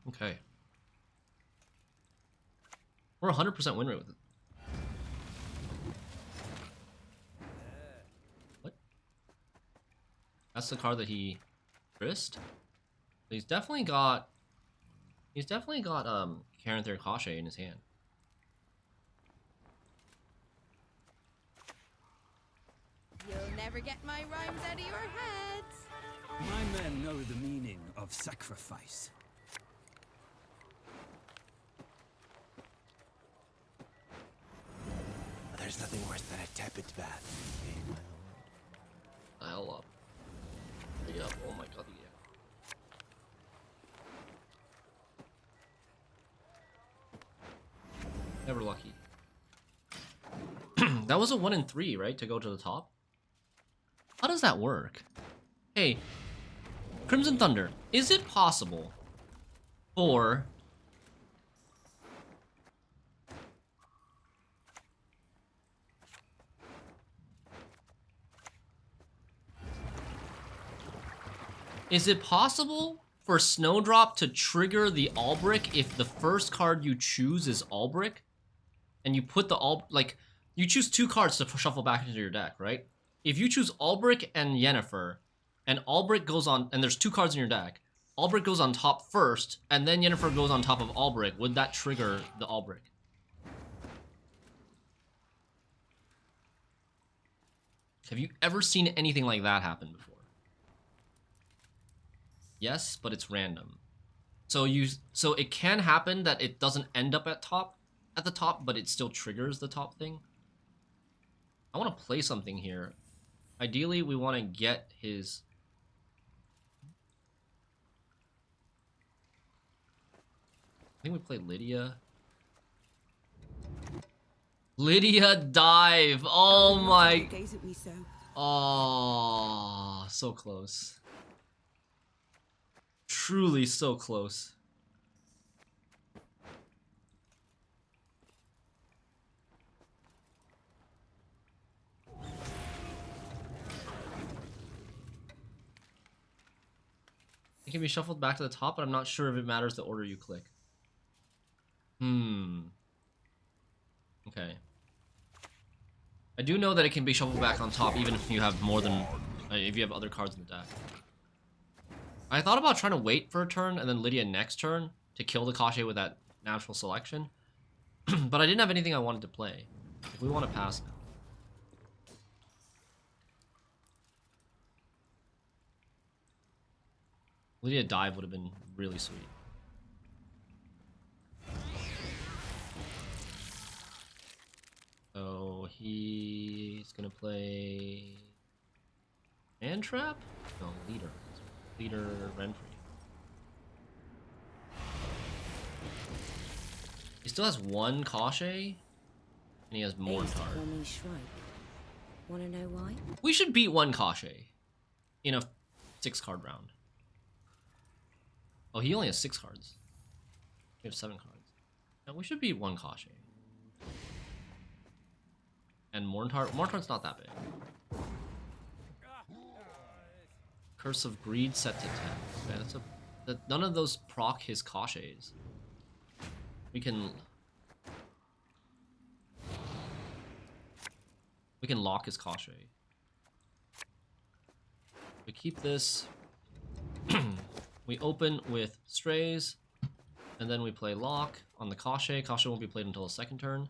Okay. We're 100% win rate with it. What? That's the card that he risked? He's definitely got Karenthir Koshchey in his hand. You'll never get my rhymes out of your head. My men know the meaning of sacrifice. There's nothing worse than a tepid bath. Dial up. Yeah, oh my god, yeah. Never lucky. That was a 1 in 3, right? To go to the top? How does that work? Hey, Crimson Thunder, is it possible for... Is it possible for Snowdrop to trigger the Albrich if the first card you choose is Albrich? And you put the you choose 2 cards to shuffle back into your deck, right? If you choose Albrich and Yennefer, and Albrich goes on, and there's 2 cards in your deck, Albrich goes on top first, and then Yennefer goes on top of Albrich, would that trigger the Albrich? Have you ever seen anything like that happen before? Yes, but it's random. So it can happen that it doesn't end up at the top, but it still triggers the top thing. I want to play something here. Ideally, we want to get his... I think we play Lydia. Lydia dive! Oh my... Gaze at me so. Oh, so close. Truly so close. can be shuffled back to the top, but I'm not sure if it matters the order you click. Okay. I do know that it can be shuffled back on top even if you have more than... if you have other cards in the deck. I thought about trying to wait for a turn and then Lydia next turn to kill the Koshchey with that natural selection. But I didn't have anything I wanted to play. Like, we want to pass now. Lydia dive would have been really sweet. So he's gonna play Hand Trap? No, Leader. Leader Renfri. He still has one Koshchey, and he has Mortar. Wanna know why? We should beat one Koshchey in a 6-card round. Oh, he only has 6 cards. We have 7 cards. Yeah, we should beat one Koshchey. And Mortar's not that big. Curse of Greed set to 10. Okay, that's none of those proc his Koshcheys. We can lock his Koshchey. We keep this. We open with Strays, and then we play Lock on the Koshchey. Koshchey won't be played until the second turn.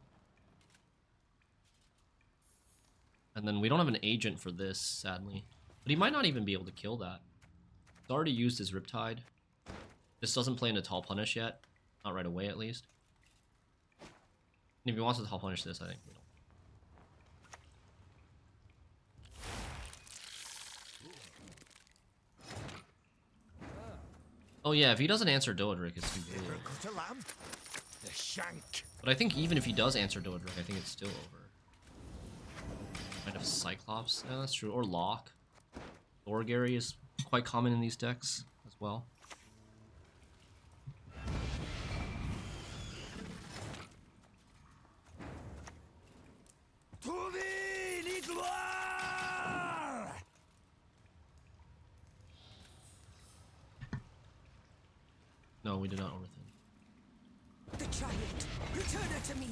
And then we don't have an agent for this, sadly. But he might not even be able to kill that. He's already used his Riptide. This doesn't play into Tall Punish yet. Not right away, at least. And if he wants to Tall Punish this, I think we don't. Oh yeah, if he doesn't answer Doadrick, it's too blue. But I think even if he does answer Doadrick, I think it's still over. Might have Cyclops. Yeah, that's true. Or Lock. Orgary is quite common in these decks as well. No, we did not overthink. The child, return her to me.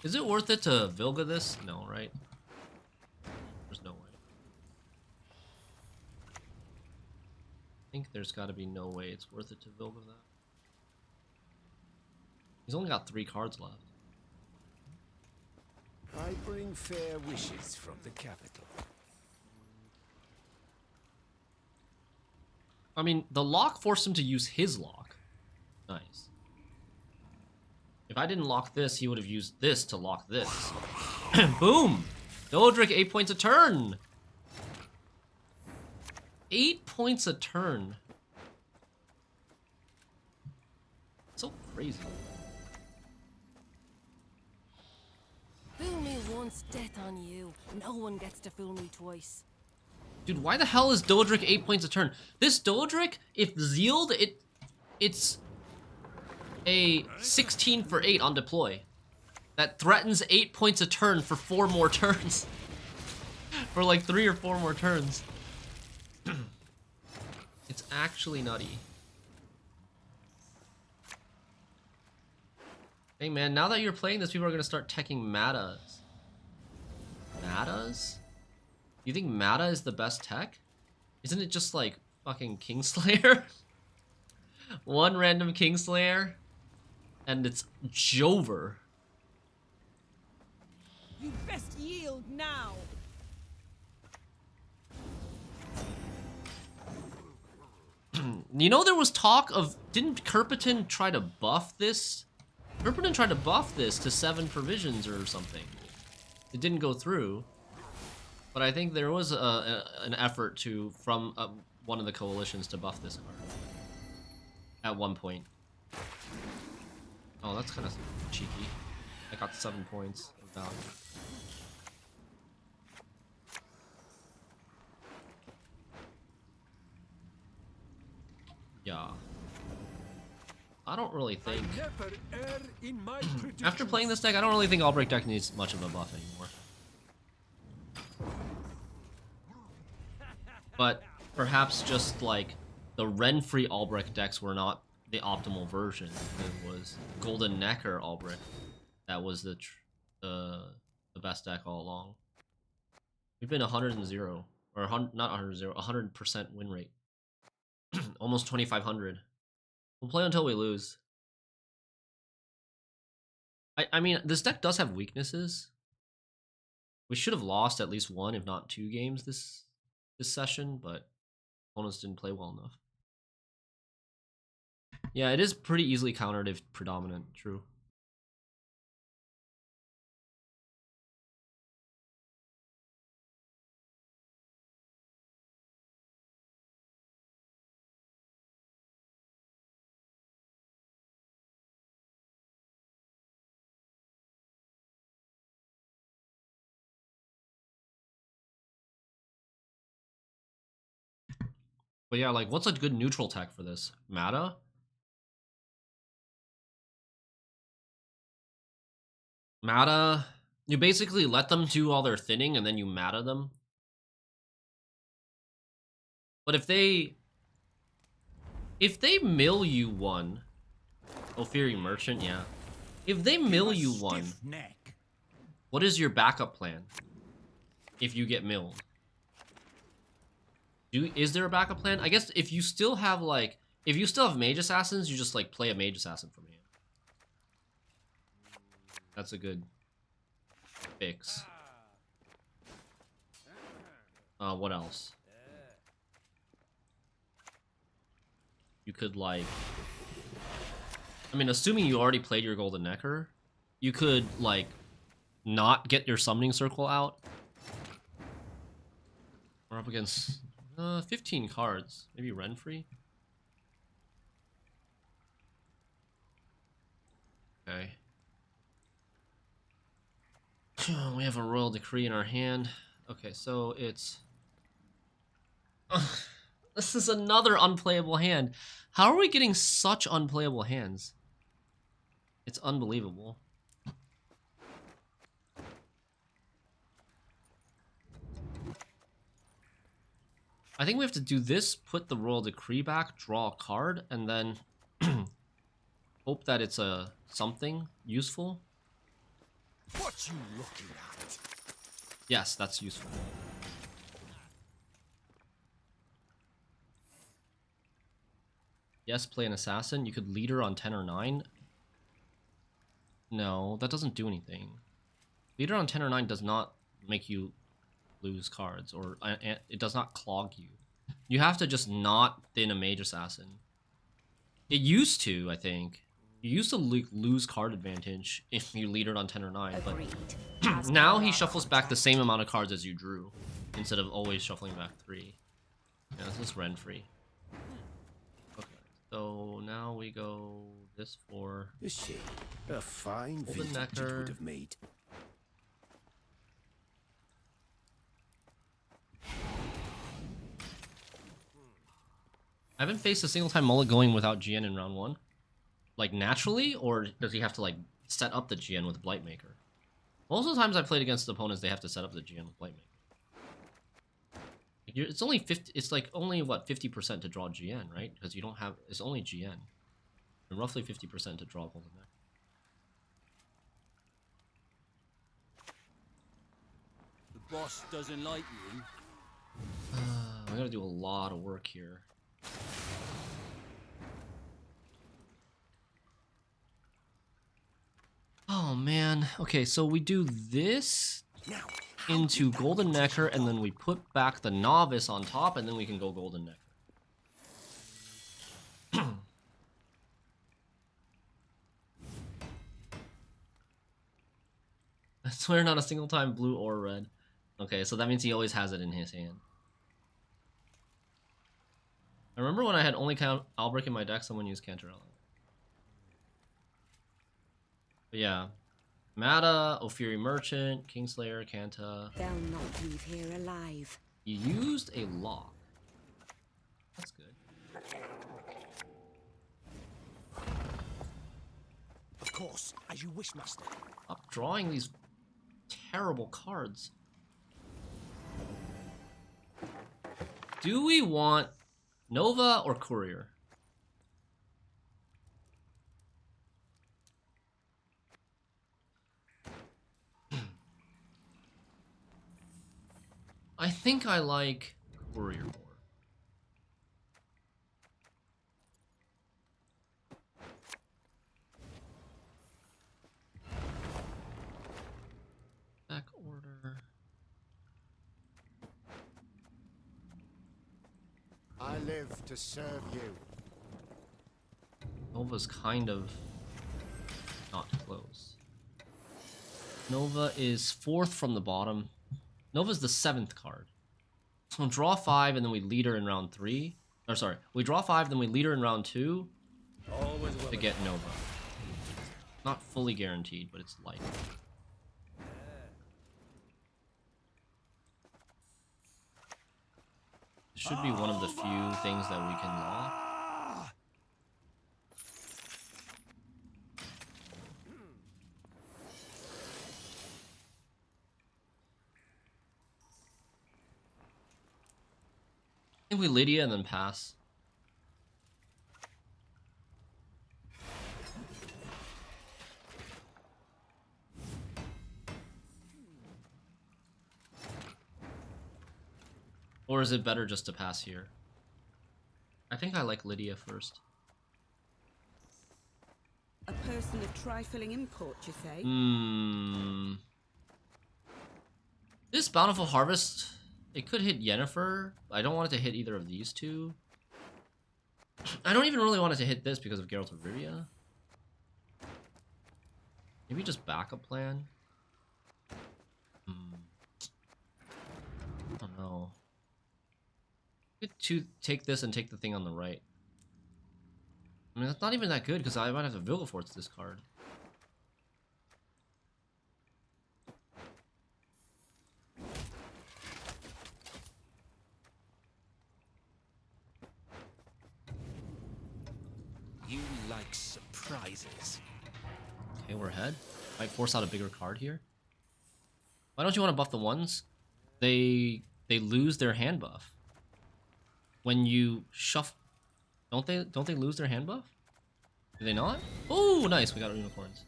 Is it worth it to Vilge this? No, right? There's no way. I think there's got to be no way it's worth it to Vilge that. He's only got 3 cards left. I bring fair wishes from the capital. I mean, the lock forced him to use his lock. Nice. If I didn't lock this, he would have used this to lock this. Boom! Doadrick, 8 points a turn! 8 points a turn. So crazy. Fool me once, death on you. No one gets to fool me twice. Dude, why the hell is Doadrick 8 points a turn? This Doadrick, if Zealed, it's a 16 for 8 on deploy. That threatens 8 points a turn for 4 more turns. For like 3 or 4 more turns. It's actually nutty. Hey man, now that you're playing this, people are gonna start teching Matas. Matas? You think Mata is the best tech? Isn't it just like fucking Kingslayer? One random Kingslayer, and it's Jover. You best yield now. You know, there was talk of, didn't Hyperthin try to buff this? Hyperthin tried to buff this to 7 provisions or something. It didn't go through. But I think there was an effort from one of the coalitions to buff this card. At one point. Oh, that's kind of cheeky. I got 7 points of value. Yeah. I don't really think... After playing this deck, I don't really think Albrich deck needs much of a buff anymore. But perhaps just like the Renfri Albrich decks were not the optimal version. It was Golden Nekker Albrich that was the best deck all along. We've been 100 and 0, or 100, not 100 0, 100% win rate. Almost 2,500. We'll play until we lose. I mean, this deck does have weaknesses. We should have lost at least 1, if not 2 games this session, but opponents didn't play well enough. Yeah, it is pretty easily countered if predominant, true. But yeah, like, what's a good neutral tech for this? Mata? Mata, you basically let them do all their thinning and then you mata them. But if they mill you one, Ophiri Merchant, yeah. If they mill you one, what is your backup plan if you get milled? Is there a backup plan? I guess if you still have like, if you still have Mage Assassins, you just like play a Mage Assassin from here. That's a good fix. What else? You could like, I mean, assuming you already played your Golden Nekker, you could like not get your Summoning Circle out. We're up against 15 cards. Maybe Renfri? Okay. We have a Royal Decree in our hand. Okay, so it's... This is another unplayable hand. How are we getting such unplayable hands? It's unbelievable. I think we have to do this, put the Royal Decree back, draw a card, and then hope that it's a something useful. What you looking at? Yes, that's useful. Yes, play an assassin. You could leader on 10 or 9. No, that doesn't do anything. Leader on 10 or 9 does not make you lose cards, or it does not clog you. You have to just not thin a Mage Assassin. It used to, I think. You used to lose card advantage if you leadered on 10 or 9, but now he shuffles back the same amount of cards as you drew, instead of always shuffling back 3. Yeah, this is Renfri. Okay, so now we go this for... Is she a fine Golden vintage it Nekker. would have made? I haven't faced a single time Mullet going without GN in round 1. Like, naturally? Or does he have to, like, set up the GN with Blightmaker? Most of the times I played against opponents, they have to set up the GN with Blightmaker. Like, it's only 50... It's, like, only, what, 50% to draw GN, right? Because you don't have... It's only GN. And roughly 50% to draw Golden Nekker. The boss doesn't like you. We gotta do a lot of work here. Oh man. Okay, so we do this into Golden Nekker, and then we put back the Novice on top, and then we can go Golden Nekker. I swear not a single time blue or red. Okay, so that means he always has it in his hand. I remember when I had only Albrich in my deck, someone used Cantarella. But yeah. Mata, Ophiri Merchant, Kingslayer, Kanta. They'll not leave here alive. You used a lock. That's good. Of course, as you wish, master. Stop drawing these terrible cards. Do we want Nova or Courier? I think I like Courier more. Back order. I live to serve you. Nova's kind of not close. Nova is 4th from the bottom. Nova's the 7th card. So draw 5 and then we lead her in round 3. Or sorry, we draw 5, then we lead her in round 2 to get Nova. Not fully guaranteed, but it's likely. It should be one of the few things that we can lock. I think we Lydia and then pass. Or is it better just to pass here? I think I like Lydia first. A person of trifling import, you say? This Bountiful Harvest, it could hit Yennefer. I don't want it to hit either of these two. I don't even really want it to hit this because of Geralt of Rivia. Maybe just backup plan. I don't know. To take this and take the thing on the right. I mean, that's not even that good because I might have to Vilgefortz this card. You like surprises. Okay, we're ahead. Might force out a bigger card here. Why don't you want to buff the ones? They lose their hand buff. When you shuffle, don't they lose their hand buff? Do they not? Oh, nice, we got unicorns.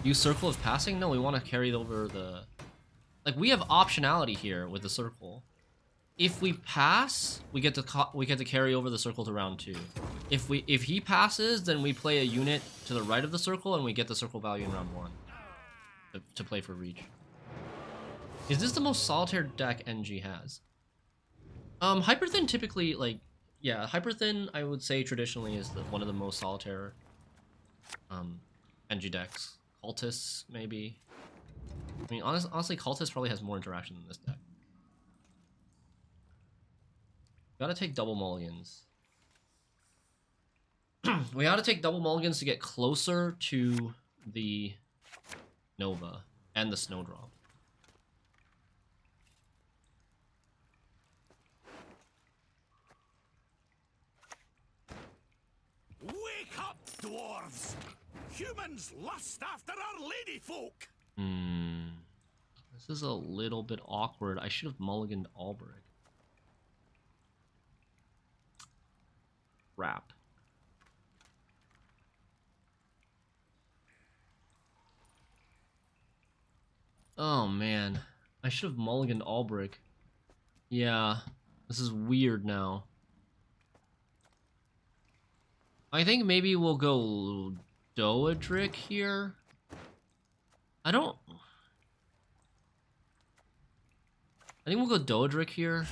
Use Circle of Passing? No, we want to carry over the... Like, we have optionality here with the circle. If we pass, we get to carry over the circle to round 2. If he passes, then we play a unit to the right of the circle and we get the circle value in round 1 to play for reach. Is this the most solitaire deck NG has? Hyperthin typically, like, yeah, Hyperthin I would say traditionally is one of the most solitaire NG decks. Cultists, maybe. I mean, honestly, Cultist probably has more interaction than this deck. Gotta take double mulligans. We gotta take double mulligans to get closer to the Nova and the Snowdrop. Wake up, dwarves! Humans lust after our ladyfolk! This is a little bit awkward. I should have mulliganed Albrich. Crap. Oh man, I should have mulliganed Albrich. Yeah, this is weird now. I think maybe we'll go Doadrick here. I think we'll go Doadrick here.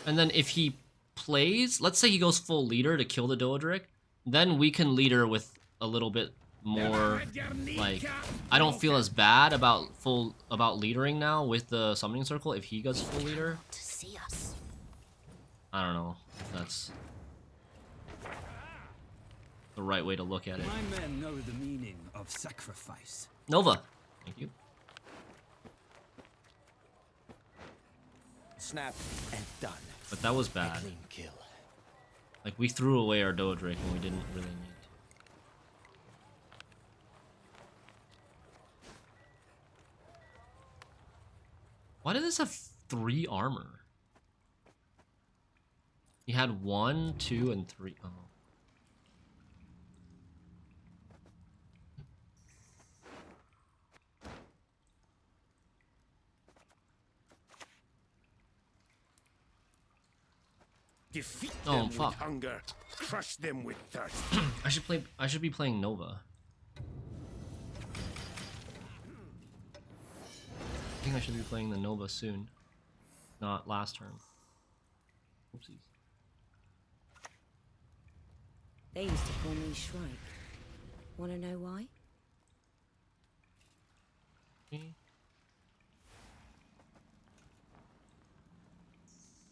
And then if he plays, let's say he goes full leader to kill the Doadrick, then we can leader with a little bit more, like, I don't feel as bad about leadering now with the summoning circle if he goes full leader. To see us. I don't know if that's the right way to look at it. My men know the meaning of sacrifice. Nova. Thank you. Snap and done. But that was bad. Clean kill. Like, we threw away our Doadrick and we didn't really need to. Why did this have 3 armor? He had 1, 2, and 3. Oh. Defeat Oh, them fuck. with hunger, crush them with thirst. I should be playing Nova. I think I should be playing the Nova soon. Not last turn. Oopsies. They used to call me Shrike. Wanna know why?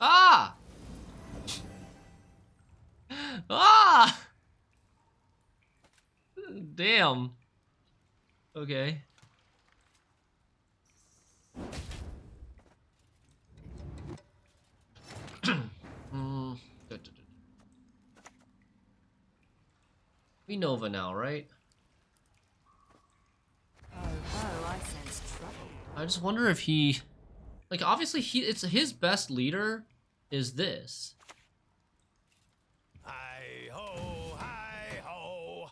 Ah! Ah! Damn. Okay. We Nova now, right? Oh, I sense trouble. I just wonder if he, like, obviously it's his best leader is this. Hi ho, hi ho.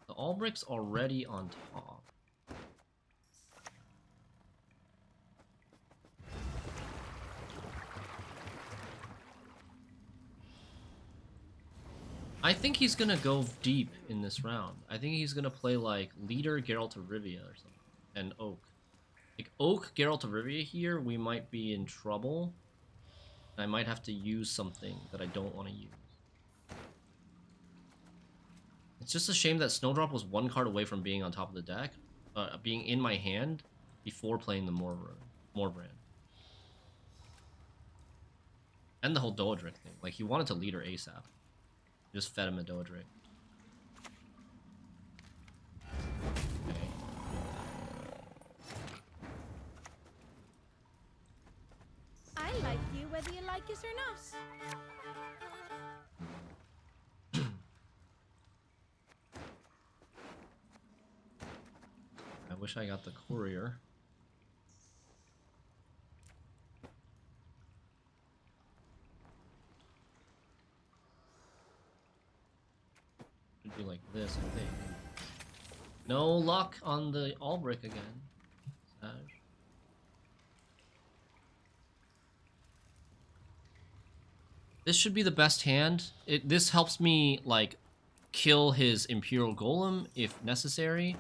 The Albrich's already on top. I think he's gonna go deep in this round. I think he's gonna play like leader Geralt of Rivia or something, and Oak. Like Oak Geralt of Rivia here, we might be in trouble. I might have to use something that I don't want to use. It's just a shame that Snowdrop was 1 card away from being on top of the deck, being in my hand before playing the Morbrand. And the whole Doadrick thing. Like he wanted to leader ASAP. Just fed him a Doadrick. Okay. I like you whether you like it or not. I wish I got the Courier. Should be like this, I think. No luck on the Albrich again. Sag. This should be the best hand. This helps me, like, kill his Imperial Golem if necessary.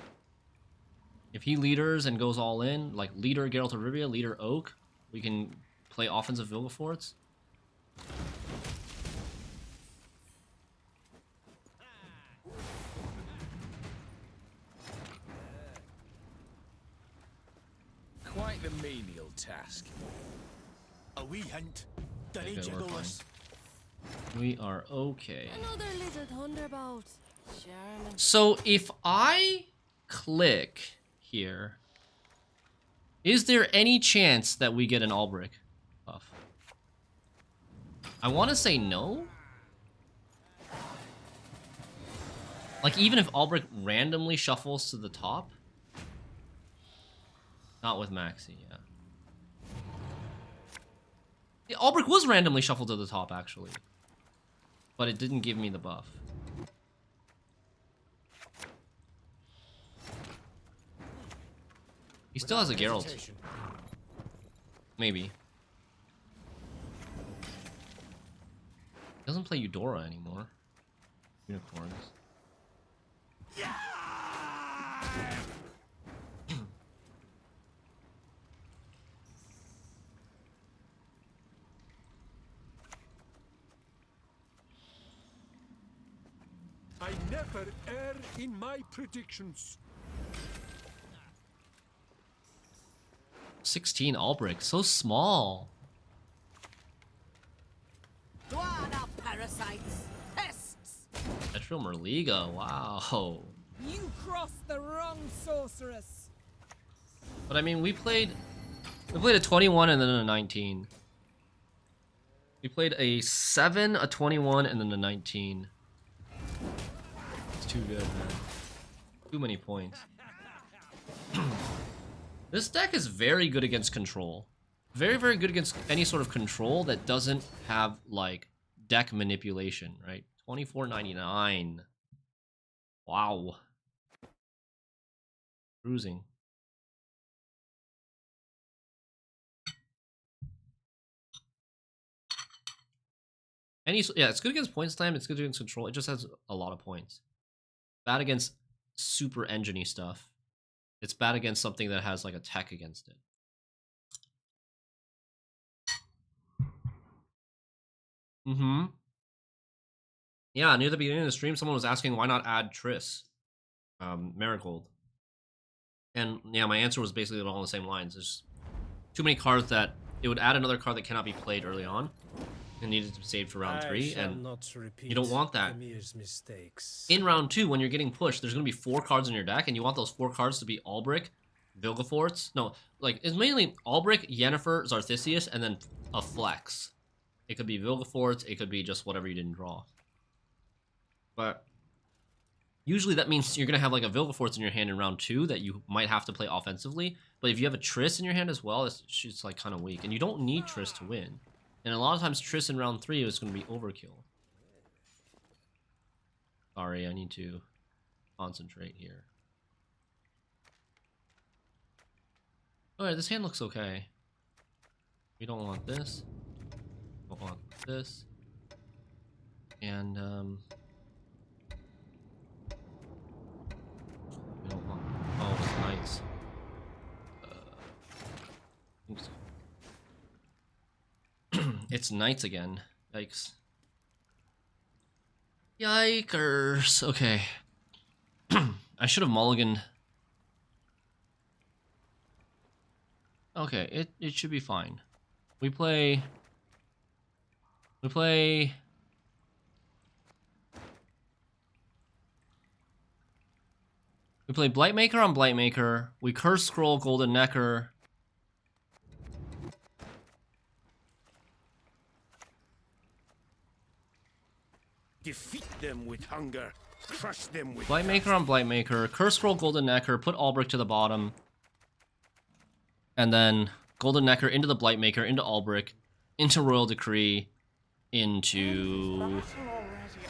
If he leaders and goes all in, like leader Geralt of Rivia, leader Oak, we can play offensive Vilgefortz. Quite the menial task. A wee hint. Did he Okay, we're jiggle fine. us? We are okay. Another little thunderbolt. Charmin. So if I click here, is there any chance that we get an Albrich buff? I want to say no. Like even if Albrich randomly shuffles to the top. Not with Maxii, yeah. The Albrich was randomly shuffled to the top, actually. But it didn't give me the buff. He still has a Geralt. Maybe. He doesn't play Eudora anymore. Unicorns. I never err in my predictions. 16 Albrich, so small. Dwana parasites! Pests! Petrol Merliga, wow. You crossed the wrong sorceress! But I mean, we played a 21 and then a 19. We played a 7, a 21, and then a 19. It's too good, man. Too many points. This deck is very good against control. Very, very good against any sort of control that doesn't have, like, deck manipulation, right? 24.99. Wow. Cruising. Yeah, it's good against points time, it's good against control, it just has a lot of points. Bad against super engine-y stuff. It's bad against something that has like a tech against it. Yeah, near the beginning of the stream, someone was asking why not add Triss, Marigold. And yeah, my answer was basically along the same lines. There's too many cards that it would add another card that cannot be played early on and needed to be saved for round 3, and you don't want that. In round 2, when you're getting pushed, there's going to be 4 cards in your deck, and you want those 4 cards to be Albrich, Vilgefortz. No, like, it's mainly Albrich, Yennefer, Xarthisius, and then a flex. It could be Vilgefortz, it could be just whatever you didn't draw. But usually that means you're going to have like a Vilgefortz in your hand in round 2 that you might have to play offensively. But if you have a Triss in your hand as well, it's like kind of weak. And you don't need Triss to win. And a lot of times Triss in round 3 is going to be overkill. Sorry, I need to concentrate here. Alright, this hand looks okay. We don't want this. Don't want this. And, we don't want... Oh, it's nice. Oops. It's knights again. Yikes. Yikers. Okay. I should have mulliganed. Okay, it should be fine. We play Blightmaker on Blightmaker. We curse scroll Golden Nekker. Defeat them with hunger. Crush them with Blightmaker on Blightmaker. Curse scroll Golden Nekker. Put Albrich to the bottom. And then Golden Nekker into the Blightmaker, into Albrich, into Royal Decree, into...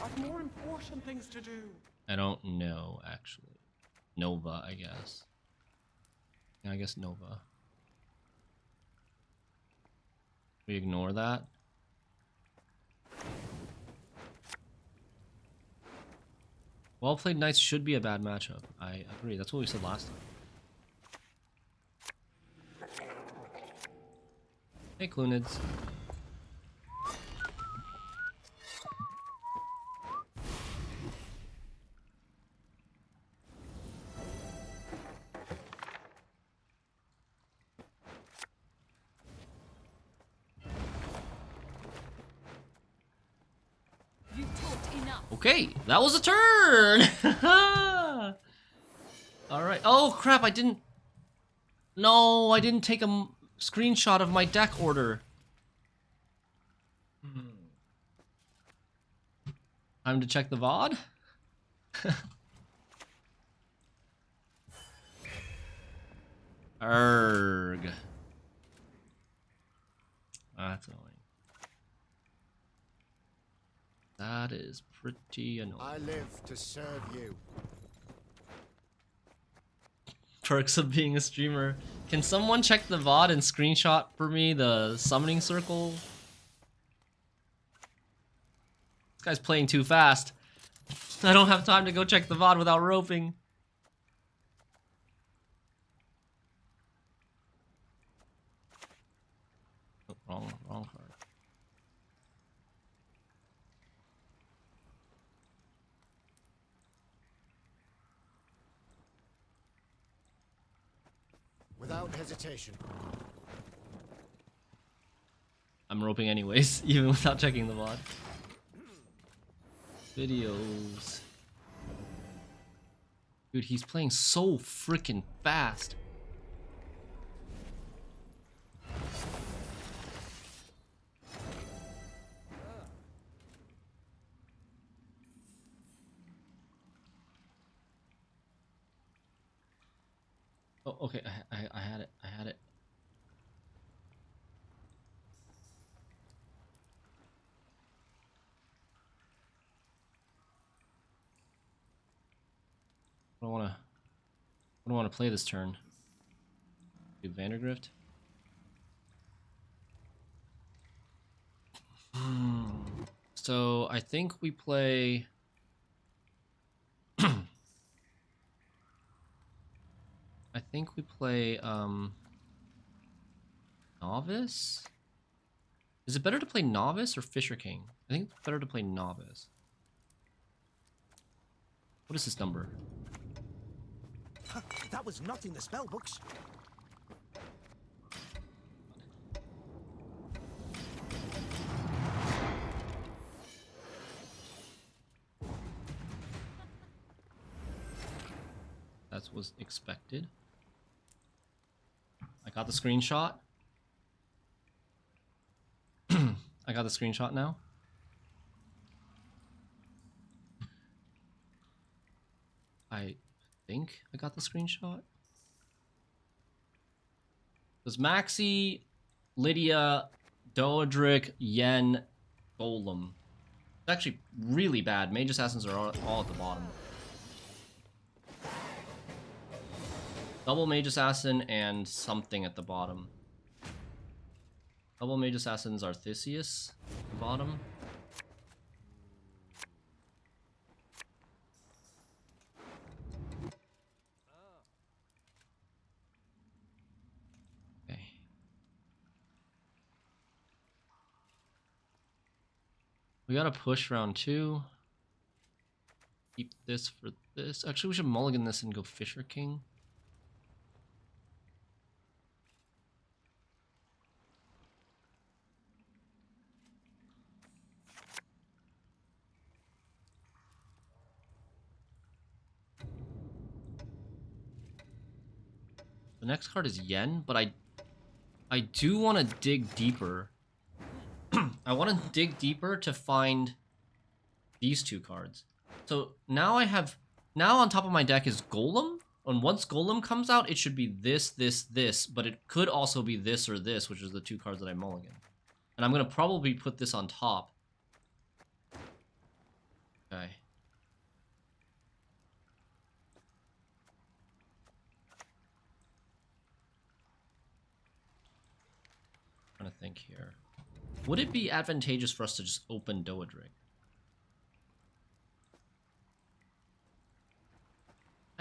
I've more important things to do. I don't know, actually. Nova, I guess. Yeah, I guess Nova. We ignore that. Well played Knights should be a bad matchup. I agree. That's what we said last time. Hey, Clunids. Okay, that was a turn! Alright. Oh, crap, I didn't... No, I didn't take a screenshot of my deck order. Time to check the VOD? Erg. That's annoying. That is pretty annoying. I live to serve you. Perks of being a streamer. Can someone check the VOD and screenshot for me the summoning circle? This guy's playing too fast. I don't have time to go check the VOD without roping. Oh, wrong card. Without hesitation. I'm roping anyways, even without checking the VOD. Videos. Dude, he's playing so freaking fast. Oh, okay. I had it. I had it. I don't want to play this turn. Do Vandergrift. So I think we play. I think we play Novice. Is it better to play Novice or Fisher King? I think it's better to play Novice. What is this number? That was not in the spell books. That was expected. I got the screenshot. I got the screenshot now. I think I got the screenshot. It was Maxii, Lydia, Doadrick, Yen, Golem. It's actually really bad. Mage Assassins are all at the bottom. Double Mage Assassin and something at the bottom. Double Mage Assassin's Xarthisius at the bottom. Okay. We gotta push round 2. Keep this for this. Actually, we should mulligan this and go Fisher King. The next card is Yen, but I do want to dig deeper. I want to dig deeper to find these 2 cards. So now now on top of my deck is Golem. And once Golem comes out, it should be this, this, but it could also be this or this, which is the 2 cards that I mulligan. And I'm going to probably put this on top. Okay. Trying to think here. Would it be advantageous for us to just open Doadrick?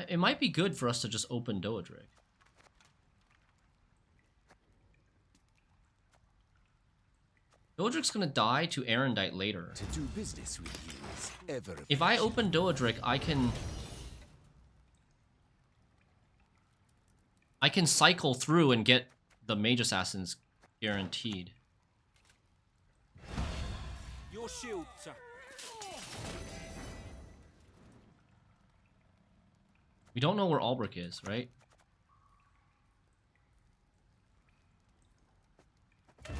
It might be good for us to just open Doadrick. Doadrick's gonna die to Erendite later. To do business with you is ever. If I open Doadrick, I can cycle through and get the Mage Assassins guaranteed. Your shield, sir. We don't know where Albrich is, right? Tap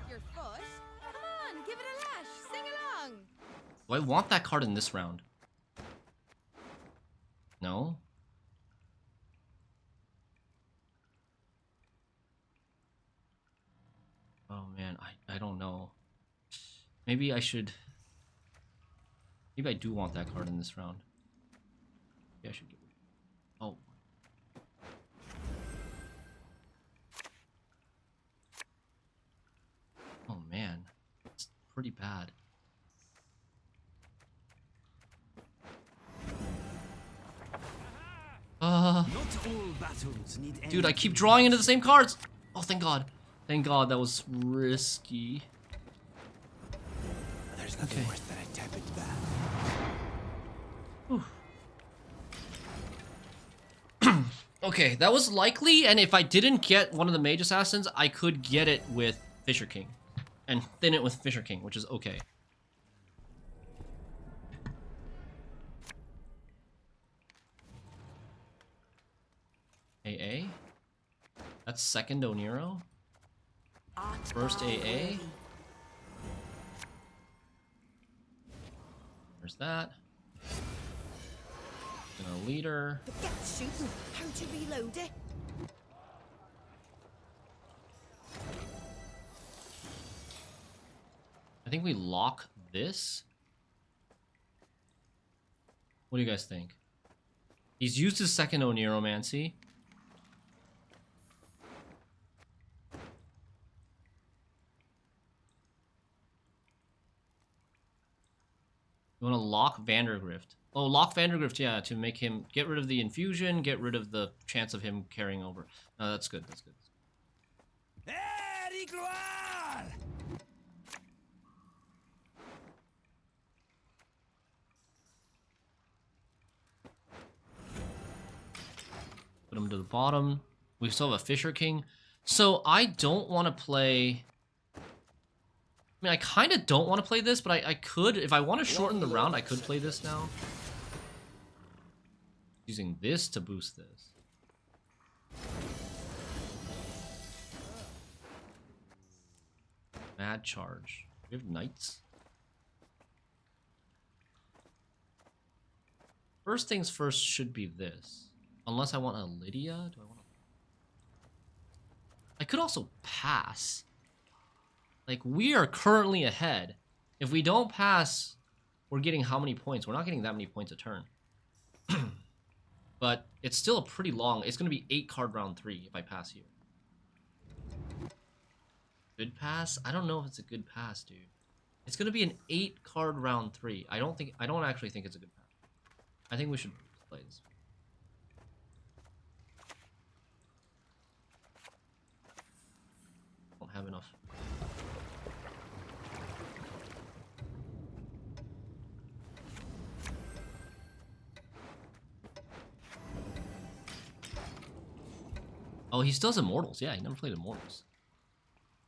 your foot. Come on, give it a lash. Sing along. Do I want that card in this round? No? Oh man, I don't know. Maybe I should... Maybe I do want that card in this round. Maybe I should get... Oh. Oh man, it's pretty bad. Not all battles need Dude, I keep drawing into the same cards! Oh, thank God. Thank God, that was risky. There's nothing worse than a tepid bath. Okay, that was likely, and if I didn't get one of the Mage Assassins, I could get it with Fisher King. And thin it with Fisher King, which is okay. AA? That's second Oniro? First AA? There's that. And a leader. Forget shooting. How to reload it? I think we lock this. What do you guys think? He's used his second Oneromancy. You want to lock Vandergrift. Oh, lock Vandergrift, yeah, to make him get rid of the infusion, get rid of the chance of him carrying over. No, that's good, that's good. Put him to the bottom. We still have a Fisher King. So I don't want to play... I mean, I kind of don't want to play this, but I could. If I want to shorten the round, I could play this now. Using this to boost this. Mad Charge. We have Knights. First things first should be this. Unless I want a Lydia. Do I want to... I could also pass. Like, we are currently ahead. If we don't pass, we're getting how many points? We're not getting that many points a turn. But it's still a pretty long... It's going to be 8 card round 3 if I pass here. Good pass? I don't know if it's a good pass, dude. It's going to be an 8 card round 3. I don't actually think it's a good pass. I think we should play this. Don't have enough. Oh, he still has Immortals. Yeah, he never played Immortals.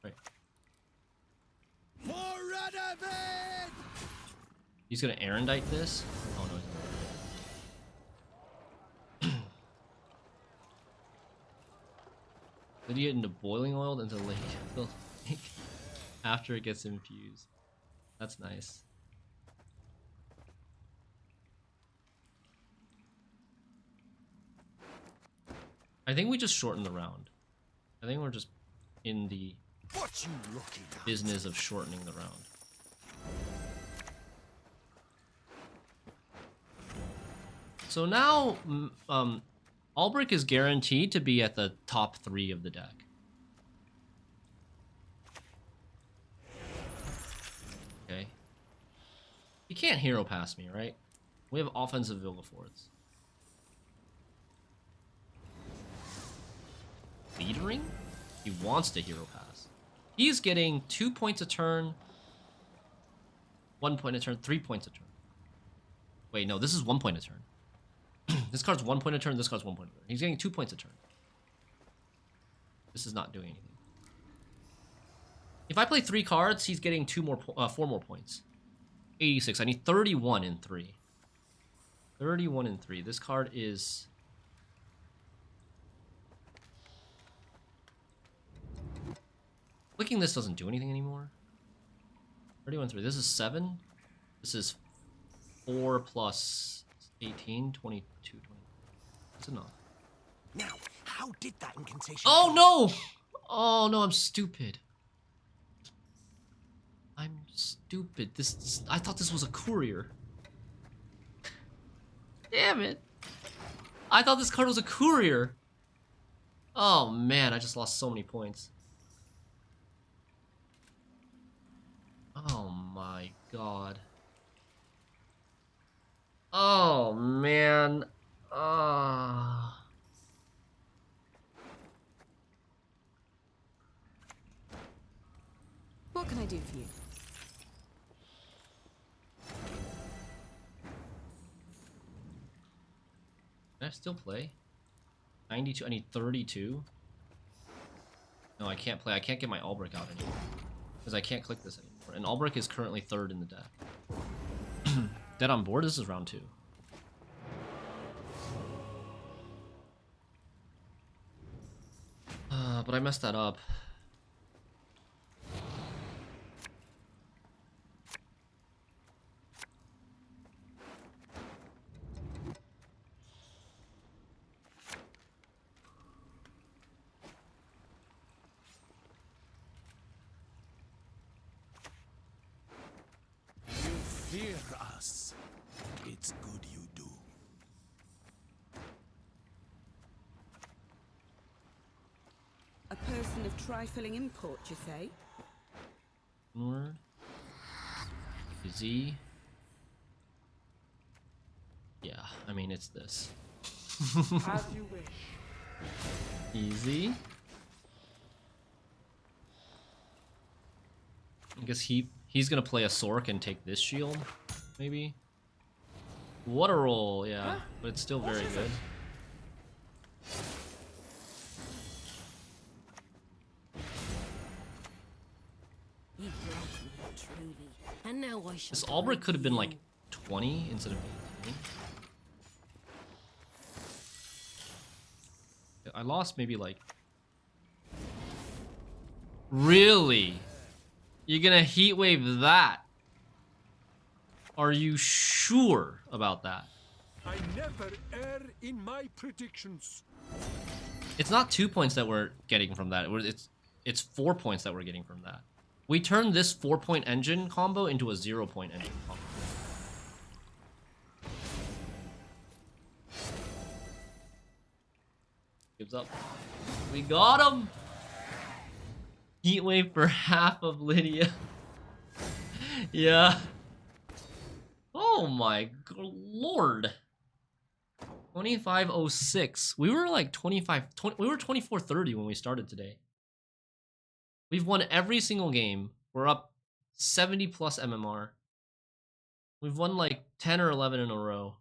Right. He's gonna Erendite this? Oh no, he's not. Lydia into boiling oil into lake after it gets infused. That's nice. I think we just shorten the round. I think we're just in the business of shortening the round. So now, Albrich is guaranteed to be at the top 3 of the deck. Okay. He can't hero pass me, right? We have offensive Vilgefortz. Leadering? He wants to hero pass. He's getting 2 points a turn, 1 point a turn, 3 points a turn. Wait, no, this is 1 point a turn. This card's 1 point a turn, this card's 1 point a turn. He's getting 2 points a turn. This is not doing anything. If I play 3 cards, he's getting 4 more points. 86. I need 31 in 3. 31 in 3. This card is... Clicking this doesn't do anything anymore. 31 3. This is 7. This is 4 plus 18, 22, 20. That's enough. Now, how did that incantation... Oh no! Oh no, I'm stupid. I'm stupid. I thought this was a Courier. Damn it. I thought this card was a Courier. Oh man, I just lost so many points. Oh my god. Oh man. What can I do for you? Can I still play? 92. I need 32. No, I can't play. I can't get my Albrich out anymore. Because I can't click this anymore. And Albrich is currently 3rd in the deck. Dead on board? This is round 2. But I messed that up. us. It's good you do. A person of trifling import, you say? Word. Z. Yeah, I mean it's this. As you wish. Easy. I guess he's gonna play a Sork and take this shield, maybe. What a roll, yeah, but it's still very good. You broke me, truly. And now I shall. This Albrich could have been like 20 instead of 18. I lost maybe like. Really? You're gonna heat wave that? Are you sure about that? I never err in my predictions. It's not 2 points that we're getting from that. It's 4 points that we're getting from that. We turned this 4-point engine combo into a 0-point engine combo. Gives up. We got him! Heatwave for half of Lydia. Yeah. Oh my lord. 2506. We were like 20, we were 2430 when we started today. We've won every single game. We're up 70 plus MMR. We've won like 10 or 11 in a row.